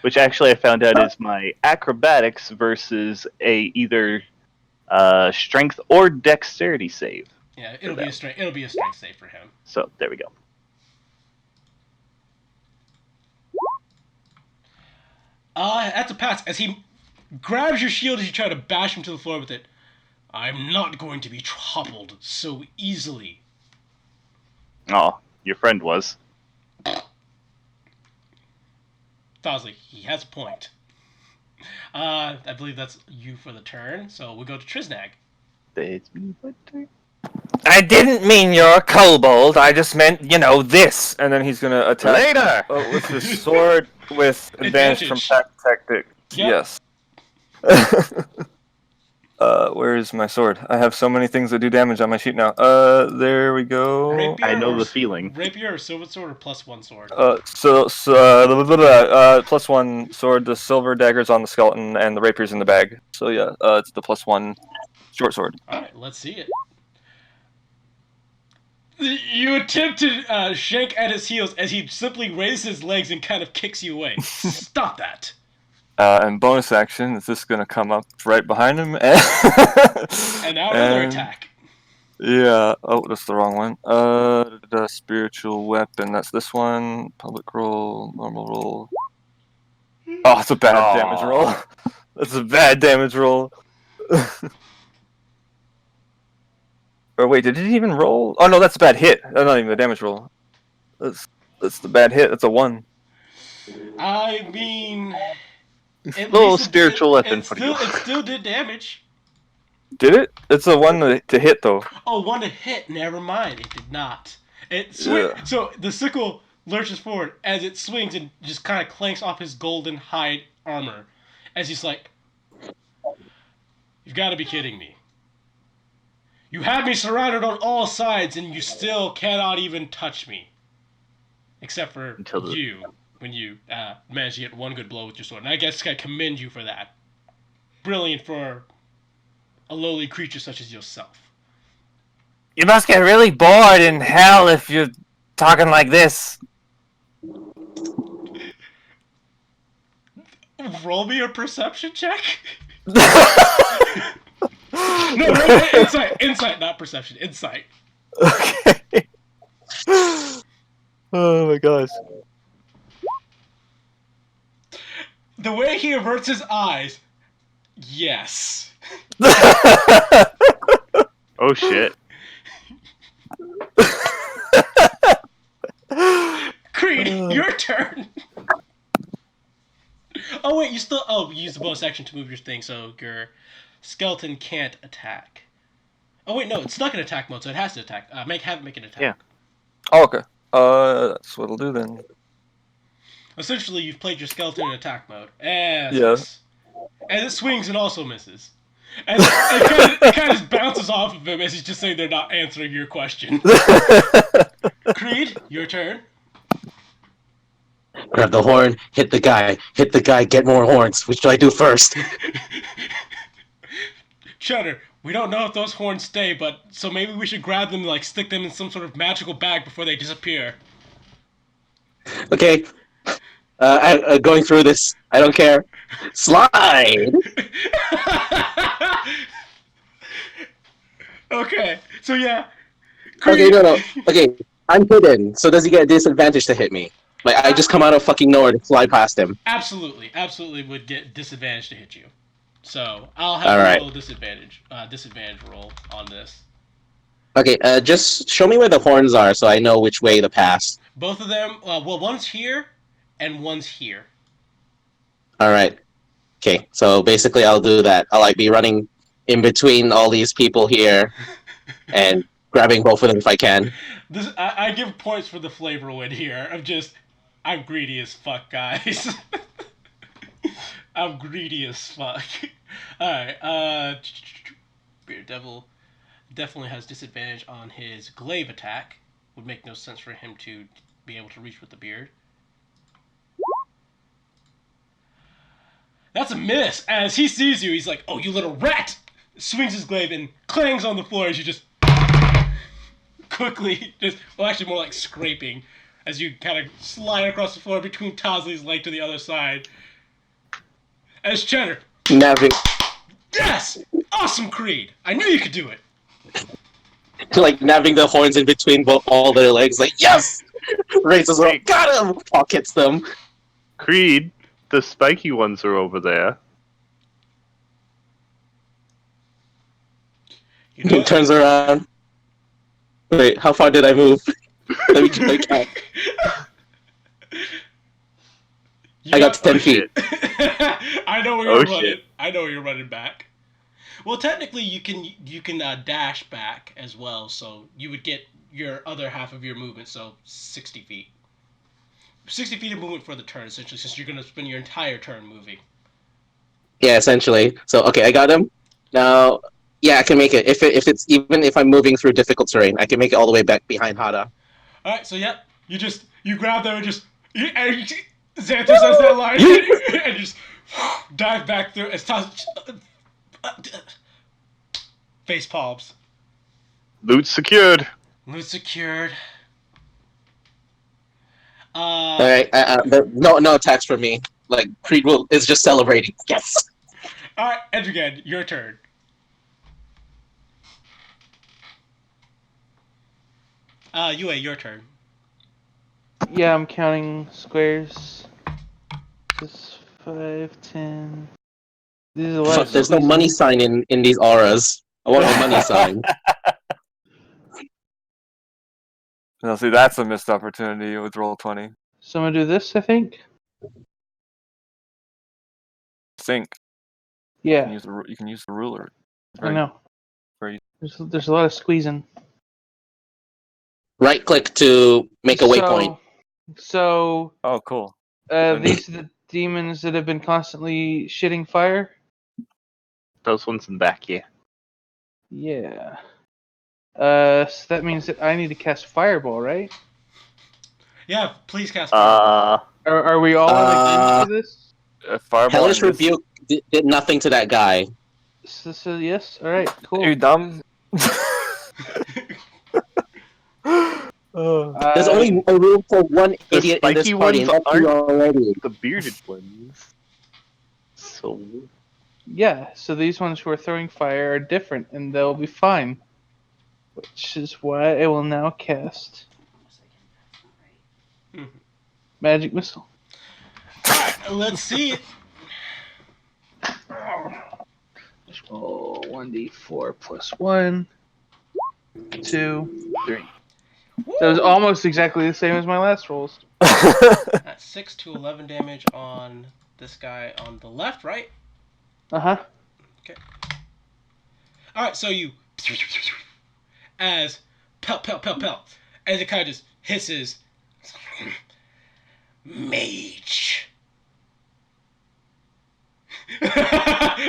Which actually I found out is my acrobatics versus a either strength or dexterity save. Yeah, it'll be a strength save for him. So there we go. That's a pass. As he grabs your shield as you try to bash him to the floor with it. I'm not going to be toppled so easily. Oh, your friend was. Tosley, he has a point. I believe that's you for the turn, so we'll go to Triznag. It's me, what turn? I didn't mean you're a kobold. I just meant, this. And then he's gonna attack Later! with his sword with advantage from Advantage. tactic. Yep. Yes. Where's my sword? I have so many things that do damage on my sheet now. There we go. Rapier I know or the feeling. Rapier or silver sword or +1 sword? +1 sword. The silver dagger's on the skeleton, and the rapier's in the bag. So yeah, it's the +1 short sword. Alright, let's see it. You attempt to shank at his heels as he simply raises his legs and kind of kicks you away. Stop that. And bonus action is this gonna come up right behind him? And now another attack. Yeah. Oh, that's the wrong one. The spiritual weapon. That's this one. Public roll. Normal roll. Oh, it's a bad damage roll. That's a bad damage roll. Or wait, did it even roll? Oh no, that's a bad hit. That's not even a damage roll. That's the bad hit. That's a 1. I mean, at Little least spiritual weapon it for still, you. It still did damage. Did it? It's a 1 to hit though. Oh, 1 to hit. Never mind. It did not. Yeah. So the sickle lurches forward as it swings and just kind of clanks off his golden hide armor. As he's like, "You've got to be kidding me. You have me surrounded on all sides and you still cannot even touch me. Except for you, when you manage to get one good blow with your sword. And I guess I commend you for that. Brilliant for a lowly creature such as yourself." You must get really bored in hell if you're talking like this. Roll me a perception check? No, insight, not perception. Insight. Okay. Oh my gosh. The way he averts his eyes, yes. Oh shit. Creed, your turn. Oh wait, you use the bonus action to move your thing, so your skeleton can't attack. Oh wait, no, it's stuck in attack mode, so it has to attack. Have it make an attack. Yeah. Oh, okay. That's what it'll do then. Essentially, you've played your skeleton in attack mode. And Yes. And it swings and also misses. And it kind of just bounces off of him as he's just saying they're not answering your question. Creed, your turn. Grab the horn, hit the guy, get more horns. Which do I do first? Cheddar, we don't know if those horns stay, but so maybe we should grab them and like stick them in some sort of magical bag before they disappear. Okay. Going through this, I don't care. Slide! Okay, so yeah. Okay, no. Okay, I'm hidden, so does he get a disadvantage to hit me? Like, I just come out of fucking nowhere to slide past him. Absolutely would get disadvantage to hit you. So I'll have a little disadvantage roll on this. Okay, just show me where the horns are so I know which way to pass. Both of them, well, one's here and one's here. Alright. Okay, so basically I'll do that. I'll like be running in between all these people here and grabbing both of them if I can. I give points for the flavor win here of just, I'm greedy as fuck, guys. I'm greedy as fuck. Alright, Beard Devil definitely has disadvantage on his glaive attack. Would make no sense for him to be able to reach with the beard. That's a miss. As he sees you, he's like, "Oh, you little rat!" Swings his glaive and clangs on the floor as you just quickly, actually more like scraping, as you kind of slide across the floor between Tosley's leg to the other side. As Cheddar. Yes! Awesome, Creed! I knew you could do it! Like, nabbing the horns in between all their legs, like, yes! Raises up, got him! Pockets them. Creed, the spiky ones are over there. He turns around. Wait, how far did I move? Let me check my count. I got 10 feet. I know where you're running. Shit. I know where you're running back. Well, technically, you can dash back as well, so you would get your other half of your movement, so 60 feet. 60 feet of movement for the turn, essentially, since you're going to spend your entire turn moving. Yeah, essentially. So, okay, I got him. Now, yeah, I can make it. If it's even if I'm moving through difficult terrain, I can make it all the way back behind Hada. All right, so yep, you grab them and Xanthar says that line and just dive back through as face palms. Loot secured. Loot secured. All right, no attacks from me. Like Creed is just celebrating. Yes. All right, Edrigan, your turn. Yue, your turn. Yeah, I'm counting squares. This 5, 10. This is a lot. Fuck, there's no money sign in these auras. I want a money sign. No, see, that's a missed opportunity with roll 20. So I'm gonna do this, I think. Sync. Yeah, You can use the ruler. I know. very- There's a lot of squeezing. Right click to make a waypoint. So, Oh, cool. these are the demons that have been constantly shitting fire. Those ones in the back, yeah. Yeah. So that means that I need to cast Fireball, right? Yeah, please cast fire. Are we all in agreement for this? Fireball. Hellish in this- Rebuke did nothing to that guy. So yes. All right. Cool. Are you dumb? There's only a room for one The idiot in this spiky party, and ones that's you already. The bearded ones. So Yeah. So these ones who are throwing fire are different, and they'll be fine. Which is why I will now cast Mhm. Magic Missile. Let's see it. Roll 1d4 plus 1, 2, 3. That was almost exactly the same as my last rolls. That's 6 to 11 damage on this guy on the left, right? Uh-huh. Alright, so you as pelt, as it kind of just hisses. Mage.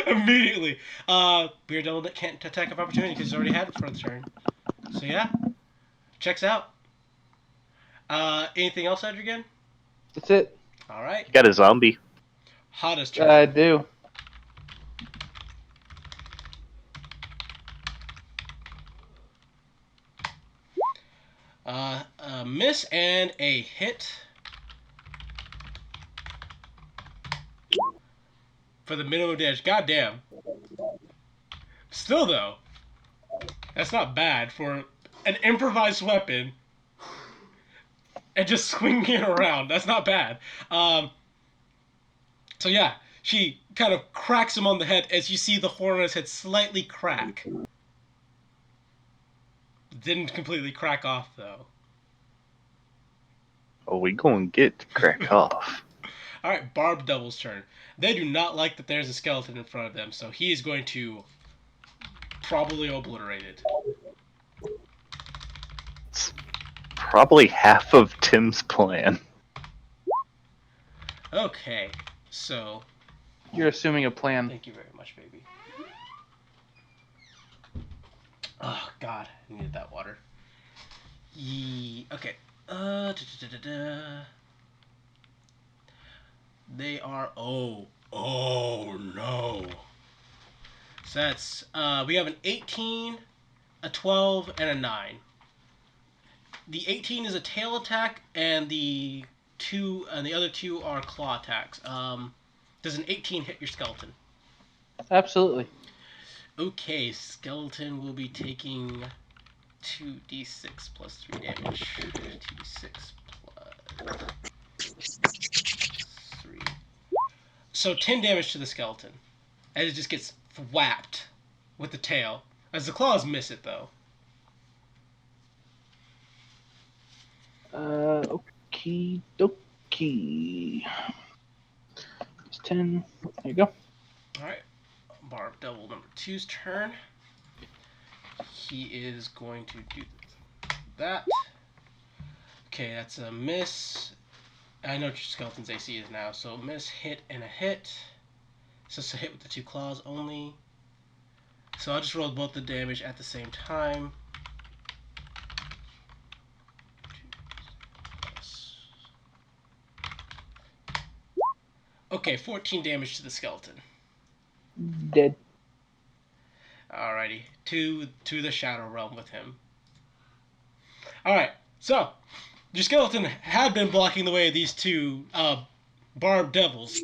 Immediately. Beard Devil can't attack of opportunity because he's already had it for the turn. So yeah. Checks out. Anything else, Edrigan? That's it. Alright. you got a zombie. Hottest turn. I do. A miss and a hit. For the minimum damage. Goddamn. Still, though, that's not bad for an improvised weapon and just swinging it around. That's not bad. So yeah, she kind of cracks him on the head as you see the horn on his head slightly crack. Didn't completely crack off, though. Oh, we gonna get cracked off. Alright, Barb Devil's turn. They do not like that there's a skeleton in front of them, so he is going to probably obliterate it. It's probably half of Tim's plan. Okay, so You're assuming a plan. thank you very much, baby. Oh God, I needed that water. Okay. They are oh no. So that's we have an 18, a 12, and a 9. The 18 is a tail attack, and the other two are claw attacks. Does an 18 hit your skeleton? Absolutely. Okay, skeleton will be taking 2d6 plus 3 damage. 2d6 plus 3. So 10 damage to the skeleton. As it just gets thwapped with the tail. As the claws miss it, though. Okie dokie. It's 10. There you go. Alright. Barb Devil number 2's turn. He is going to do that. Okay, that's a miss. I know what your skeleton's AC is now, so miss, hit, and a hit. So it's a hit with the 2 claws only. So I'll just roll both the damage at the same time. Okay, 14 damage to the skeleton. Dead. Alrighty, to the Shadow Realm with him. Alright, so your skeleton had been blocking the way of these two barbed devils.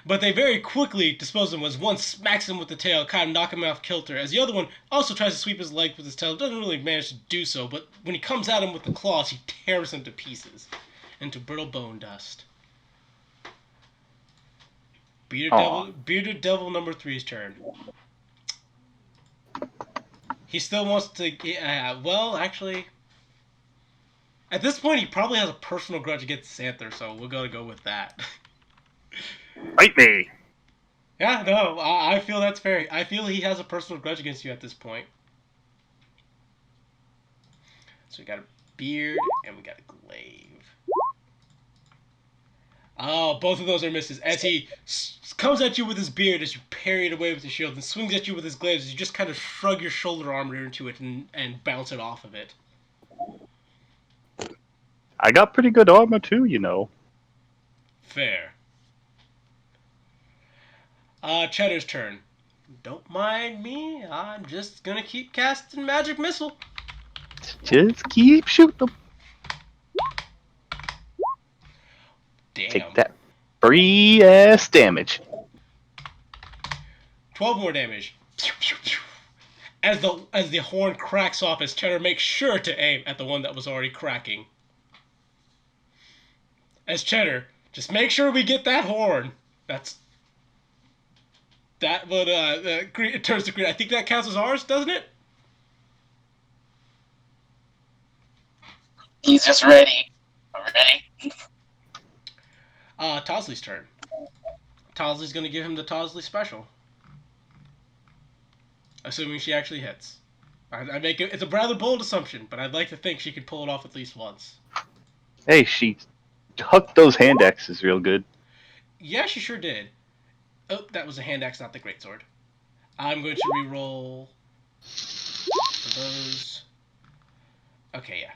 But they very quickly dispose of him as one smacks him with the tail, kind of knocking him off kilter, as the other one also tries to sweep his leg with his tail. Doesn't really manage to do so, but when he comes at him with the claws, he tears him to pieces, into brittle bone dust. Bearded Devil number 3's turn. He still wants to... well, actually... At this point, he probably has a personal grudge against Xanther, so we're going to go with that. Fight me! Yeah, no, I feel that's fair. I feel he has a personal grudge against you at this point. So we got a beard, and we got a glaive. Oh, both of those are misses. As he comes at you with his beard, as you parry it away with his shield, and swings at you with his glaive, as you just kind of shrug your shoulder armor into it and bounce it off of it. I got pretty good armor too, you know. Fair. Cheddar's turn. Don't mind me. I'm just gonna keep casting magic missile. Just keep shooting them. Damn. Take that free ass damage. 12 more damage. As the horn cracks off, as Cheddar makes sure to aim at the one that was already cracking. As Cheddar, just make sure we get that horn. That would it turns to green. I think that counts as ours, doesn't it? He's just ready. I'm ready. Tosley's turn. Tosley's gonna give him the Tosley special. Assuming she actually hits. I make it. It's a rather bold assumption, but I'd like to think she could pull it off at least once. Hey, she hucked those hand axes real good. Yeah, she sure did. Oh, that was a hand axe, not the greatsword. I'm going to re-roll for those. Okay,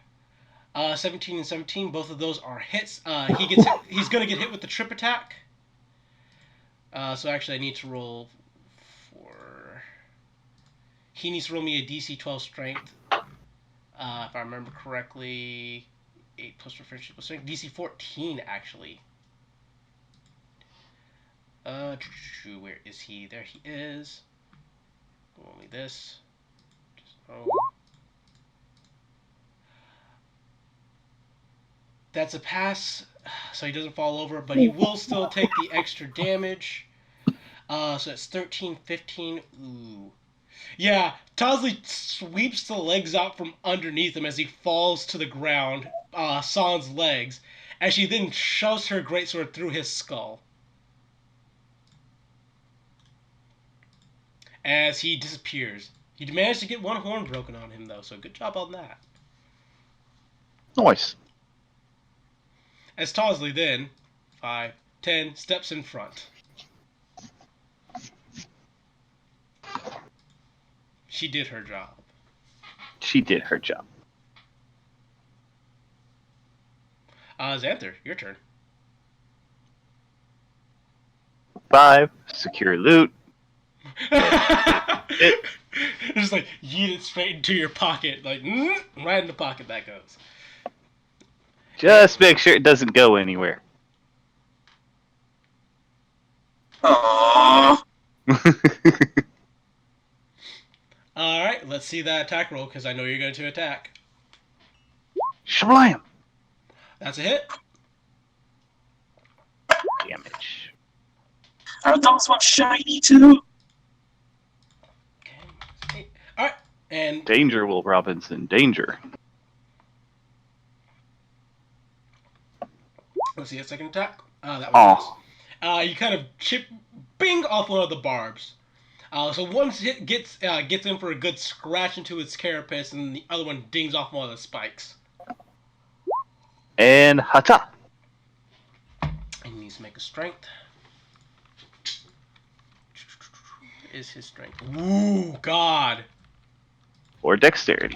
yeah. 17 and 17, both of those are hits. He's going to get hit with the trip attack. So actually I need to roll for... He needs to roll me a DC 12 strength. If I remember correctly, 8 plus proficiency plus strength. DC 14, actually. Where is he? There he is. Only this. That's a pass, so he doesn't fall over, but he will still take the extra damage. So it's 13, 15. Ooh. Yeah, Tosley sweeps the legs out from underneath him as he falls to the ground, Sans legs, as she then shoves her greatsword through his skull. As he disappears. He managed to get one horn broken on him, though, so good job on that. Nice. As Tosley then, 5, 10, steps in front. She did her job. She did her job. Xanther, your turn. 5, secure loot. Just like yeet it straight into your pocket, like right in the pocket that goes. Just make sure it doesn't go anywhere. Aww. Alright, let's see that attack roll, because I know you're going to attack. Shablam! That's a hit. Damage. Are those ones shiny too? Okay. Alright, and Danger, Will Robinson. Danger. let's see a second attack. That was Oh. you kind of chip bing off one of the barbs. So one hit gets in for a good scratch into its carapace, and the other one dings off one of the spikes. And hata. And he needs to make a strength. is his strength? Ooh, God. Or dexterity.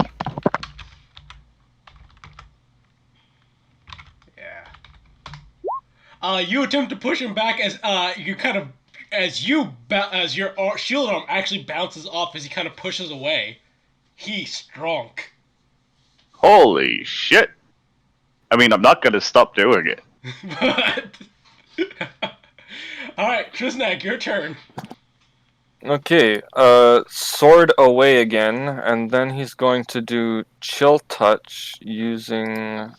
Yeah. You attempt to push him back as you kind of as your shield arm actually bounces off as he kind of pushes away. He's strong. Holy shit! I mean, I'm not gonna stop doing it. But all right, Trisnak, your turn. Okay, sword away again, and then he's going to do chill touch using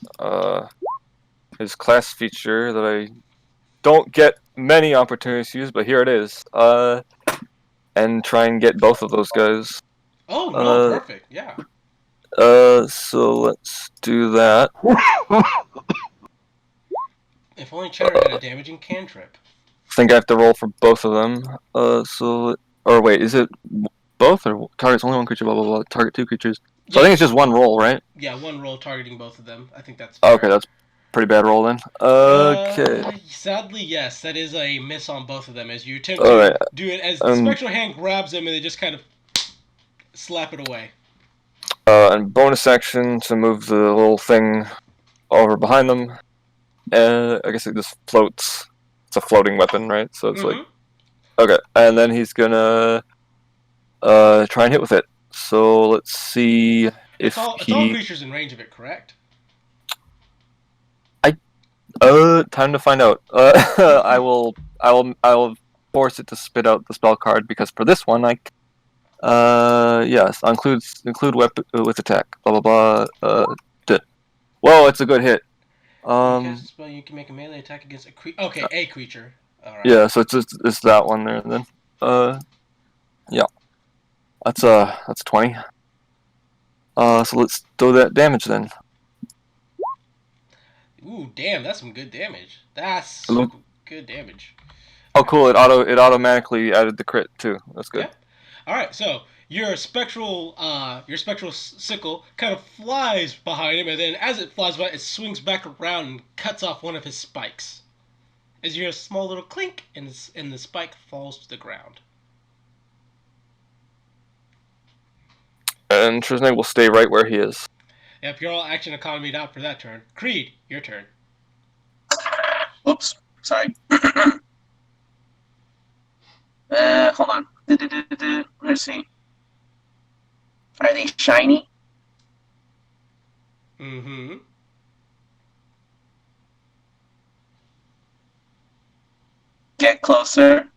his class feature that I don't get many opportunities to use, but here it is. And try and get both of those guys. Oh no, perfect. Yeah. So let's do that. If only Cheddar had a damaging cantrip. I think I have to roll for both of them. Or wait, is it both or targets only one creature? Blah blah blah. Target two creatures. So I think it's just one roll, right? Yeah, one roll targeting both of them. I think that's fair. Okay, that's pretty bad roll then. Okay. Sadly, yes, that is a miss on both of them as you attempt All to right. do it as the spectral hand grabs them and they just kind of slap it away. And bonus action to move the little thing over behind them. I guess it just floats. It's a floating weapon, right? So it's like okay, and then he's gonna try and hit with it. So let's see if it's all creatures in range of it, correct? Time to find out. I will force it to spit out the spell card because for this one yes, include weapon with attack. Blah blah blah. Whoa, it's a good hit. Spell, you can make a melee attack against a creature. Okay, a creature. All right. Yeah, so it's that one there then. Yeah, that's 20. So let's do that damage then. Ooh, damn, that's some good damage. That's good damage. Oh, cool! It automatically added the crit too. That's good. Yeah. All right, so your spectral sickle kind of flies behind him, and then as it flies by, it swings back around and cuts off one of his spikes. As you hear a small little clink, and the spike falls to the ground. And Trisnay will stay right where he is. Yep, you're all action economied out for that turn. Creed, your turn. Oops, sorry. Hold on. Let's see. Are they shiny? Mm-hmm. Get closer.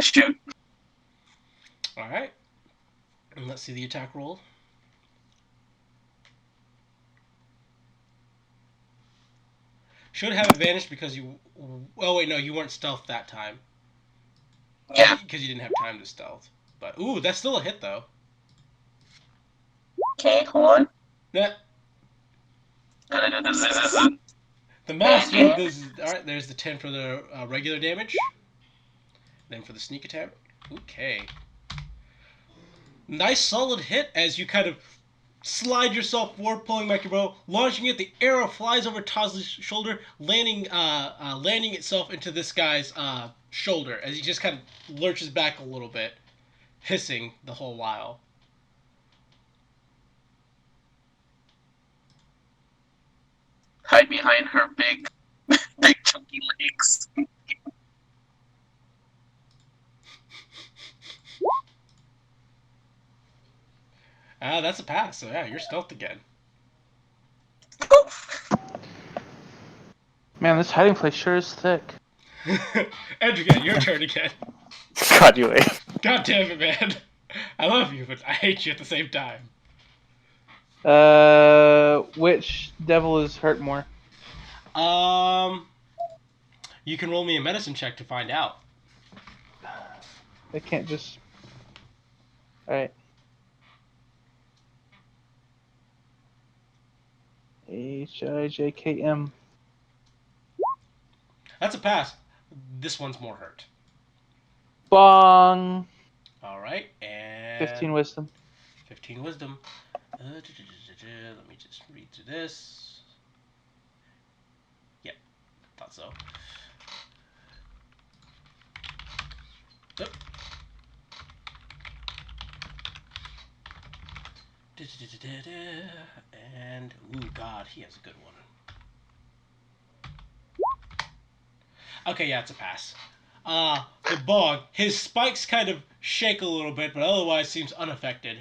Shoot. Alright. And let's see the attack roll. Should have advantage because you... Oh, wait, no, you weren't stealth that time. Yeah. Because you didn't have time to stealth. But, ooh, that's still a hit, though. Okay, hold on. Yeah. The master does... Alright, there's the 10 for the regular damage. Then for the sneak attack. Okay. Nice solid hit as you kind of slide yourself forward, pulling back your bow, launching it. The arrow flies over Tosley's shoulder, landing itself into this guy's shoulder as he just kind of lurches back a little bit, hissing the whole while. Hide behind her big chunky legs. That's a pass, so yeah, you're stealth again. Man, this hiding place sure is thick. Edrigan, your turn again. God, you ain't. God damn it, man. I love you, but I hate you at the same time. Which devil is hurt more? You can roll me a medicine check to find out. I can't just... Alright. HIJKM. That's a pass. This one's more hurt. Bong! Alright, and... 15 wisdom. 15 wisdom. Let me just read through this. Yep, thought so. And ooh, God, he has a good one. Okay, yeah, it's a pass. The Bog, his spikes kind of shake a little bit, but otherwise seems unaffected.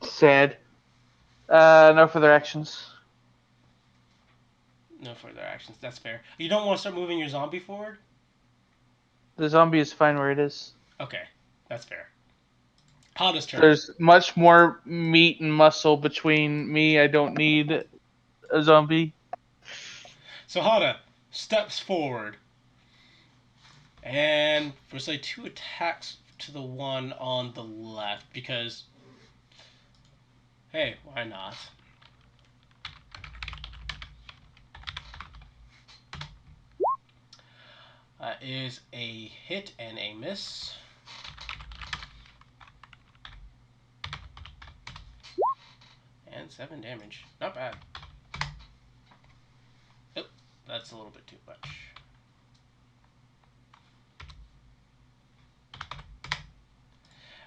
Sad. No further actions. No further actions. That's fair. You don't want to start moving your zombie forward? The zombie is fine where it is. Okay, that's fair. Hada's turn. There's much more meat and muscle between me. I don't need a zombie. So Hada steps forward. And for say 2 attacks to the one on the left because hey, why not? Is a hit and a miss. And 7 damage. Not bad. Oh, that's a little bit too much.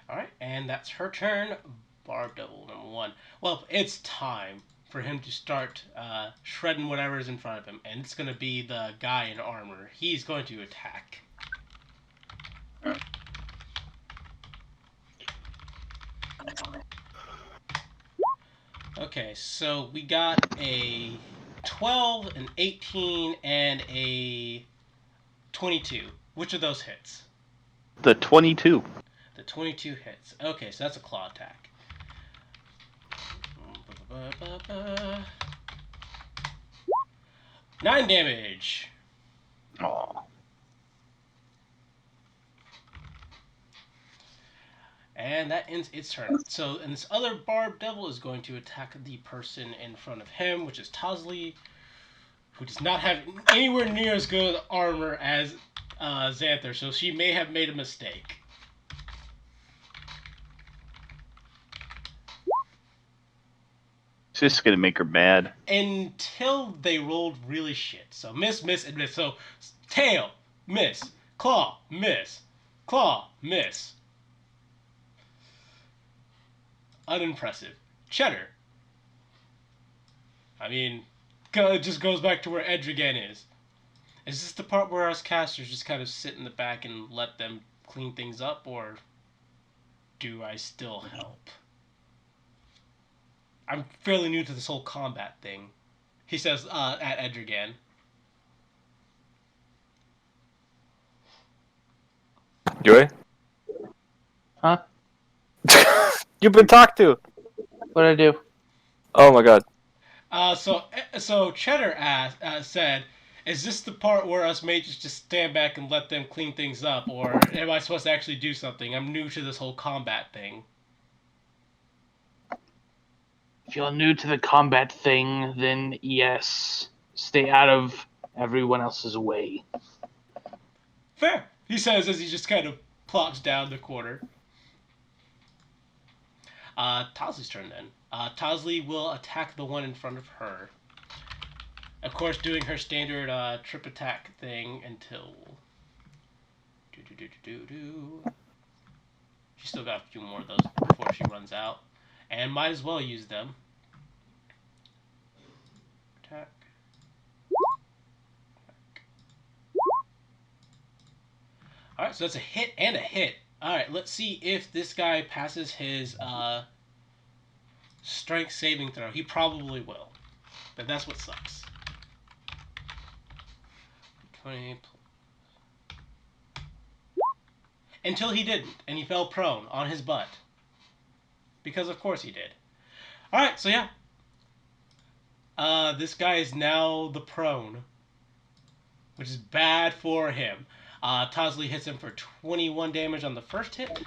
Alright, and that's her turn. Barb Devil number 1. Well, it's time for him to start shredding whatever is in front of him. And it's going to be the guy in armor. He's going to attack. Okay, so we got a 12, an 18, and a 22. Which of those hits? The 22. The 22 hits. Okay, so that's a claw attack. 9 damage. Aw. And that ends its turn. So, and this other Barb Devil is going to attack the person in front of him, which is Tosley, who does not have anywhere near as good armor as Xanther, so she may have made a mistake. It's just gonna make her mad. Until they rolled really shit. So miss, miss, and miss. So tail, miss. Claw, miss. Claw, miss. Unimpressive. Cheddar. I mean, it just goes back to where Edrigan is. Is this the part where us casters just kind of sit in the back and let them clean things up, or do I still help? I'm fairly new to this whole combat thing. He says at Edrigan. Joey? Huh? You've been talked to. What'd I do? Oh my god. So Cheddar said, "Is this the part where us mages just stand back and let them clean things up, or am I supposed to actually do something? I'm new to this whole combat thing." If you're new to the combat thing, then yes, stay out of everyone else's way. Fair, he says as he just kind of plops down the corner. Tosley's turn then. Tosley will attack the one in front of her. Of course, doing her standard trip attack thing until... She's still got a few more of those before she runs out. And might as well use them. Attack. Alright, so that's a hit and a hit. Alright, let's see if this guy passes his strength saving throw. He probably will. But that's what sucks. 20. Until he didn't, and he fell prone on his butt. Because of course he did. Alright, so yeah. This guy is now the prone. Which is bad for him. Tosley hits him for 21 damage on the first hit.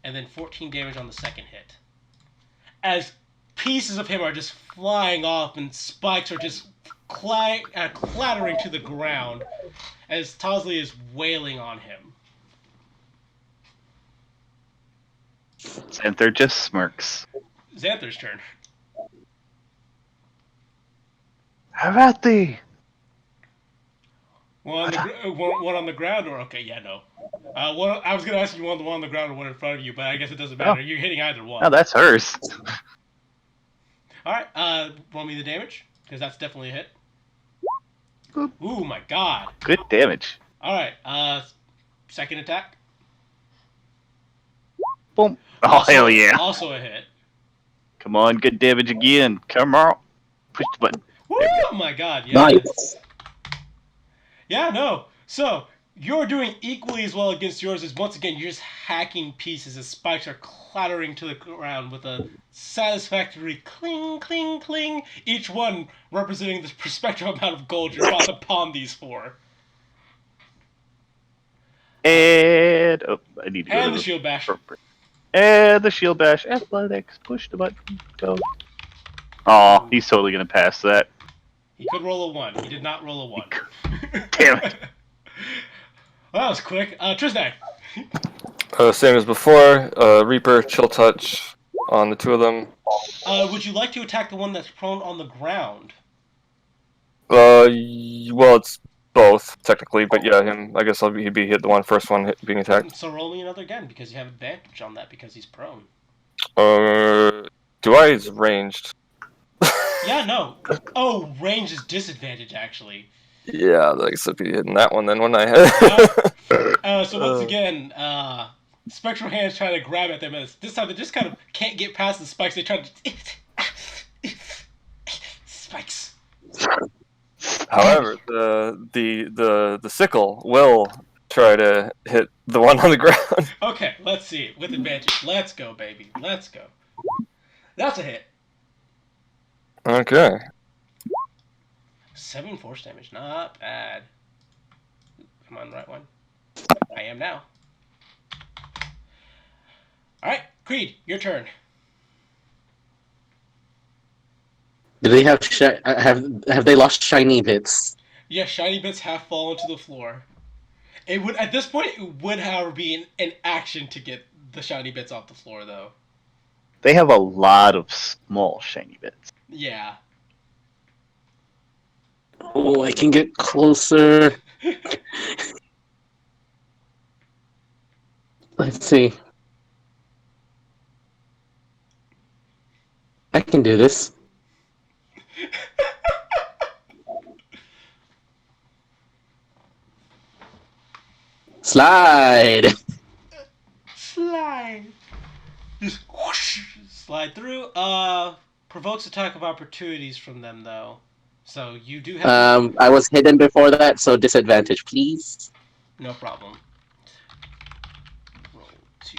And then 14 damage on the second hit. As pieces of him are just flying off and spikes are just clattering to the ground. As Tosley is wailing on him. Xanther just smirks. Xanther's turn. Have at thee! One on the ground, or okay, yeah, no. I was gonna ask you one the one on the ground or one in front of you, but I guess it doesn't matter. Oh. You're hitting either one. No, that's hers. All right. Roll me the damage because that's definitely a hit. Boop. Ooh, my God. Good damage. All right. Second attack. Boom. Oh, Also- hell yeah. Also a hit. Come on, good damage again. Come on. Push the button. Woo! Oh my God. Yeah. Nice. Yeah. No. So you're doing equally as well against yours. As once again you're just hacking pieces as spikes are clattering to the ground with a satisfactory cling, cling, cling. Each one representing the prospective amount of gold you're about to pawn these for. And I need to go And to the shield bash. And the shield bash. Athletics. Push the button. Go. Oh, he's totally gonna pass that. He could roll a 1. He did not roll a 1. Damn it. Well, that was quick. Tristan. Same as before. Reaper, Chill Touch on the two of them. Would you like to attack the one that's prone on the ground? Well, it's both technically, but yeah, him. I guess he'd be hit the first one being attacked. So roll me another again because you have advantage on that because he's prone. Do I? He's ranged. Yeah, no. Oh, range is disadvantage actually. Yeah, I guess I'd be hitting that one then, wouldn't I? So once again, Spectral Hand's trying to grab at them, and this time they just kind of can't get past the spikes. They try to spikes. However, the sickle will try to hit the one on the ground. Okay, let's see with advantage. Let's go, baby. Let's go. That's a hit. Okay. 7 force damage, not bad. Come on, right one. I am now. Alright, Creed, your turn. Do they have they lost shiny bits? Yeah, shiny bits have fallen to the floor. It would at this point it would however be an action to get the shiny bits off the floor though. They have a lot of small shiny bits. Yeah. Oh, I can get closer. Let's see. I can do this. Slide. Slide. Just whoosh, slide through. Provokes attack of opportunities from them though. So you do have I was hidden before that, so disadvantage, please. no problem. Roll 2.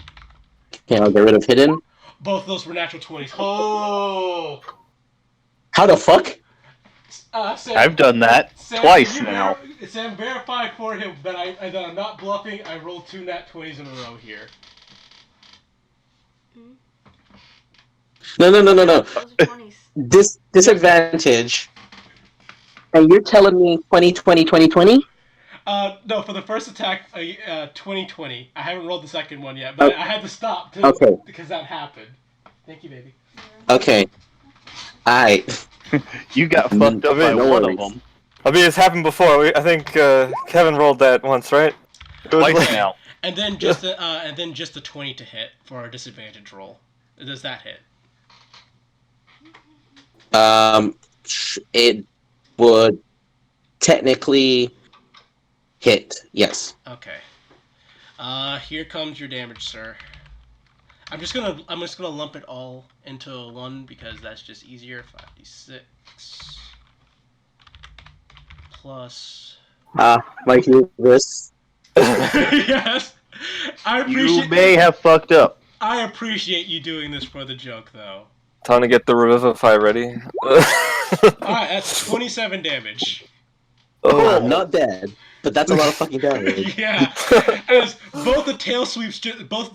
Okay, I'll get rid of hidden. Both those were natural 20s. Oh. How the fuck? Sam, I've done that Sam, twice you now. Sam, verify for him that I'm not bluffing. I rolled 2 nat 20s in a row here. No. Those are 20s. Disadvantage. And you're telling me 2020? No, for the first attack, 2020. I haven't rolled the second one yet, but I had to stop because that happened. Thank you, baby. Okay. Alright. You got fucked up by No one worries. of them. I mean, it's happened before. I think Kevin rolled that once, right? Twice now. And then just the 20 to hit for a disadvantage roll. Does that hit? It would technically hit. Yes. Okay. Here comes your damage, sir. I'm just gonna lump it all into one because that's just easier. 5d6 plus. Like this. Yes. I appreciate. You may have fucked up. I appreciate you doing this for the joke, though. Time to get the Revivify ready. Alright, that's 27 damage. Oh, I'm not dead, but that's a lot of fucking damage. Yeah. As both of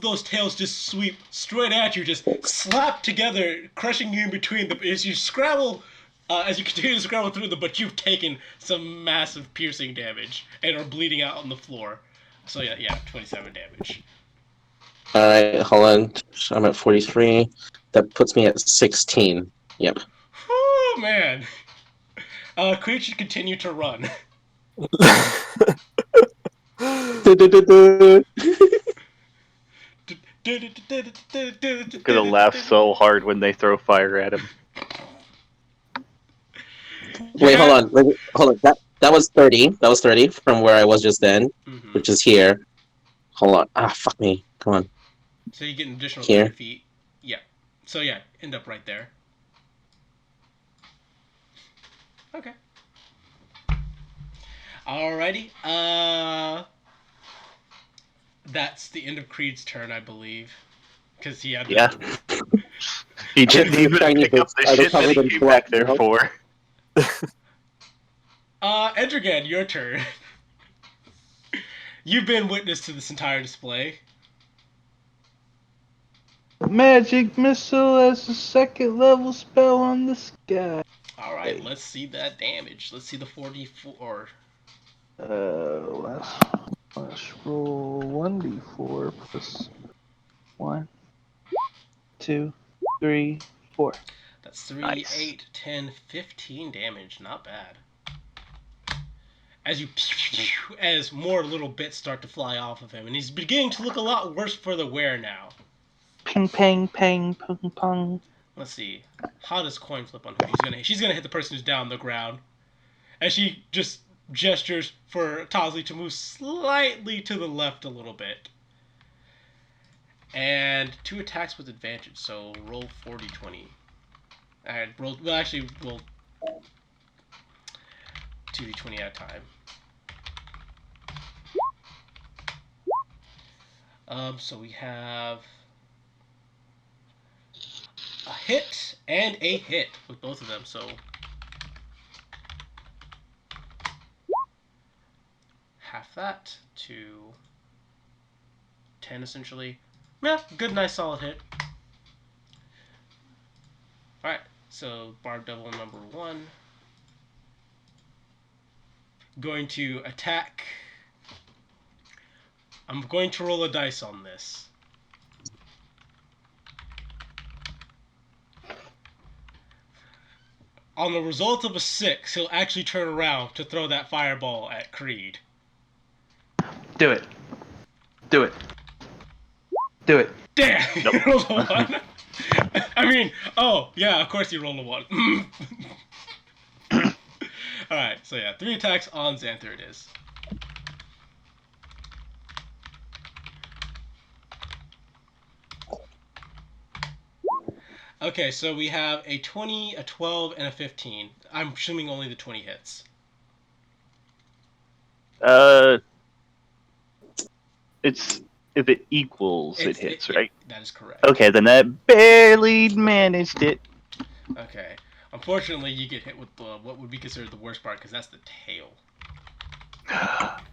those tails just sweep straight at you, just slap together, crushing you in between them as you scrabble, as you continue to scrabble through them, but you've taken some massive piercing damage and are bleeding out on the floor. So yeah, 27 damage. Alright, hold on. I'm at 43. That puts me at 16. Yep. Whew, man. Creatures continue to run. The Gonna laugh so hard when they throw fire at him. Wait, hold on. Hold on. That was 30. That was 30 from where I was just then, Mm-hmm. which is here. Hold on. Ah, fuck me. Come on. So you get an additional Here. 30 feet. Yeah. So yeah, end up right there. Okay. Alrighty. That's the end of Creed's turn, I believe. Because he had Yeah. He didn't even Tiny pick up bits the are shit that covered he in came sweat, back there you know? for. Edrigan, your turn. You've been witness to this entire display. Magic missile as a second level spell on this guy. Alright, let's see that damage. Let's see the 4d4. Let's roll 1d4 plus 1, 2, 3, 4. That's 3, Nice. 8, 10, 15 damage. Not bad. As more little bits start to fly off of him, and he's beginning to look a lot worse for the wear now. Ping, pang, pang, ping, pong. Let's see. How does coin flip on who she's gonna hit the person who's down on the ground. As she just gestures for Tosley to move slightly to the left a little bit. And 2 attacks with advantage, so roll 40-20. Alright, roll 2d20 at a time. So we have a hit and a hit with both of them, so half that to 10 essentially. Yeah, good, nice, solid hit. Alright, so Barb Devil number 1. Going to attack. I'm going to roll a dice on this. On the result of a 6, he'll actually turn around to throw that fireball at Creed. Do it. Do it. Do it. Damn! Nope. He rolled a 1. I mean, oh, yeah, of course he rolled a 1. Alright, so yeah, 3 attacks on Xanther it is. Okay, so we have a 20, a 12, and a 15. I'm assuming only the 20 hits. It's if it equals, it hits, right? That is correct. Okay, then that barely managed it. Okay. Unfortunately, you get hit with what would be considered the worst part, because that's the tail.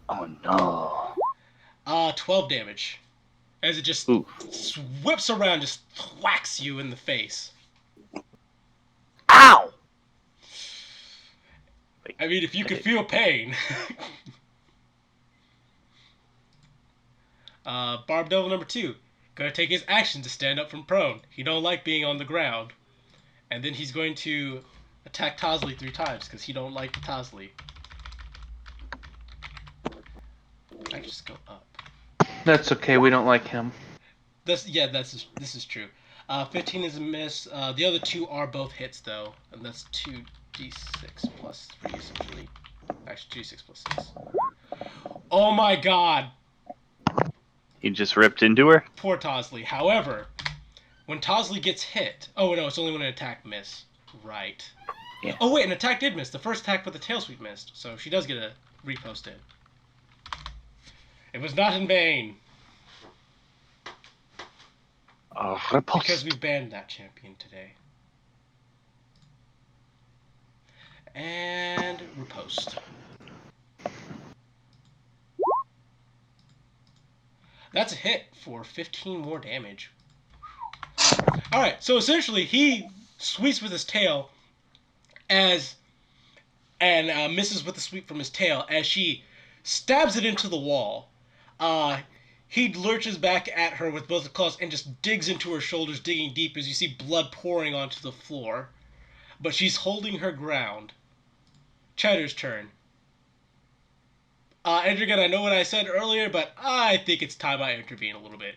Oh no. 12 damage. As it just whips around, just thwacks you in the face. Ow! I mean, if you could feel pain. Barb Devil number 2. Gonna take his action to stand up from prone. He don't like being on the ground. And then he's going to attack Tosley 3 times, because he don't like the Tosley. I just go up. That's okay, we don't like him. This is true. 15 is a miss. The other 2 are both hits, though. And that's 2d6 plus 3, essentially. Actually, 2d6 plus 6. Oh my god! He just ripped into her? Poor Tosley. However, when Tosley gets hit... Oh, no, it's only when an attack missed. Right. Yeah. Oh, wait, an attack did miss. The first attack with the tail sweep missed. So she does get a repost in. It was not in vain. Because we banned that champion today. And riposte. That's a hit for 15 more damage. Alright, so essentially he sweeps with his tail and misses with the sweep from his tail as she stabs it into the wall. He lurches back at her with both the claws and just digs into her shoulders, digging deep as you see blood pouring onto the floor. But she's holding her ground. Cheddar's turn. And again, I know what I said earlier, but I think it's time I intervene a little bit.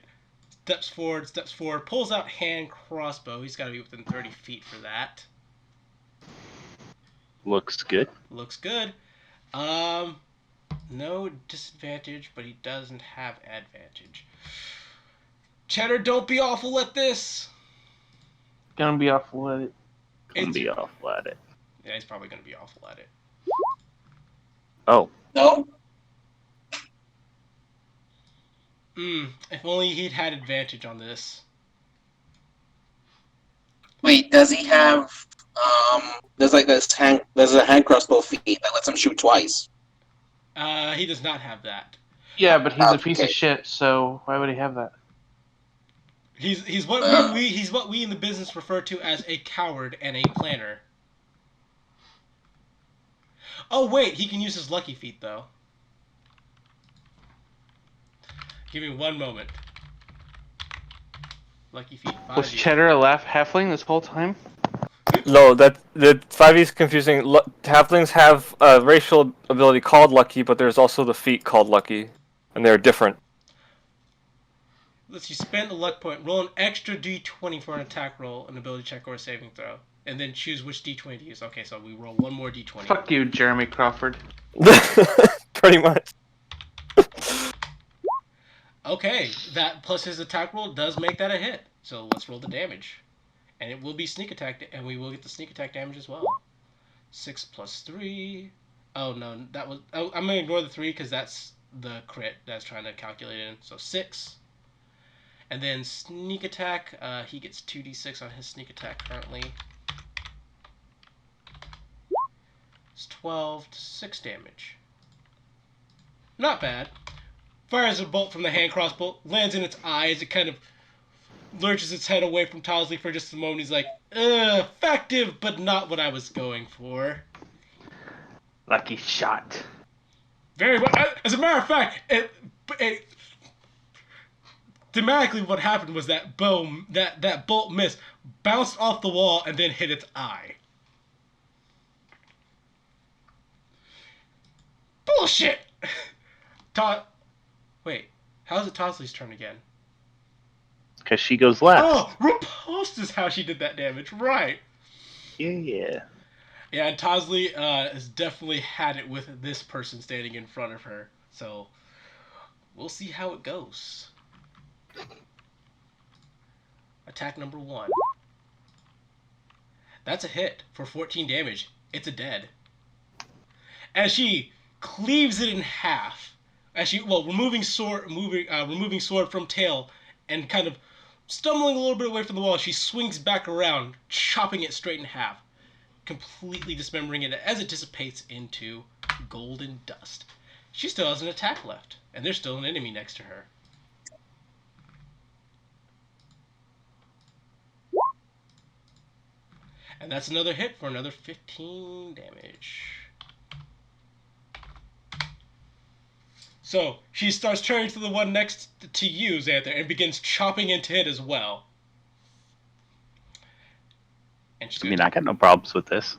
Steps forward, pulls out hand crossbow. He's got to be within 30 feet for that. Looks good. Looks good. No disadvantage, but he doesn't have advantage. Cheddar, don't be awful at this. Gonna be awful at it. Gonna be awful at it. Yeah, he's probably gonna be awful at it. Oh. No. If only he'd had advantage on this. Wait, does he have there's a hand crossbow feat that lets him shoot twice. He does not have that. Yeah, but he's a piece Okay. of shit, so why would he have that? He's what we in the business refer to as a coward and a planner. Oh wait, he can use his lucky feat though. Give me one moment. Lucky feat 5. Was Cheddar a halfling this whole time? No, the 5e is confusing. Halflings have a racial ability called Lucky, but there's also the feat called Lucky, and they're different. Let's see, spend a luck point. Roll an extra d20 for an attack roll, an ability check, or a saving throw. And then choose which d20 to use. Okay, so we roll one more d20. Fuck you, Jeremy Crawford. Pretty much. Okay, that plus his attack roll does make that a hit. So let's roll the damage. And it will be sneak attack, and we will get the sneak attack damage as well. 6 plus 3. Oh, no, that was... Oh, I'm going to ignore the 3 because that's the crit that's trying to calculate it in. So 6. And then sneak attack, he gets 2d6 on his sneak attack currently. It's 12 to 6 damage. Not bad. Fires a bolt from the hand crossbow, lands in its eyes. It kind of lurches its head away from Tosley for just a moment. He's like, effective, but not what I was going for. Lucky shot. Very well. As a matter of fact, thematically, what happened was that that bolt missed, bounced off the wall, and then hit its eye. Bullshit! Wait, how's it Tosley's turn again? Because she goes last. Oh, riposte is how she did that damage, right? Yeah. Yeah, and Tosley has definitely had it with this person standing in front of her. So, we'll see how it goes. Attack number 1. That's a hit for 14 damage. It's a dead. As she cleaves it in half, removing sword from tail, and kind of stumbling a little bit away from the wall, she swings back around, chopping it straight in half, completely dismembering it as it dissipates into golden dust. She still has an attack left, and there's still an enemy next to her. And that's another hit for another 15 damage. So, she starts turning to the one next to you, Xanther, and begins chopping into it as well. And I got no problems with this.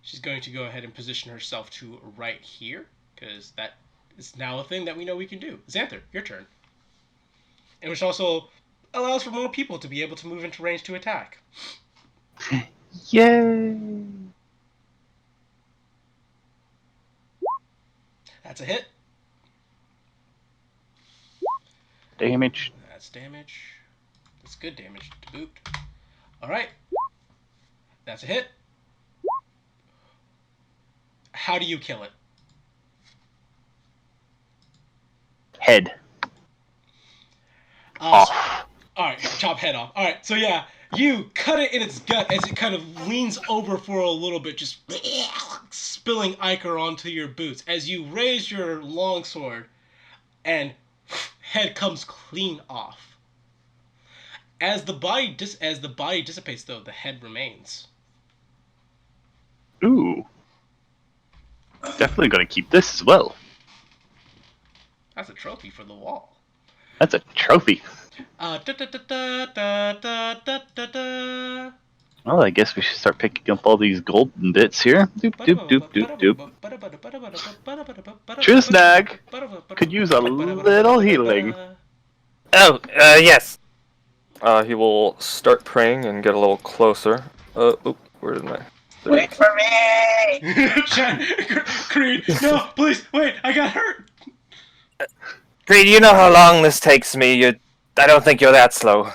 She's going to go ahead and position herself to right here, because that is now a thing that we know we can do. Xanther, your turn. And which also allows for more people to be able to move into range to attack. Yay! That's a hit. Damage. That's damage. That's good damage to boot. Alright. That's a hit. How do you kill it? Head. Off. Alright, chop head off. Alright, so yeah, you cut it in its gut as it kind of leans over for a little bit, just spilling ichor onto your boots. As you raise your longsword, and head comes clean off. As the body dissipates, though, the head remains. Ooh. Definitely going to keep this as well. That's a trophy for the wall. That's a trophy. Well, I guess we should start picking up all these golden bits here. Doop, doop, doop, doop, doop. Trisnag could use a little healing. Oh, yes. He will start praying and get a little closer. Where did my... Wait for me! Creed, no, please, wait, I got hurt! Creed, you know how long this takes me. I don't think you're that slow.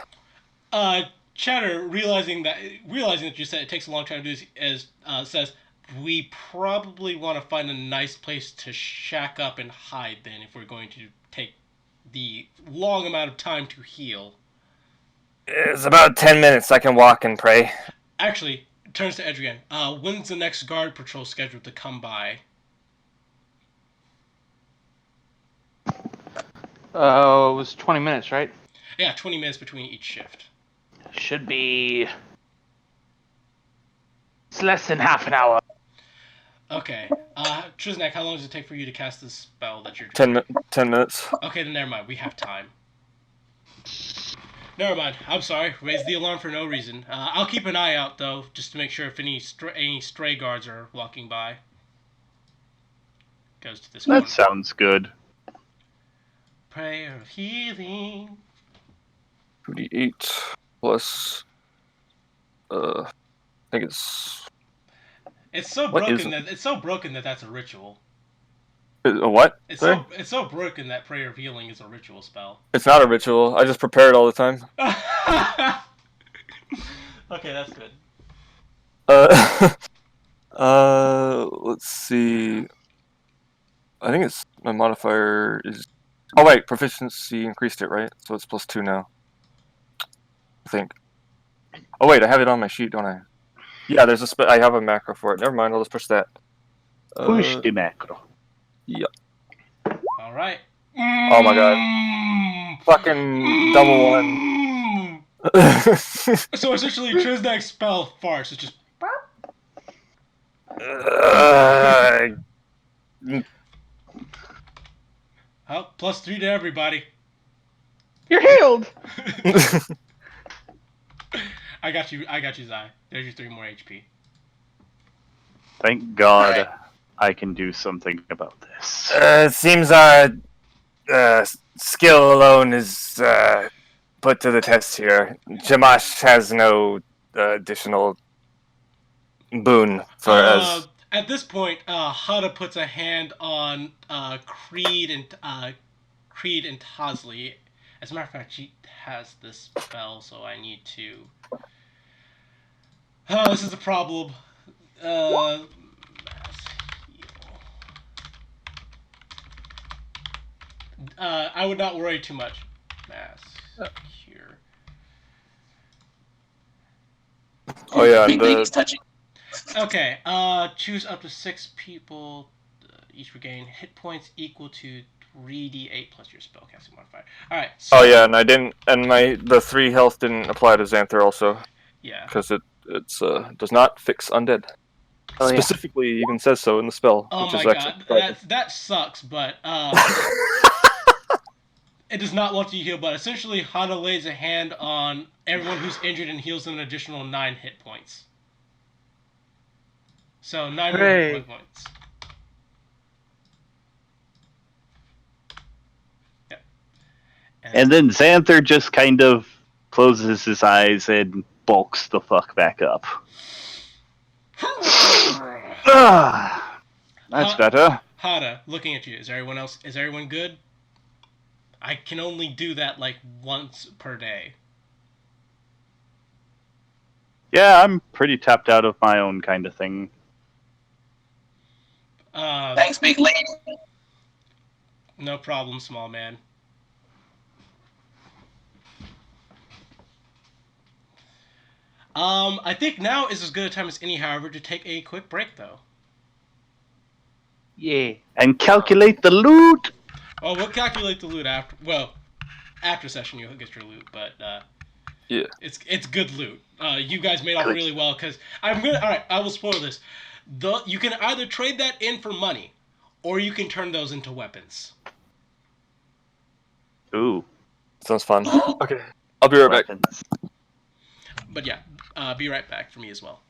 Chatter, realizing that you said it takes a long time to do this, says, we probably want to find a nice place to shack up and hide then if we're going to take the long amount of time to heal. It's about 10 minutes. I can walk and pray. Actually, turns to Edrian. When's the next guard patrol scheduled to come by? It was 20 minutes, right? Yeah, 20 minutes between each shift. Should be. It's less than half an hour. Okay. Trisnak, how long does it take for you to cast this spell that you're 10 minutes. Okay, then never mind. We have time. Never mind. I'm sorry. Raise the alarm for no reason. I'll keep an eye out, though, just to make sure if any stray guards are walking by. Goes to this one. That sounds good. Prayer of healing. 2d8 plus... I think it's... It's so What is broken that that's a ritual. A what? It's Sorry? so broken that prayer of healing is a ritual spell. It's not a ritual. I just prepare it all the time. Okay, that's good. Let's see. I think it's my modifier is. Oh wait, proficiency increased it, right? So it's +2 now. I think. Oh wait, I have it on my sheet, don't I? Yeah, there's a I have a macro for it. Never mind, I'll just push that. Push the macro. Yep. All right. Oh my god. Fucking double one. So essentially, Trisnak's spell farce is just. Oh, +3 to everybody. You're healed! I got you, Zai. There's your 3 more HP. Thank God I can do something about this. It seems our skill alone is put to the test here. Jamash has no additional boon for us. At this point, Hada puts a hand on Creed and Tasley. As a matter of fact, she has this spell, so I need to. Oh, this is a problem. Mass heal. I would not worry too much. Mass cure. Oh yeah, Big Lady's touching. Okay, choose up to 6 people. Each regain hit points equal to 3d8 plus your spellcasting modifier. Alright, so... Oh yeah, and I didn't, and the 3 health didn't apply to Xanther also. Yeah. Because it does not fix undead. Oh, Specifically, even says so in the spell. Oh which my is god, actually that sucks, but, it does not want you to heal, but essentially Hada lays a hand on everyone who's injured and heals them an additional 9 hit points. So 9 more hit points. Yep. And then Xanther just kind of closes his eyes and bulks the fuck back up. That's better. Hada, looking at you, is everyone good? I can only do that like once per day. Yeah, I'm pretty tapped out of my own kind of thing. Thanks, Big Lady. No problem, small man. I think now is as good a time as any, however, to take a quick break, though. Yeah. And calculate the loot! Oh, we'll calculate the loot after. Well, after session you'll get your loot, but yeah, it's good loot. You guys made off really well because I'm gonna. All right, I will spoil this. You can either trade that in for money, or you can turn those into weapons. Ooh. Sounds fun. Okay, I'll be right back. But yeah, be right back for me as well.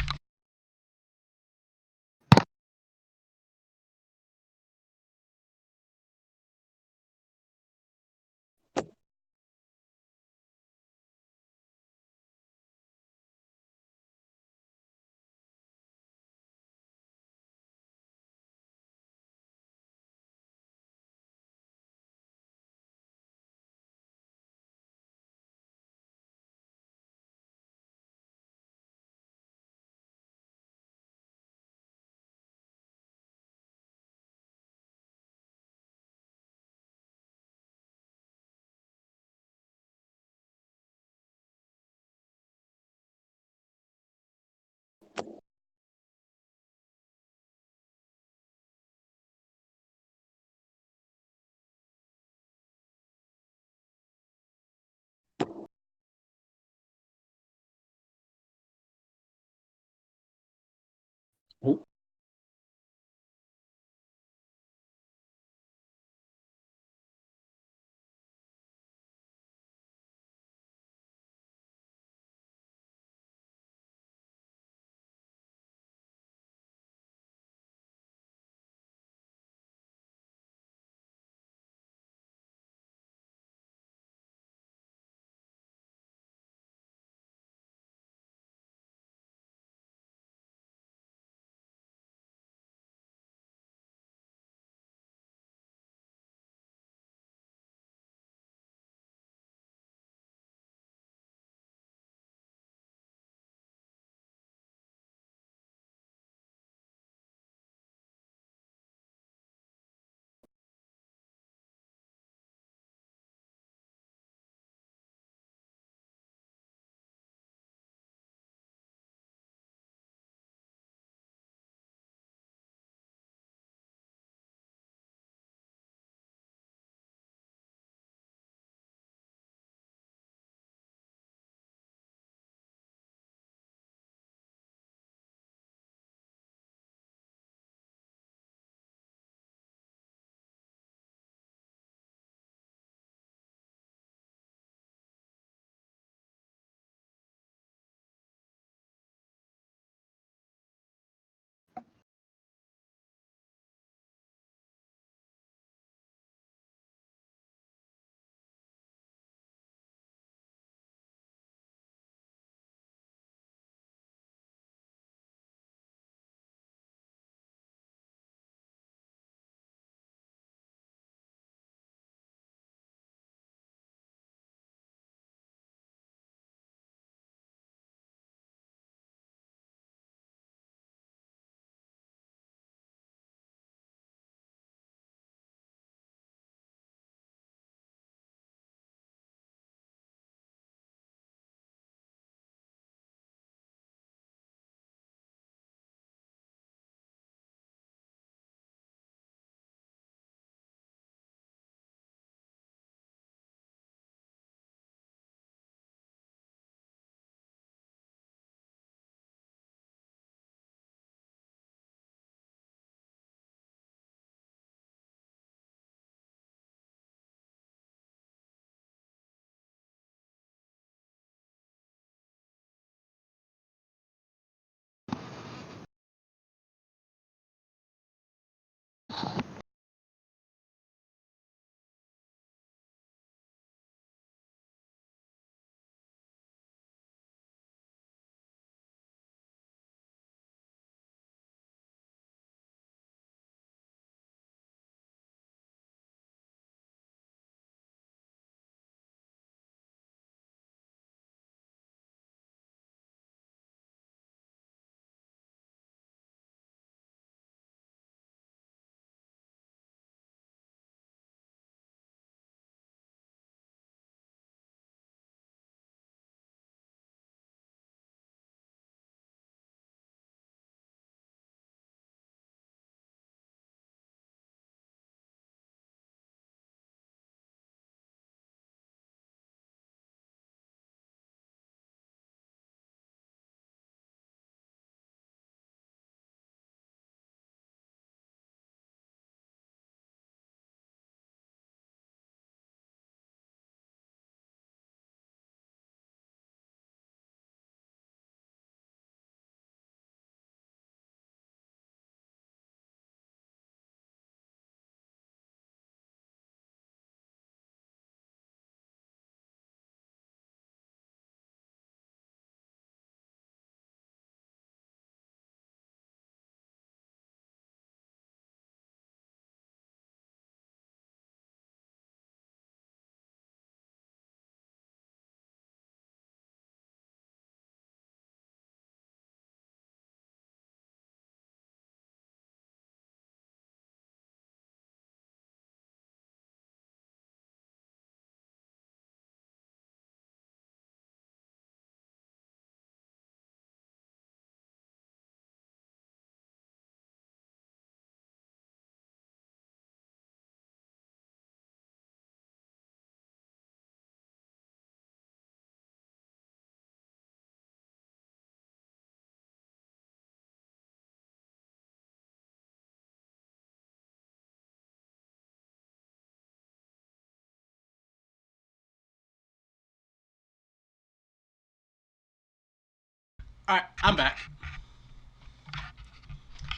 Alright, I'm back.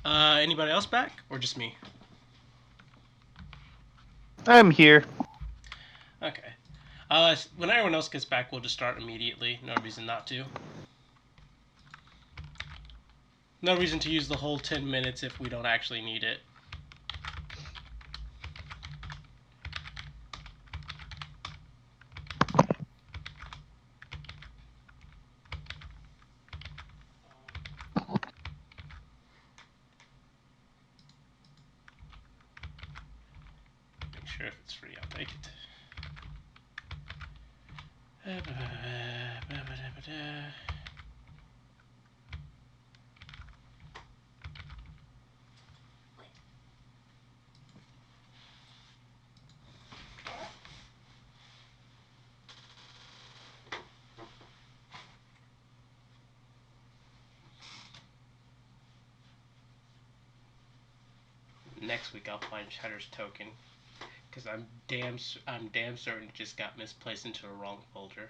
Anybody else back? Or just me? I'm here. Okay. When everyone else gets back, we'll just start immediately. No reason not to. No reason to use the whole 10 minutes if we don't actually need it. Make sure if it's free, I'll take it. Next week I'll find Cheddar's token, because I'm damn certain it just got misplaced into a wrong folder.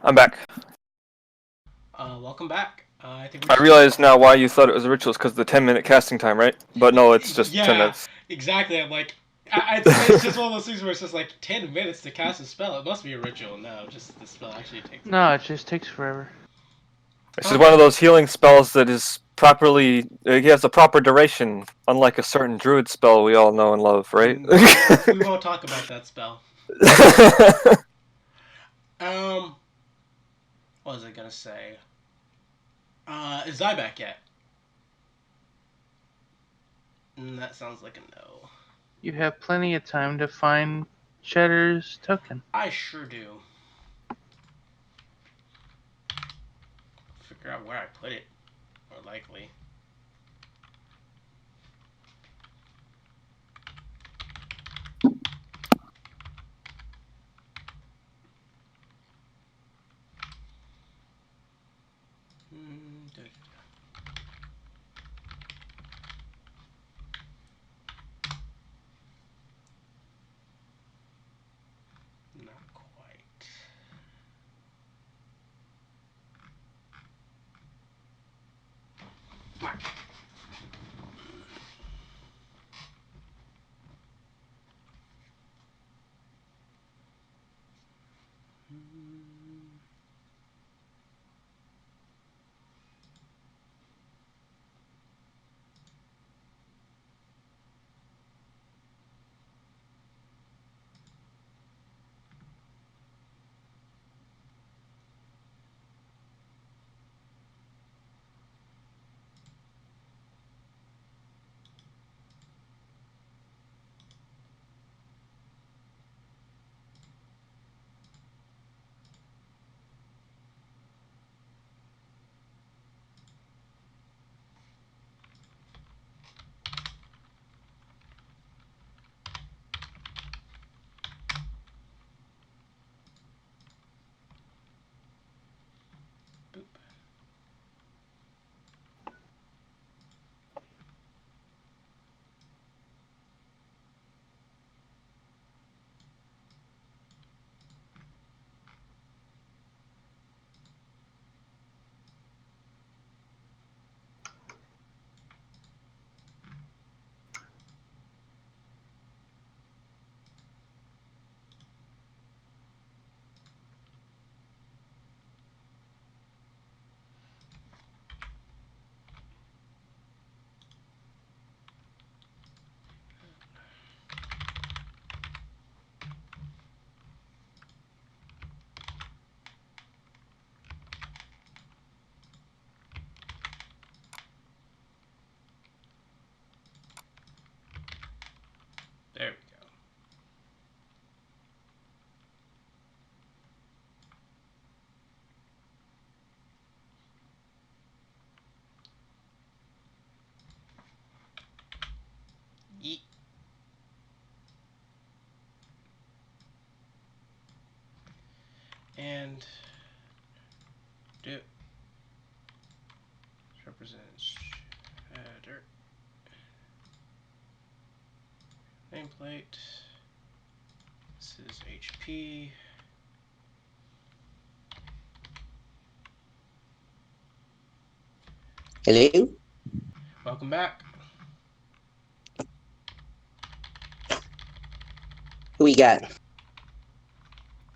I'm back. Welcome back. I think I realize now why you thought it was a ritual is because of the 10-minute casting time, right? But no, it's just 10 minutes. Exactly. I'm like, it's just one of those things where it's just like 10 minutes to cast a spell. It must be a ritual. No, just the spell actually takes. No, it just takes forever. This is one of those healing spells that is properly. It has a proper duration, unlike a certain druid spell we all know and love, right? We won't talk about that spell. What was I gonna say? Is Zai back yet? That sounds like a no. You have plenty of time to find Cheddar's token. I sure do. Figure out where I put it, more likely. Not quite. and dip represents header. Nameplate. This is HP. Hello? Welcome back. Who we got?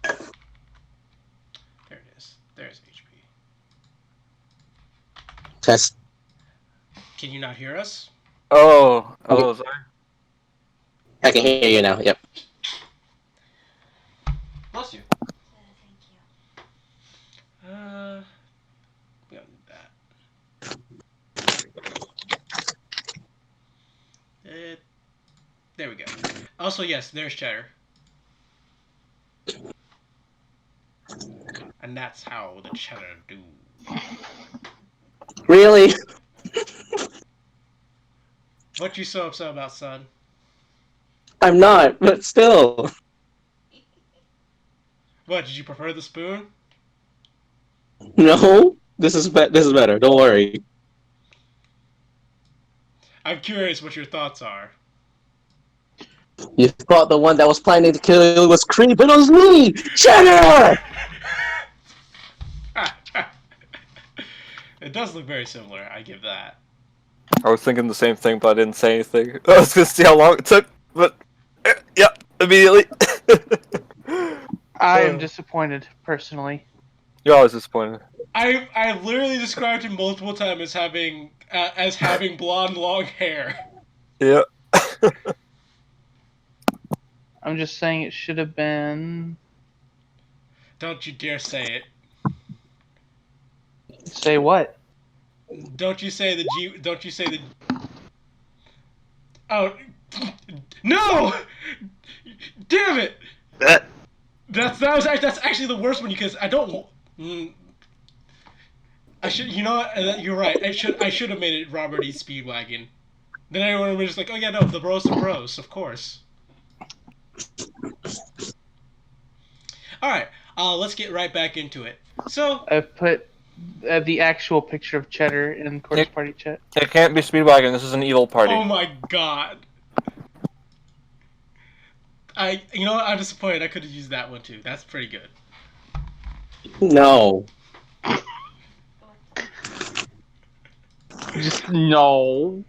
There it is. There's HP. Test. Can you not hear us? Oh, Okay. sorry. I can hear you now. Yep. Bless you. Thank you. We don't need that. There we go. Also, yes, there's cheddar. And that's how the cheddar do. Really? What you so upset about, son? I'm not, but still. What, did you prefer the spoon? No, this is better. Don't worry. I'm curious what your thoughts are. You thought the one that was planning to kill you was Creed, but it was me, Cheddar. It does look very similar, I give that. I was thinking the same thing, but I didn't say anything. I was gonna see how long it took, but yeah, immediately. I am disappointed, personally. You're always disappointed. I literally described him multiple times as having blonde long hair. Yeah. I'm just saying it should have been. Don't you dare say it. Say what? Don't you say the G. Don't you say the. Oh. No! Damn it! That's actually the worst one because I don't. I should. You know what? You're right. I should have made it Robert E. Speedwagon. Then everyone would be just like, oh yeah, no, the bros are bros, of course. Alright, let's get right back into it. So... I've put the actual picture of Cheddar in Course Party chat. It can't be Speedwagon, this is an evil party. Oh my god. You know what, I'm disappointed, I could have used that one too. That's pretty good. No. Just no.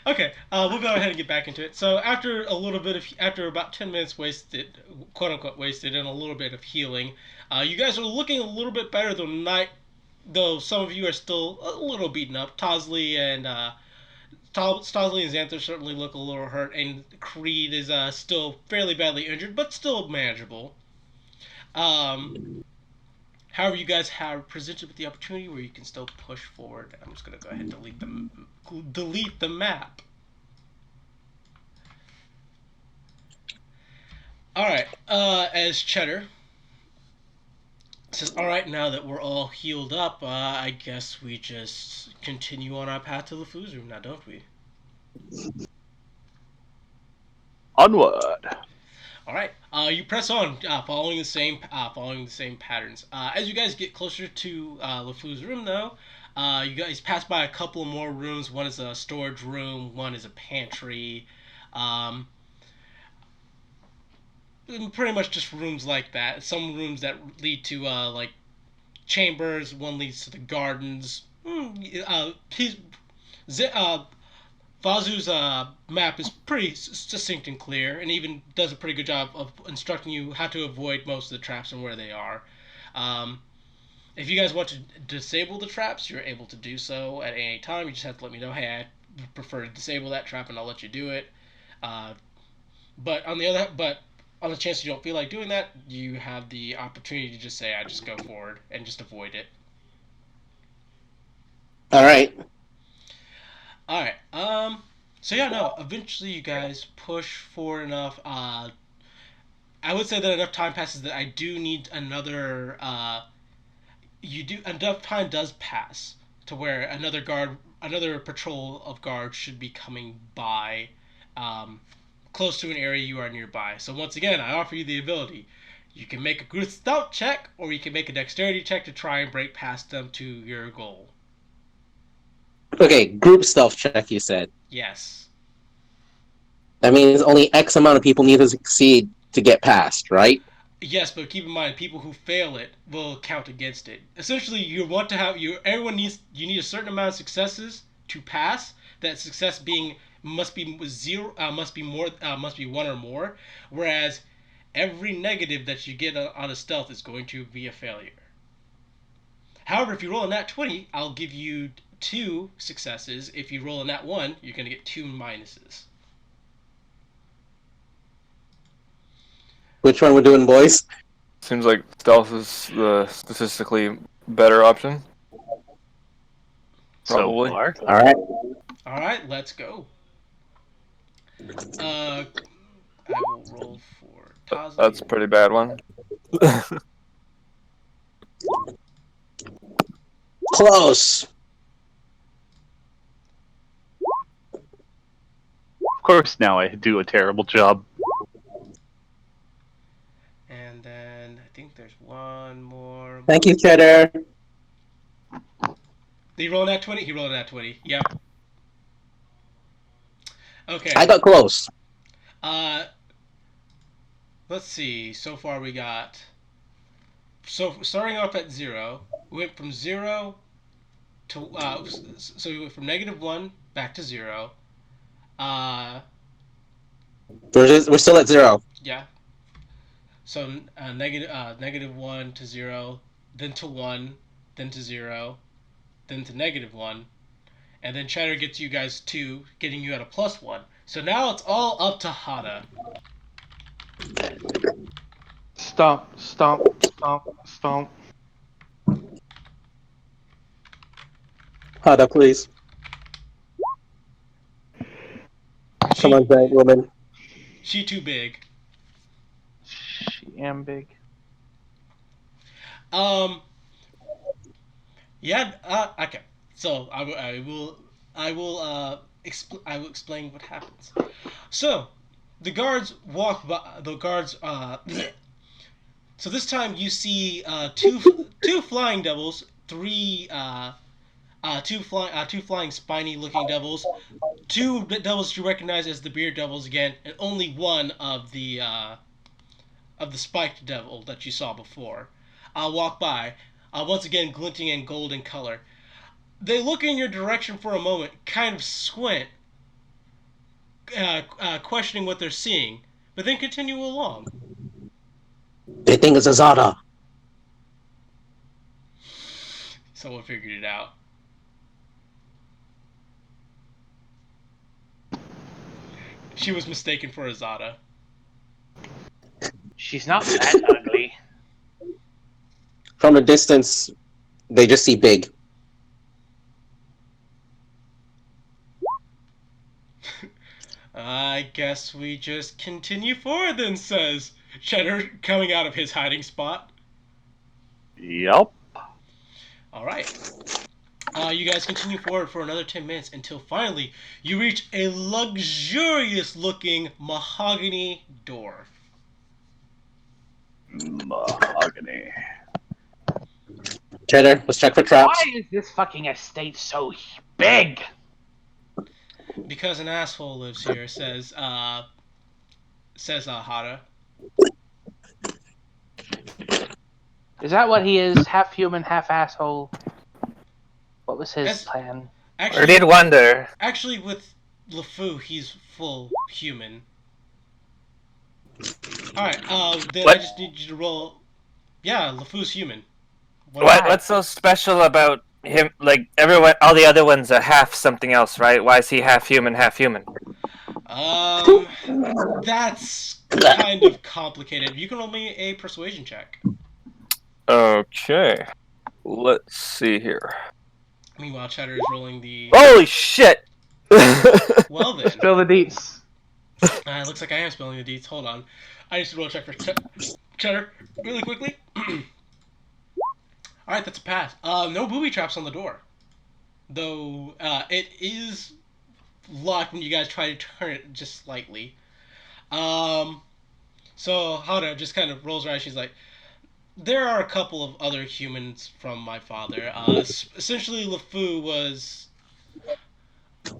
Okay, we'll go ahead and get back into it. So after about 10 minutes wasted, quote unquote wasted, and a little bit of healing, you guys are looking a little bit better though some of you are still a little beaten up. Tosley and Xanther certainly look a little hurt, and Creed is still fairly badly injured, but still manageable. However, you guys have presented with the opportunity where you can still push forward. I'm just going to go ahead and delete the map. Alright, as Cheddar says, alright, now that we're all healed up, I guess we just continue on our path to LeFou's room now, don't we? Onward. All right. You press on, following the same patterns. As you guys get closer to LeFou's room, though, you guys pass by a couple more rooms. One is a storage room. One is a pantry. Pretty much just rooms like that. Some rooms that lead to like chambers. One leads to the gardens. Vazu's map is pretty succinct and clear, and even does a pretty good job of instructing you how to avoid most of the traps and where they are. If you guys want to disable the traps, you're able to do so at any time. You just have to let me know, hey, I prefer to disable that trap, and I'll let you do it. But on the chance you don't feel like doing that, you have the opportunity to just say, I just go forward and just avoid it. All right. Alright, so yeah, no, eventually you guys push forward enough, I would say that enough time passes that I do need another, enough time does pass to where another patrol of guards should be coming by, close to an area you are nearby. So once again, I offer you the ability. You can make a good stealth check, or you can make a dexterity check to try and break past them to your goal. Okay, group stealth check, you said. Yes. That means only X amount of people need to succeed to get past, right? Yes, but keep in mind, people who fail it will count against it. Essentially, you want to have you need a certain amount of successes to pass. That success being must be zero, must be one or more. Whereas every negative that you get on a stealth is going to be a failure. However, if you roll a nat 20, I'll give you 2 successes. If you roll a nat 1, you're going to get 2 minuses. Which one we're doing, boys? Seems like stealth is the statistically better option. Probably. So, Alright. Alright, let's go. I will roll for Tazi. That's a pretty bad one. Close. of course, now I do a terrible job. And then I think there's one more. Thank you, Cheddar. Did he roll a nat 20? He rolled a nat 20. Yep. Okay. I got close. Let's see. So far we got. So starting off at 0, we went from 0 to so we went from -1 back to 0. We're still at 0. Yeah. So -1 to 0, then to 1, then to 0, then to -1, and then Cheddar gets you guys 2, getting you at a +1. So now it's all up to Hada. Stomp, stomp, stomp, stomp. Hada, please. Come on, giant woman. She too big. She am big. Yeah. Okay. So I will explain what happens. So the guards walk by. The guards. So this time you see two flying devils, two flying spiny looking devils, 2 devils you recognize as the beard devils again, and only one of the spiked devil that you saw before. Walk by, once again glinting in golden color. They look in your direction for a moment, kind of squint, questioning what they're seeing, but then continue along. They think it's Azada. Someone figured it out. She was mistaken for Azada. She's not that ugly. From a distance, they just see big. I guess we just continue forward then, says Cheddar, coming out of his hiding spot. Yup. Alright. You guys continue forward for another 10 minutes until finally you reach a luxurious looking mahogany door. Mahogany. Cheddar, let's check for traps. Why is this fucking estate so big? Because an asshole lives here, says Hada. Is that what he is? Half human, half asshole? What was his That's- plan? I did wonder. Actually, with LeFou, he's full human. Alright, then What? I just need you to roll. Yeah, LeFou's human. What's so special about him? Like everyone, all the other ones are half something else, right? Why is he half human, half human? That's kind of complicated. You can roll me a persuasion check. Okay. Let's see here. Meanwhile, Cheddar is rolling the. Holy shit! Well then. Spill the deets. It looks like I am spelling the deets. Hold on. I need to roll a check for Cheddar really quickly. Alright, that's a pass. No booby traps on the door. Though, it is locked when you guys try to turn it just slightly. So So Hana just kind of rolls her eyes. She's like, there are a couple of other humans from my father. Essentially, LeFou was,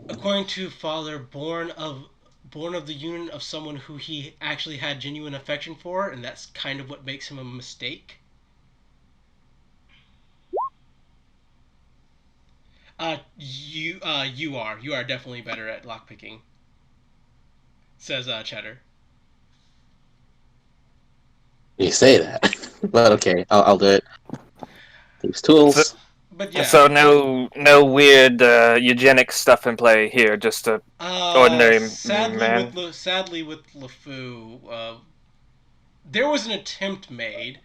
according to father, born of the union of someone who he actually had genuine affection for, and that's kind of what makes him a mistake. You are definitely better at lockpicking, says Cheddar. You say that, but okay, I'll do it. These tools. But yeah. So no weird eugenic stuff in play here. Just a ordinary man. Sadly, with LeFou, there was an attempt made,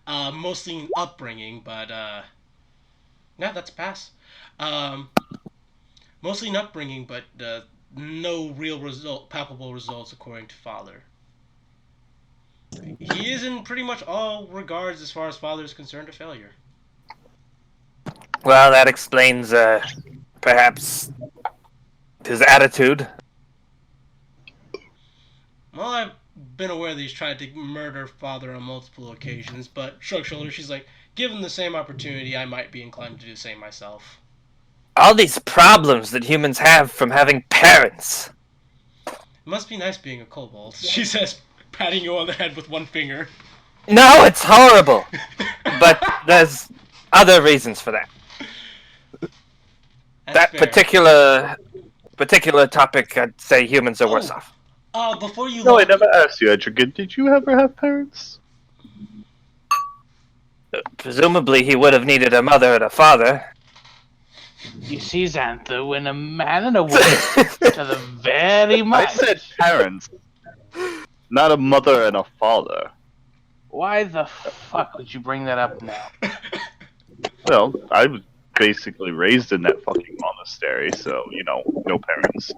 mostly in upbringing, but no, that's a pass. Mostly in upbringing, but no real palpable results according to father. He is in pretty much all regards, as far as father is concerned, a failure. Well, that explains perhaps his attitude. Well, I've been aware that he's tried to murder father on multiple occasions, but shrug shoulders, she's like, given the same opportunity, I might be inclined to do the same myself. All these problems that humans have from having parents. It must be nice being a kobold, she says, patting you on the head with one finger. No, it's horrible. But there's other reasons for that. That's that fair. particular topic, I'd say humans are worse off. Before you... No, I never asked you, Edrigan. Did you ever have parents? Presumably he would have needed a mother and a father. You see, Xantho, when a man and a woman to the very much. I said parents, not a mother and a father. Why the fuck would you bring that up now? Well, I was basically raised in that fucking monastery, so, no parents.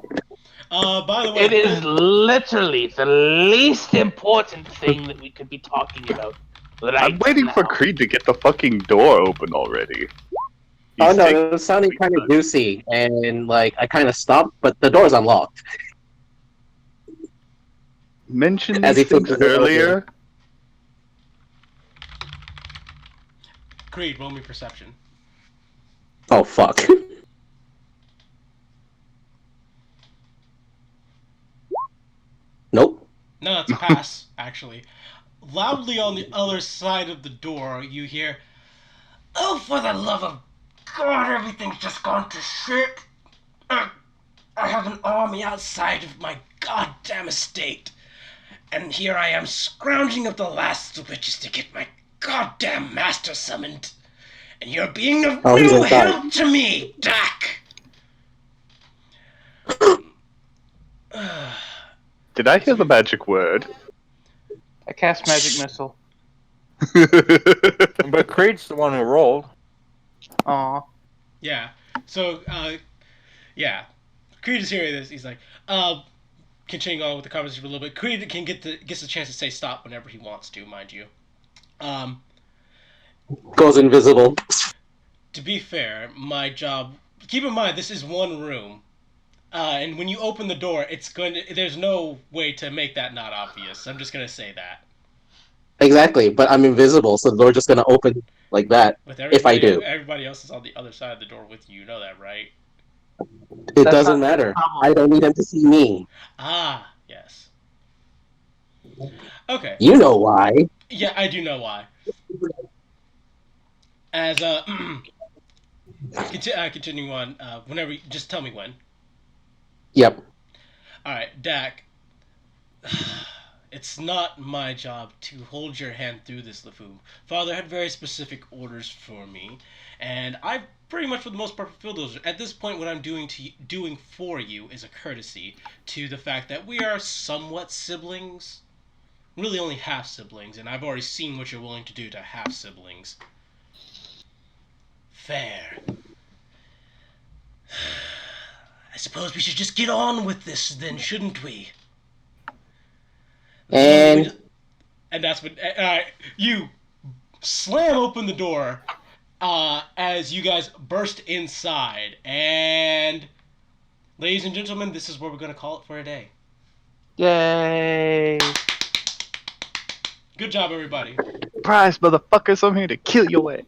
By the way... It is literally the least important thing that we could be talking about. I'm waiting for Creed to get the fucking door open already. Oh no, it was sounding kind of juicy, and I kind of stopped, but the door's unlocked. Mentioned As these he took things the door earlier. Creed, roll me perception. Oh fuck. Nope. No, it's a pass, actually. Loudly on the other side of the door, you hear, "Oh, for the love of God, everything's just gone to shit. I have an army outside of my goddamn estate. And here I am scrounging up the last of witches to get my goddamn master summoned. And you're being of no help to me, Dak!" Did I hear the magic word? I cast magic missile. But Creed's the one who rolled. Aw. Yeah. So, yeah. Creed is hearing this. He's like, continuing on with the conversation for a little bit. Creed gets a chance to say stop whenever he wants to, mind you. Goes invisible. To be fair, my job... Keep in mind, this is one room. And when you open the door, there's no way to make that not obvious. I'm just going to say that. Exactly, but I'm invisible, so the door's just gonna open like that. If I do. Everybody else is on the other side of the door with you. You know that, right? It doesn't matter. I don't need them to see me. Ah, yes. Okay. You know why. Yeah, I do know why. As, continuing on, whenever, just tell me when. Yep. Alright, Dak. It's not my job to hold your hand through this, LeFou. Father had very specific orders for me, and I've pretty much for the most part fulfilled those. At this point, what I'm doing for you is a courtesy to the fact that we are somewhat siblings. Really only half siblings, and I've already seen what you're willing to do to half siblings. Fair. I suppose we should just get on with this then, shouldn't we? And that's when you slam open the door as you guys burst inside. And ladies and gentlemen, this is where we're going to call it for a day. Yay! Good job, everybody. Surprise, motherfuckers! I'm here to kill your ass.